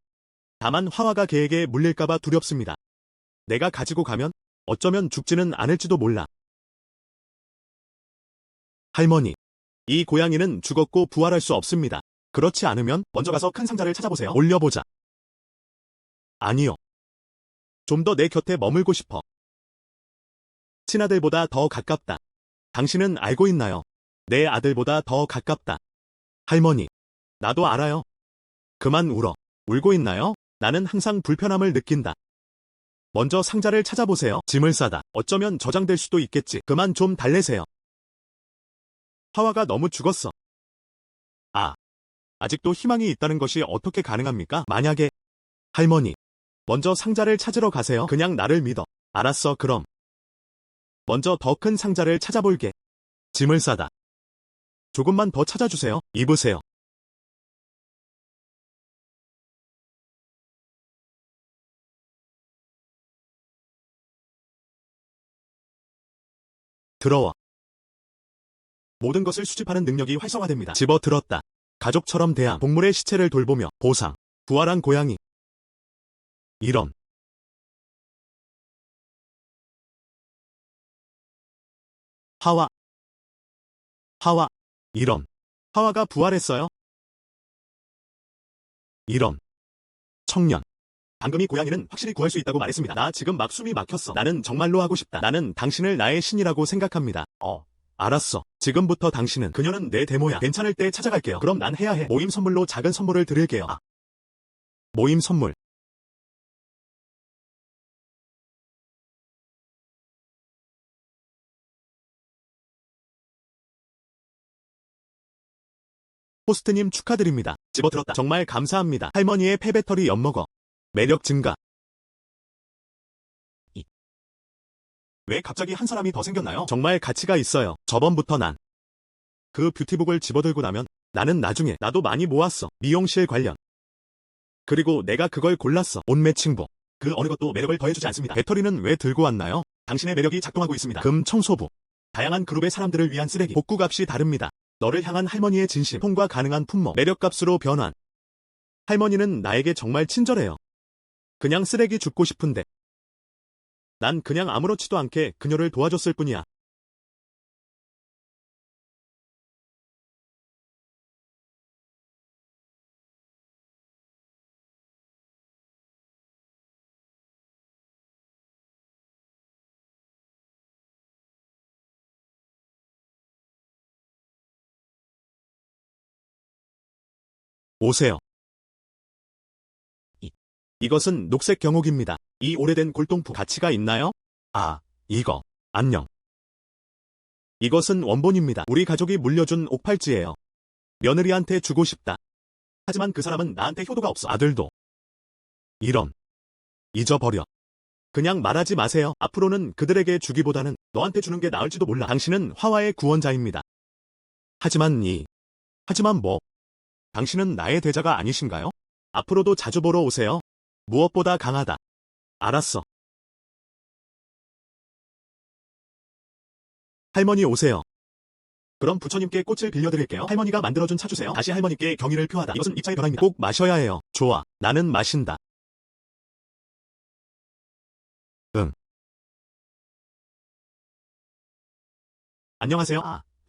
다만 화와가 개에게 물릴까봐 두렵습니다. 내가 가지고 가면 어쩌면 죽지는 않을지도 몰라. 할머니. 이 고양이는 죽었고 부활할 수 없습니다. 그렇지 않으면 먼저 가서 큰 상자를 찾아보세요. 올려보자. 아니요. 좀 더 내 곁에 머물고 싶어. 친아들보다 더 가깝다. 당신은 알고 있나요? 내 아들보다 더 가깝다. 할머니. 나도 알아요. 그만 울어. 울고 있나요? 나는 항상 불편함을 느낀다. 먼저 상자를 찾아보세요. 짐을 싸다. 어쩌면 저장될 수도 있겠지. 그만 좀 달래세요. 화와가 너무 죽었어. 아. 아직도 희망이 있다는 것이 어떻게 가능합니까? 만약에. 할머니. 먼저 상자를 찾으러 가세요. 그냥 나를 믿어. 알았어, 그럼. 먼저 더 큰 상자를 찾아볼게. 짐을 싸다. 조금만 더 찾아주세요. 입으세요. 들어와. 모든 것을 수집하는 능력이 활성화됩니다. 집어들었다. 가족처럼 대함. 동물의 시체를 돌보며 보상. 부활한 고양이. 이런. 하와. 하와. 이런. 하와가 부활했어요? 이런. 청년. 방금 이 고양이는 확실히 구할 수 있다고 말했습니다. 나 지금 막 숨이 막혔어. 나는 정말로 하고 싶다. 나는 당신을 나의 신이라고 생각합니다. 알았어. 지금부터 당신은 그녀는 내 데모야. 괜찮을 때 찾아갈게요. 그럼 난 해야 해. 모임 선물로 작은 선물을 드릴게요. 모임 선물. 호스트님 축하드립니다. 집어들었다. 정말 감사합니다. 할머니의 폐배터리 엿먹어. 매력 증가. 왜 갑자기 한 사람이 더 생겼나요? 정말 가치가 있어요. 저번부터 난 그 뷰티북을 집어들고 나면 나는 나중에 나도 많이 모았어. 미용실 관련. 그리고 내가 그걸 골랐어. 옷 매칭복. 그 어느 것도 매력을 더해주지 않습니다. 배터리는 왜 들고 왔나요? 당신의 매력이 작동하고 있습니다. 금 청소부. 다양한 그룹의 사람들을 위한 쓰레기. 복구값이 다릅니다. 너를 향한 할머니의 진심. 통과 가능한 품목. 매력값으로 변환. 할머니는 나에게 정말 친절해요. 그냥 쓰레기 줍고 싶은데. 난 그냥 아무렇지도 않게 그녀를 도와줬을 뿐이야. 오세요. 이것은 녹색 경옥입니다. 이 오래된 골동품 가치가 있나요? 이거. 안녕. 이것은 원본입니다. 우리 가족이 물려준 옥팔찌예요. 며느리한테 주고 싶다. 하지만 그 사람은 나한테 효도가 없어. 아들도. 이런. 잊어버려. 그냥 말하지 마세요. 앞으로는 그들에게 주기보다는 너한테 주는 게 나을지도 몰라. 당신은 화와의 구원자입니다. 하지만 뭐? 당신은 나의 대자가 아니신가요? 앞으로도 자주 보러 오세요. 무엇보다 강하다. 알았어. 할머니 오세요. 그럼 부처님께 꽃을 빌려드릴게요. 할머니가 만들어준 차 주세요. 다시 할머니께 경의를 표하다. 이것은 입차의 변화입니다. 꼭 마셔야 해요. 좋아. 나는 마신다. 응. 안녕하세요.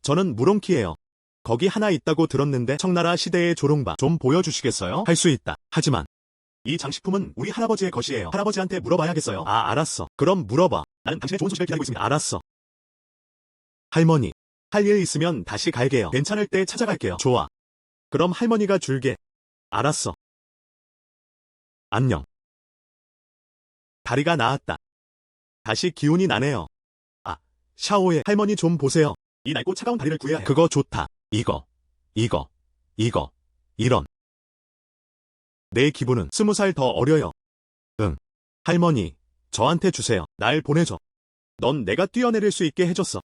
저는 무롱키예요. 거기 하나 있다고 들었는데 청나라 시대의 조롱바 좀 보여주시겠어요? 할 수 있다. 하지만 이 장식품은 우리 할아버지의 것이에요. 할아버지한테 물어봐야겠어요. 알았어. 그럼 물어봐. 나는 당신의 좋은 소식을 기다리고 있습니다. 알았어. 할머니. 할 일 있으면 다시 갈게요. 괜찮을 때 찾아갈게요. 좋아. 그럼 할머니가 줄게. 알았어. 안녕. 다리가 나았다. 다시 기운이 나네요. 샤오에 할머니 좀 보세요. 이 낡고 차가운 다리를 구해야 해. 그거 좋다. 이거. 이런. 내 기분은 20살 더 어려요. 응. 할머니, 저한테 주세요. 날 보내줘. 넌 내가 뛰어내릴 수 있게 해줬어.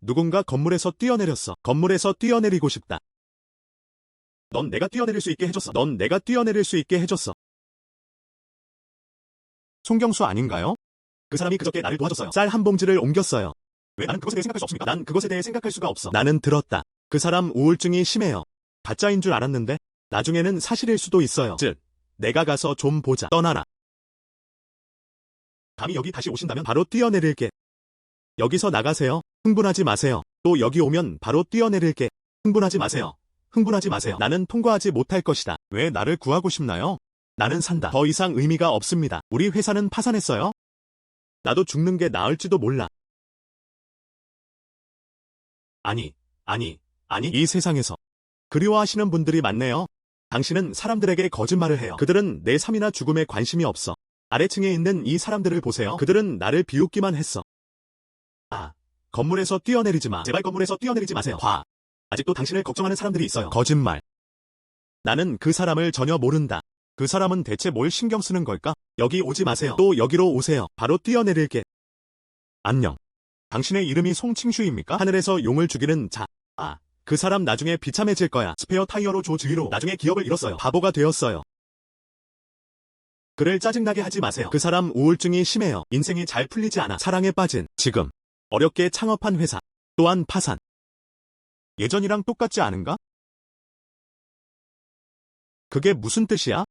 누군가 건물에서 뛰어내렸어. 건물에서 뛰어내리고 싶다. 넌 내가 뛰어내릴 수 있게 해줬어. 넌 내가 뛰어내릴 수 있게 해줬어. 송경수 아닌가요? 그 사람이 그저께 나를 도와줬어요. 쌀 한 봉지를 옮겼어요. 왜 나는 그것에 대해 생각할 수 없습니까? 난 그것에 대해 생각할 수가 없어. 나는 들었다. 그 사람 우울증이 심해요. 가짜인 줄 알았는데 나중에는 사실일 수도 있어요. 즉, 내가 가서 좀 보자. 떠나라. 감히 여기 다시 오신다면 바로 뛰어내릴게. 여기서 나가세요. 흥분하지 마세요. 또 여기 오면 바로 뛰어내릴게. 흥분하지 마세요. 흥분하지 마세요. 나는 통과하지 못할 것이다. 왜 나를 구하고 싶나요? 나는 산다. 더 이상 의미가 없습니다. 우리 회사는 파산했어요? 나도 죽는 게 나을지도 몰라. 아니, 이 세상에서 그리워하시는 분들이 많네요. 당신은 사람들에게 거짓말을 해요. 그들은 내 삶이나 죽음에 관심이 없어. 아래층에 있는 이 사람들을 보세요. 그들은 나를 비웃기만 했어. 건물에서 뛰어내리지 마. 제발 건물에서 뛰어내리지 마세요. 아직도 당신을 걱정하는 사람들이 있어요. 거짓말. 나는 그 사람을 전혀 모른다. 그 사람은 대체 뭘 신경 쓰는 걸까? 여기 오지 마세요. 또 여기로 오세요. 바로 뛰어내릴게. 안녕. 당신의 이름이 송칭슈입니까? 하늘에서 용을 죽이는 자. 그 사람 나중에 비참해질 거야. 스페어 타이어로 조 주위로 나중에 기억을 잃었어요. 바보가 되었어요. 그를 짜증나게 하지 마세요. 그 사람 우울증이 심해요. 인생이 잘 풀리지 않아. 사랑에 빠진 지금. 어렵게 창업한 회사. 또한 파산. 예전이랑 똑같지 않은가? 그게 무슨 뜻이야?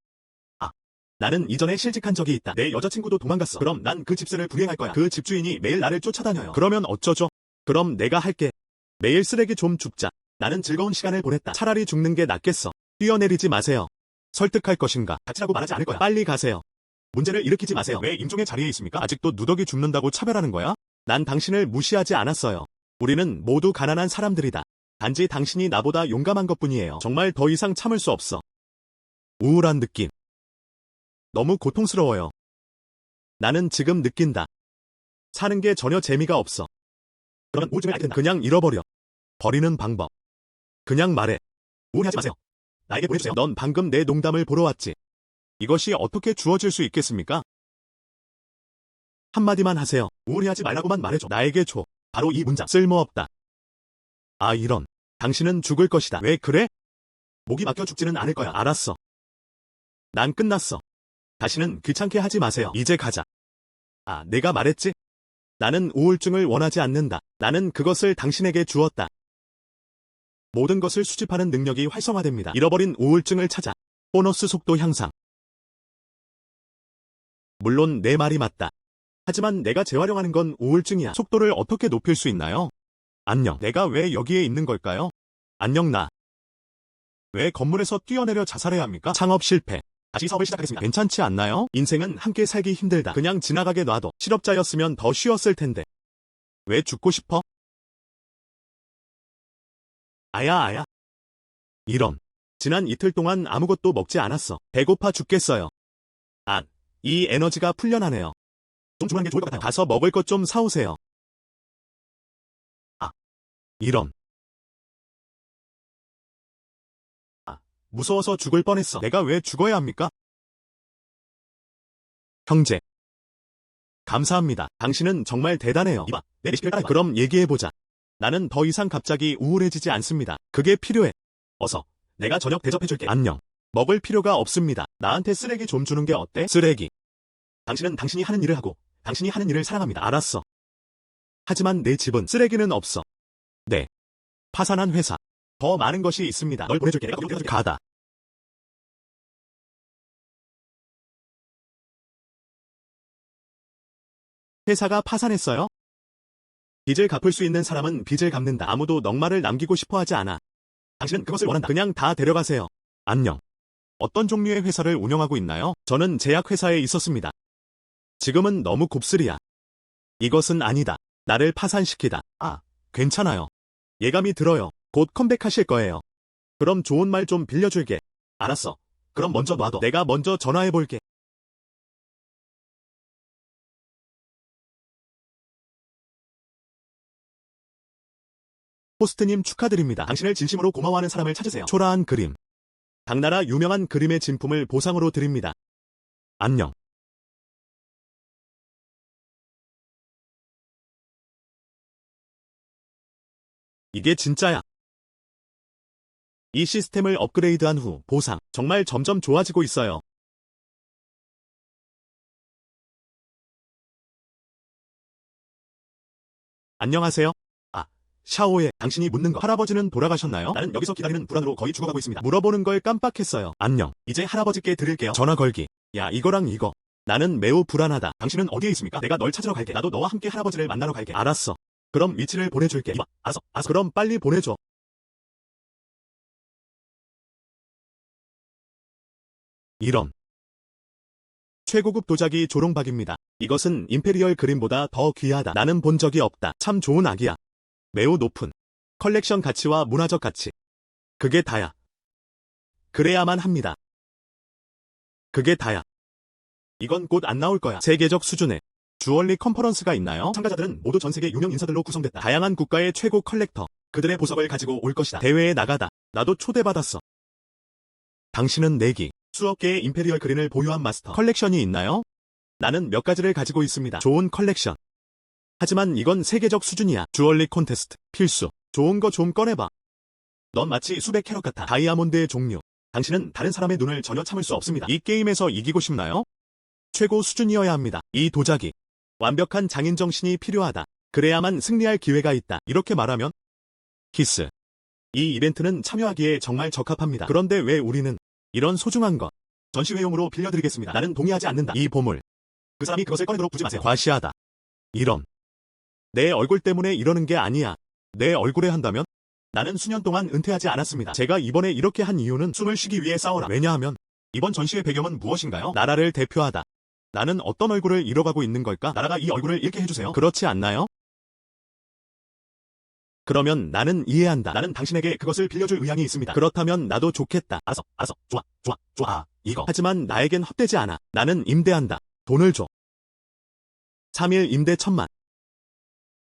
아, 나는 이전에 실직한 적이 있다. 내 여자친구도 도망갔어. 그럼 난 그 집세를 불이행할 거야. 그 집주인이 매일 나를 쫓아다녀요. 그러면 어쩌죠? 그럼 내가 할게. 매일 쓰레기 좀 줍자. 나는 즐거운 시간을 보냈다. 차라리 죽는 게 낫겠어. 뛰어내리지 마세요. 설득할 것인가? 같이라고 말하지 않을 거야. 빨리 가세요. 문제를 일으키지 마세요. 왜 임종의 자리에 있습니까? 아직도 누더기 줍는다고 차별하는 거야? 난 당신을 무시하지 않았어요. 우리는 모두 가난한 사람들이다. 단지 당신이 나보다 용감한 것뿐이에요. 정말 더 이상 참을 수 없어. 우울한 느낌. 너무 고통스러워요. 나는 지금 느낀다. 사는 게 전혀 재미가 없어. 그러면 우울증을 앓게 된다. 그냥 잃어버려. 버리는 방법. 그냥 말해. 우울해하지 마세요. 나에게 보내주세요. 넌 방금 내 농담을 보러 왔지. 이것이 어떻게 주어질 수 있겠습니까? 한마디만 하세요. 우울해하지 말라고만 말해줘. 나에게 줘. 바로 이 문장. 쓸모없다. 아 이런. 당신은 죽을 것이다. 왜 그래? 목이 막혀 죽지는 않을 거야. 알았어. 난 끝났어. 다시는 귀찮게 하지 마세요. 이제 가자. 아, 내가 말했지? 나는 우울증을 원하지 않는다. 나는 그것을 당신에게 주었다. 모든 것을 수집하는 능력이 활성화됩니다. 잃어버린 우울증을 찾아. 보너스 속도 향상. 물론 내 말이 맞다. 하지만 내가 재활용하는 건 우울증이야. 속도를 어떻게 높일 수 있나요? 안녕. 내가 왜 여기에 있는 걸까요? 안녕 나. 왜 건물에서 뛰어내려 자살해야 합니까? 창업 실패. 다시 사업을 시작하겠습니다. 괜찮지 않나요? 인생은 함께 살기 힘들다. 그냥 지나가게 놔둬. 실업자였으면 더 쉬웠을 텐데. 왜 죽고 싶어? 아야. 이런. 지난 이틀 동안 아무것도 먹지 않았어. 배고파 죽겠어요. 아, 이 에너지가 풀려나네요. 좀 주문하는 게 좋을 것 같아요. 가서 먹을 것 좀 사오세요. 아, 이런. 아, 무서워서 죽을 뻔했어. 내가 왜 죽어야 합니까? 형제. 감사합니다. 당신은 정말 대단해요. 이봐, 내 레시피를 따라해봐. 그럼 얘기해보자. 나는 더 이상 갑자기 우울해지지 않습니다. 그게 필요해. 어서. 내가 저녁 대접해줄게. 안녕. 먹을 필요가 없습니다. 나한테 쓰레기 좀 주는 게 어때? 쓰레기. 당신은 당신이 하는 일을 하고 당신이 하는 일을 사랑합니다. 알았어. 하지만 내 집은 쓰레기는 없어. 네. 파산한 회사. 더 많은 것이 있습니다. 널 보내줄게. 내가 보내줄게. 가다. 회사가 파산했어요? 빚을 갚을 수 있는 사람은 빚을 갚는다. 아무도 넉마를 남기고 싶어 하지 않아. 당신은 그것을 원한다. 그냥 다 데려가세요. 안녕. 어떤 종류의 회사를 운영하고 있나요? 저는 제약회사에 있었습니다. 지금은 너무 곱슬이야. 이것은 아니다. 나를 파산시키다. 아, 괜찮아요. 예감이 들어요. 곧 컴백하실 거예요. 그럼 좋은 말 좀 빌려줄게. 알았어. 그럼 먼저 놔둬. 내가 먼저 전화해볼게. 호스트님 축하드립니다. 당신을 진심으로 고마워하는 사람을 찾으세요. 초라한 그림. 당나라 유명한 그림의 진품을 보상으로 드립니다. 안녕. 이게 진짜야. 이 시스템을 업그레이드한 후 보상 정말 점점 좋아지고 있어요. 안녕하세요. 아, 샤오에 당신이 묻는 거 할아버지는 돌아가셨나요? 나는 여기서 기다리는 불안으로 거의 죽어가고 있습니다. 물어보는 걸 깜빡했어요. 안녕. 이제 할아버지께 드릴게요. 전화 걸기. 야 이거랑 이거. 나는 매우 불안하다. 당신은 어디에 있습니까? 내가 널 찾으러 갈게. 나도 너와 함께 할아버지를 만나러 갈게. 알았어. 그럼 위치를 보내줄게. 이봐. 알았어. 그럼 빨리 보내줘. 이런. 최고급 도자기 조롱박입니다. 이것은 임페리얼 그림보다 더 귀하다. 나는 본 적이 없다. 참 좋은 아기야. 매우 높은 컬렉션 가치와 문화적 가치. 그게 다야. 그래야만 합니다. 그게 다야. 이건 곧 안 나올 거야. 세계적 수준의 주얼리 컨퍼런스가 있나요? 참가자들은 모두 전 세계 유명 인사들로 구성됐다. 다양한 국가의 최고 컬렉터. 그들의 보석을 가지고 올 것이다. 대회에 나가다. 나도 초대받았어. 당신은 내기. 수억 개의 임페리얼 그린을 보유한 마스터. 컬렉션이 있나요? 나는 몇 가지를 가지고 있습니다. 좋은 컬렉션. 하지만 이건 세계적 수준이야. 주얼리 콘테스트. 필수. 좋은 거 좀 꺼내봐. 넌 마치 수백 캐럿 같아. 다이아몬드의 종류. 당신은 다른 사람의 눈을 전혀 참을 수 없습니다. 이 게임에서 이기고 싶나요? 최고 수준이어야 합니다. 이 도자기. 완벽한 장인 정신이 필요하다. 그래야만 승리할 기회가 있다. 이렇게 말하면 키스. 이 이벤트는 참여하기에 정말 적합합니다. 그런데 왜 우리는 이런 소중한 것 전시회용으로 빌려드리겠습니다. 나는 동의하지 않는다. 이 보물. 그 사람이 그것을 꺼내도록 두지 마세요. 과시하다. 이런. 내 얼굴 때문에 이러는 게 아니야. 내 얼굴에 한다면? 나는 수년 동안 은퇴하지 않았습니다. 제가 이번에 이렇게 한 이유는 숨을 쉬기 위해 싸워라. 왜냐하면 이번 전시회 배경은 무엇인가요? 나라를 대표하다. 나는 어떤 얼굴을 잃어가고 있는 걸까? 나라가 이 얼굴을 잃게 해주세요. 그렇지 않나요? 그러면 나는 이해한다. 나는 당신에게 그것을 빌려줄 의향이 있습니다. 그렇다면 나도 좋겠다. 알았어. 좋아. 이거. 하지만 나에겐 헛되지 않아. 나는 임대한다. 돈을 줘. 3일 임대 1,000만.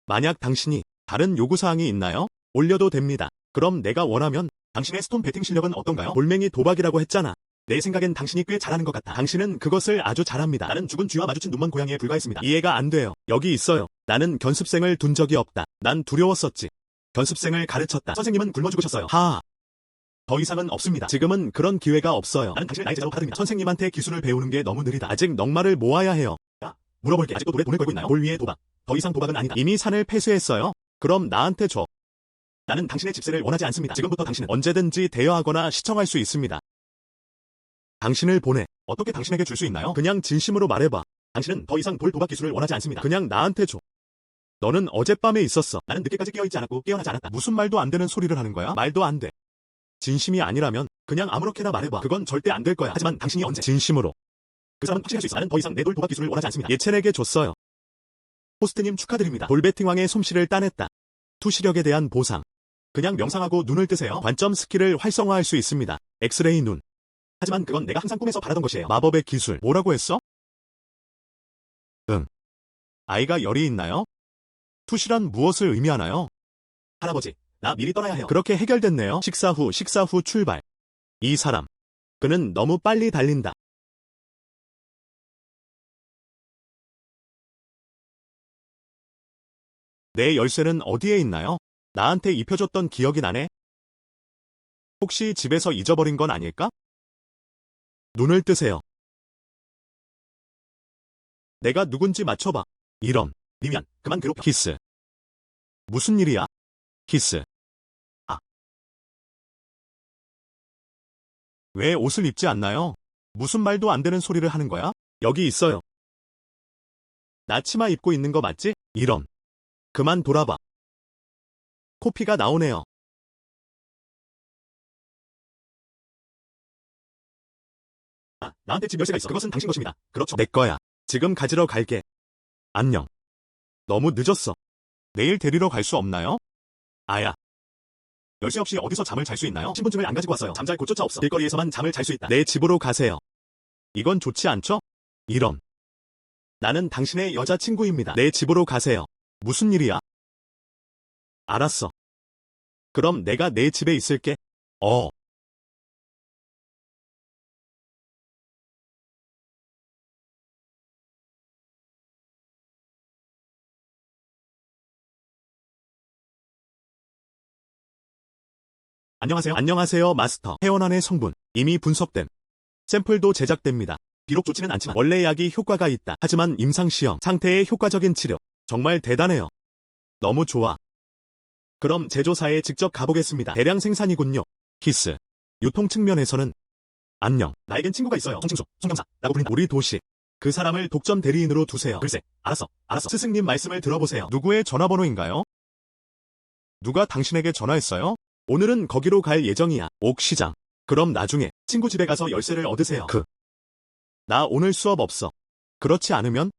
만약 당신이 다른 요구사항이 있나요? 올려도 됩니다. 그럼 내가 원하면 당신의 스톤 배팅 실력은 어떤가요? 돌멩이 도박이라고 했잖아. 내 생각엔 당신이 꽤 잘하는 것 같아. 당신은 그것을 아주 잘합니다. 나는 죽은 쥐와 마주친 눈먼 고양이에 불과했습니다. 이해가 안 돼요. 여기 있어요. 나는 견습생을 둔 적이 없다. 난 두려웠었지. 견습생을 가르쳤다. 선생님은 굶어 죽으셨어요. 더 이상은 없습니다. 지금은 그런 기회가 없어요. 나는 당신을 나의 제자로 받아들입니다. 선생님한테 기술을 배우는 게 너무 느리다. 아직 넉마를 모아야 해요. 물어볼게. 아직도 돈을 걸고 있나요? 돌 위에 도박. 더 이상 도박은 아니다. 이미 산을 폐쇄했어요. 그럼 나한테 줘. 나는 당신의 집세를 원하지 않습니다. 지금부터 당신은 언제든지 대여하거나 시청할 수 있습니다. 당신을 보내. 어떻게 당신에게 줄 수 있나요? 그냥 진심으로 말해봐. 당신은 더 이상 돌 도박 기술을 원하지 않습니다. 그냥 나한테 줘. 너는 어젯밤에 있었어. 나는 늦게까지 깨어있지 않았고 깨어나지 않았다. 무슨 말도 안 되는 소리를 하는 거야? 말도 안 돼. 진심이 아니라면 그냥 아무렇게나 말해봐. 그건 절대 안 될 거야. 하지만 당신이 언제 진심으로 그 사람은 확신할 수 있어. 나는 더 이상 내 돌 도박 기술을 원하지 않습니다. 예첸에게 줬어요. 호스트님 축하드립니다. 돌배팅왕의 솜씨를 따냈다. 투시력에 대한 보상. 그냥 명상하고 눈을 뜨세요. 관점 스킬을 활성화할 수 있습니다. 엑스레이 눈. 하지만 그건 내가 항상 꿈에서 바라던 것이에요. 마법의 기술. 뭐라고 했어? 응. 아이가 열이 있나요? 투시란 무엇을 의미하나요? 할아버지, 나 미리 떠나야 해요. 그렇게 해결됐네요. 식사 후 출발. 이 사람. 그는 너무 빨리 달린다. 내 열쇠는 어디에 있나요? 나한테 입혀줬던 기억이 나네. 혹시 집에서 잊어버린 건 아닐까? 눈을 뜨세요. 내가 누군지 맞춰봐. 이런. 미안. 그만 괴롭혀. 키스. 무슨 일이야? 키스. 왜 옷을 입지 않나요? 무슨 말도 안 되는 소리를 하는 거야? 여기 있어요. 나 치마 입고 있는 거 맞지? 이런. 그만 돌아봐. 코피가 나오네요. 나한테 집 열쇠가 있어. 그것은 당신 것입니다. 그렇죠. 내 거야. 지금 가지러 갈게. 안녕. 너무 늦었어. 내일 데리러 갈 수 없나요? 아야. 열쇠 없이 어디서 잠을 잘 수 있나요? 신분증을 안 가지고 왔어요. 잠잘 곳조차 없어. 길거리에서만 잠을 잘 수 있다. 내 집으로 가세요. 이건 좋지 않죠? 이런. 나는 당신의 여자친구입니다. 내 집으로 가세요. 무슨 일이야? 알았어. 그럼 내가 내 집에 있을게. 안녕하세요, 마스터. 회원안의 성분, 이미 분석됨. 샘플도 제작됩니다. 비록 좋지는 않지만 원래 약이 효과가 있다. 하지만 임상시험 상태의 효과적인 치료. 정말 대단해요. 너무 좋아. 그럼 제조사에 직접 가보겠습니다. 대량 생산이군요. 키스. 유통 측면에서는 안녕. 나에겐 친구가 있어요. 송칭수, 송경사라고 불린다. 우리 도시. 그 사람을 독점 대리인으로 두세요. 글쎄, 알았어. 스승님 말씀을 들어보세요. 누구의 전화번호인가요? 누가 당신에게 전화했어요? 오늘은 거기로 갈 예정이야. 옥시장. 그럼 나중에 친구 집에 가서 열쇠를 얻으세요. 나 오늘 수업 없어. 그렇지 않으면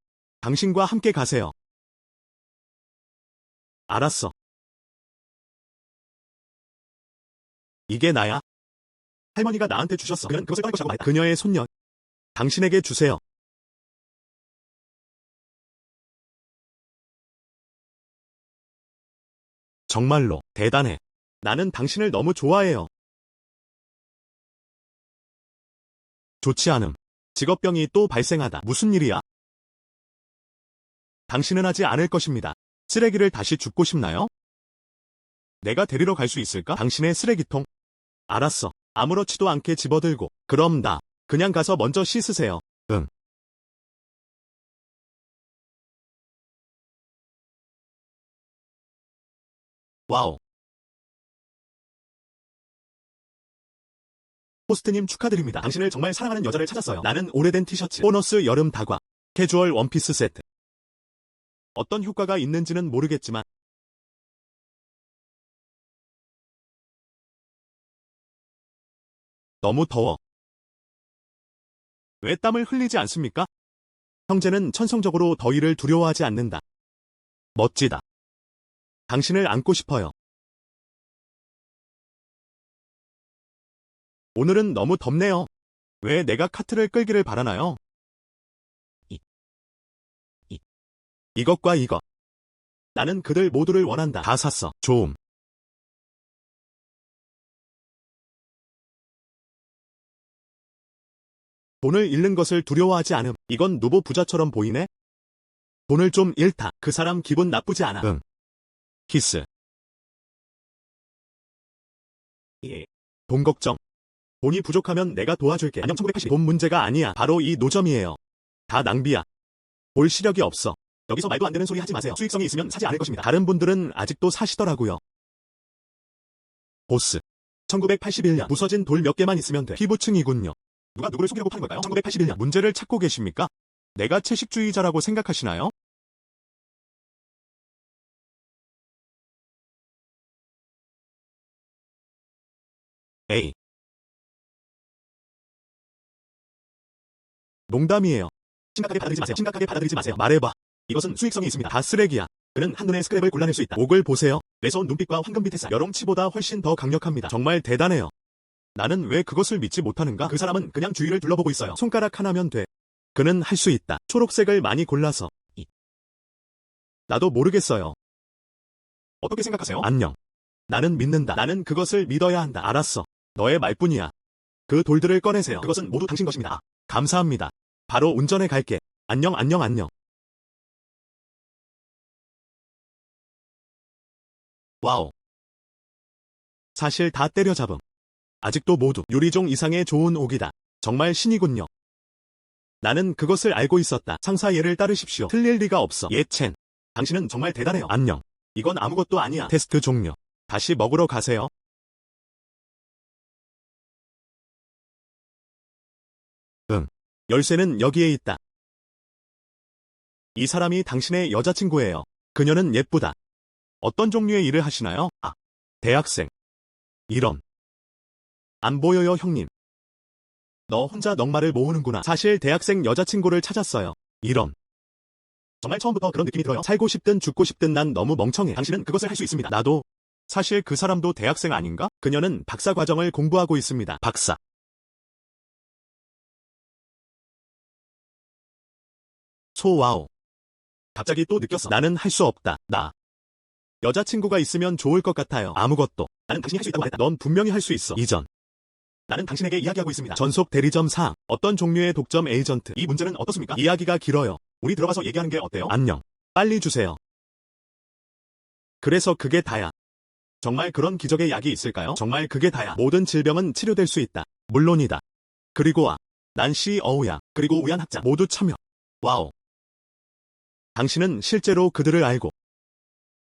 당신과 함께 가세요. 알았어. 이게 나야. 할머니가 나한테 주셨어. 그는 그것을 꺼낼 것이라고 말했다. 그녀의 손녀. 당신에게 주세요. 정말로 대단해. 나는 당신을 너무 좋아해요. 좋지 않음. 직업병이 또 발생하다. 무슨 일이야? 당신은 하지 않을 것입니다. 쓰레기를 다시 줍고 싶나요? 내가 데리러 갈 수 있을까? 당신의 쓰레기통? 알았어. 아무렇지도 않게 집어들고. 그럼 나 그냥 가서 먼저 씻으세요. 응. 와우. 호스트님 축하드립니다. 당신을 정말 사랑하는 여자를 찾았어요. 나는 오래된 티셔츠, 보너스 여름 다과, 캐주얼 원피스 세트. 어떤 효과가 있는지는 모르겠지만 너무 더워. 왜 땀을 흘리지 않습니까? 형제는 천성적으로 더위를 두려워하지 않는다. 멋지다. 당신을 안고 싶어요. 오늘은 너무 덥네요. 왜 내가 카트를 끌기를 바라나요? 이것과 이것. 나는 그들 모두를 원한다. 다 샀어. 좋음. 돈을 잃는 것을 두려워하지 않음. 이건 누보 부자처럼 보이네? 돈을 좀 잃다. 그 사람 기분 나쁘지 않아. 응. 키스. 예. 돈 걱정. 돈이 부족하면 내가 도와줄게. 안녕 1980. 돈 문제가 아니야. 바로 이 노점이에요. 다 낭비야. 볼 시력이 없어. 여기서 말도 안 되는 소리 하지 마세요. 수익성이 있으면 사지 않을 것입니다. 다른 분들은 아직도 사시더라고요. 보스. 1981년. 부서진 돌 몇 개만 있으면 돼. 피부층이군요. 누가 누구를 속이려고 파는 걸까요? 1981년. 문제를 찾고 계십니까? 내가 채식주의자라고 생각하시나요? 에이. 농담이에요. 심각하게 받아들이지 마세요. 심각하게 받아들이지 마세요. 말해봐. 이것은 수익성이 있습니다. 다 쓰레기야. 그는 한눈에 스크랩을 골라낼 수 있다. 목을 보세요. 매서운 눈빛과 황금빛 햇살. 여롱치보다 훨씬 더 강력합니다. 정말 대단해요. 나는 왜 그것을 믿지 못하는가? 그 사람은 그냥 주위를 둘러보고 있어요. 손가락 하나면 돼. 그는 할 수 있다. 초록색을 많이 골라서. 나도 모르겠어요. 어떻게 생각하세요? 안녕. 나는 믿는다. 나는 그것을 믿어야 한다. 알았어. 너의 말뿐이야. 그 돌들을 꺼내세요. 그것은 모두 당신 것입니다. 감사합니다. 바로 운전해 갈게. 안녕 안녕 안녕. 와우. 사실 다 때려잡음. 아직도 모두 유리종 이상의 좋은 옥이다. 정말 신이군요. 나는 그것을 알고 있었다. 상사 예를 따르십시오. 틀릴 리가 없어. 예첸. 당신은 정말 대단해요. 안녕. 이건 아무것도 아니야. 테스트 종료. 다시 먹으러 가세요. 응. 열쇠는 여기에 있다. 이 사람이 당신의 여자친구예요. 그녀는 예쁘다. 어떤 종류의 일을 하시나요? 아, 대학생. 이런. 안 보여요, 형님. 너 혼자 넉마를 모으는구나. 사실 대학생 여자친구를 찾았어요. 이런. 정말 처음부터 그런 느낌이 들어요. 살고 싶든 죽고 싶든 난 너무 멍청해. 당신은 그것을 할 수 있습니다. 나도. 사실 그 사람도 대학생 아닌가? 그녀는 박사 과정을 공부하고 있습니다. 박사. 와우. 갑자기 또 느꼈어. 나는 할 수 없다. 나. 여자친구가 있으면 좋을 것 같아요. 아무것도. 나는 당신이 할 수 있다고 말했다. 넌 분명히 할 수 있어. 이전. 나는 당신에게 이야기하고 있습니다. 전속 대리점 사항. 어떤 종류의 독점 에이전트. 이 문제는 어떻습니까? 이야기가 길어요. 우리 들어가서 얘기하는 게 어때요? 안녕. 빨리 주세요. 그래서 그게 다야. 정말 그런 기적의 약이 있을까요? 정말 그게 다야. 모든 질병은 치료될 수 있다. 물론이다. 그리고 와. 난 CEO야. 그리고 우연 학자. 모두 참여. 와우. 당신은 실제로 그들을 알고.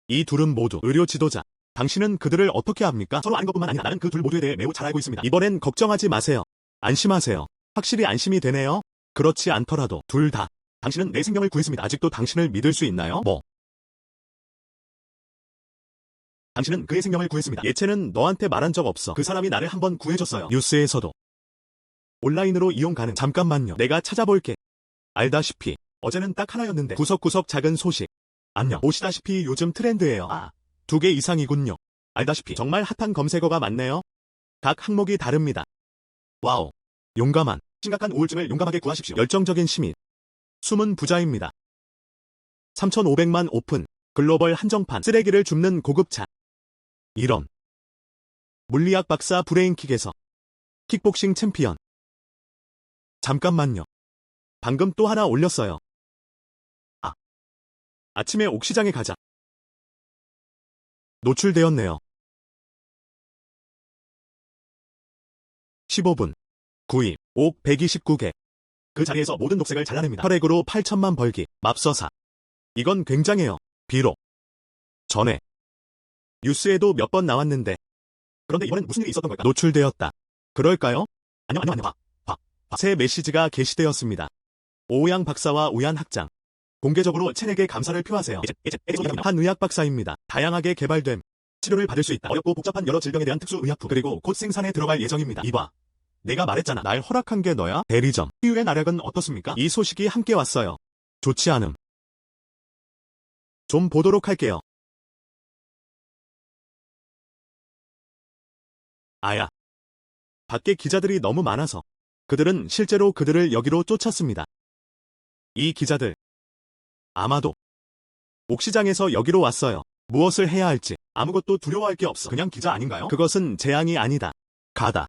이 둘은 모두 의료 지도자. 당신은 그들을 어떻게 압니까? 서로 아는 것뿐만 아니라 나는 그 둘 모두에 대해 매우 잘 알고 있습니다. 이번엔 걱정하지 마세요. 안심하세요. 확실히 안심이 되네요. 그렇지 않더라도 둘 다. 당신은 내 생명을 구했습니다. 아직도 당신을 믿을 수 있나요? 뭐? 당신은 그의 생명을 구했습니다. 예체는 너한테 말한 적 없어. 그 사람이 나를 한번 구해줬어요. 뉴스에서도. 온라인으로 이용 가능. 잠깐만요. 내가 찾아볼게. 알다시피 어제는 딱 하나였는데 구석구석 작은 소식. 안녕. 보시다시피 요즘 트렌드예요. 아, 2개 이상이군요. 알다시피 정말 핫한 검색어가 많네요. 각 항목이 다릅니다. 와우. 용감한. 심각한 우울증을 용감하게 구하십시오. 열정적인 시민. 숨은 부자입니다. 3,500만 오픈. 글로벌 한정판. 쓰레기를 줍는 고급차. 이런. 물리학 박사 브레인킥에서. 킥복싱 챔피언. 잠깐만요. 방금 또 하나 올렸어요. 아. 아침에 옥시장에 가자. 노출되었네요. 15분. 구입. 옥 129개. 그 자리에서 모든 녹색을 잘라냅니다. 혈액으로 8천만 벌기. 맙서사. 이건 굉장해요. 비록. 전에. 뉴스에도 몇 번 나왔는데. 그런데 이번엔 무슨 일이 있었던 걸까? 노출되었다. 그럴까요? 안녕. 새 메시지가 게시되었습니다. 오우양 박사와 우얀 학장. 공개적으로 첸에게 감사를 표하세요. 한 의학 박사입니다. 다양하게 개발됨. 치료를 받을 수 있다. 어렵고 복잡한 여러 질병에 대한 특수 의약품. 그리고 곧 생산에 들어갈 예정입니다. 이봐. 내가 말했잖아. 날 허락한 게 너야? 대리점. 희유의 나락은 어떻습니까? 이 소식이 함께 왔어요. 좋지 않음. 좀 보도록 할게요. 아야. 밖에 기자들이 너무 많아서. 그들은 실제로 그들을 여기로 쫓았습니다. 이 기자들. 아마도 옥시장에서 여기로 왔어요. 무엇을 해야 할지 아무것도 두려워할 게 없어. 그냥 기자 아닌가요? 그것은 재앙이 아니다. 가다.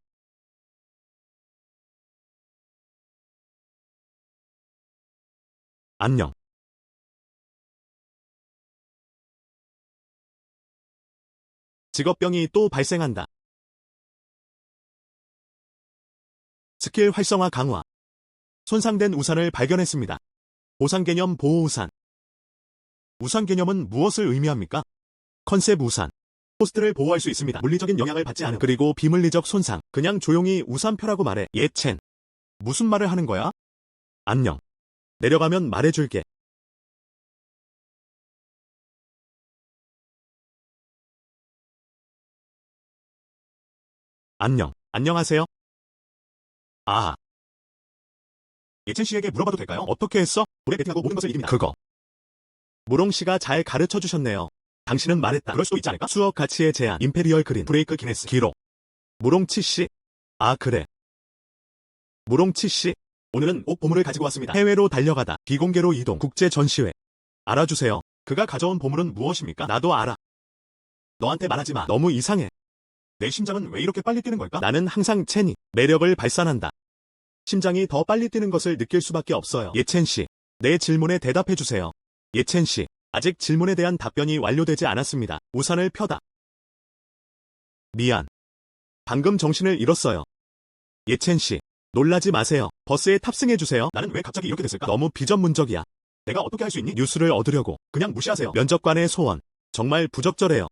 안녕. 직업병이 또 발생한다. 스킬 활성화 강화. 손상된 우산을 발견했습니다. 보상 개념 보호 우산. 우산 개념은 무엇을 의미합니까? 컨셉 우산. 호스트를 보호할 수 있습니다. 물리적인 영향을 받지 않음. 그리고 비물리적 손상. 그냥 조용히 우산표라고 말해. 첸. 무슨 말을 하는 거야? 안녕. 내려가면 말해줄게. 안녕. 안녕하세요. 아. 첸 씨에게 물어봐도 될까요? 어떻게 했어? 오래 베팅하고 모든 것을 이깁니다. 그거. 무롱 씨가 잘 가르쳐 주셨네요. 당신은 말했다. 그럴 수도 있지 않을까? 수억 가치의 제한. 임페리얼 그린. 브레이크 기네스. 기록. 무롱치 씨. 아, 그래. 무롱치 씨. 오늘은 옷 보물을 가지고 왔습니다. 해외로 달려가다. 비공개로 이동. 국제 전시회. 알아주세요. 그가 가져온 보물은 무엇입니까? 나도 알아. 너한테 말하지 마. 너무 이상해. 내 심장은 왜 이렇게 빨리 뛰는 걸까? 나는 항상 첸이 매력을 발산한다. 심장이 더 빨리 뛰는 것을 느낄 수밖에 없어요. 첸 씨. 내 질문에 대답해 주세요. 첸 씨. 아직 질문에 대한 답변이 완료되지 않았습니다. 우산을 펴다. 미안. 방금 정신을 잃었어요. 첸 씨. 놀라지 마세요. 버스에 탑승해 주세요. 나는 왜 갑자기 이렇게 됐을까? 너무 비전문적이야. 내가 어떻게 할 수 있니? 뉴스를 얻으려고. 그냥 무시하세요. 면접관의 소원. 정말 부적절해요.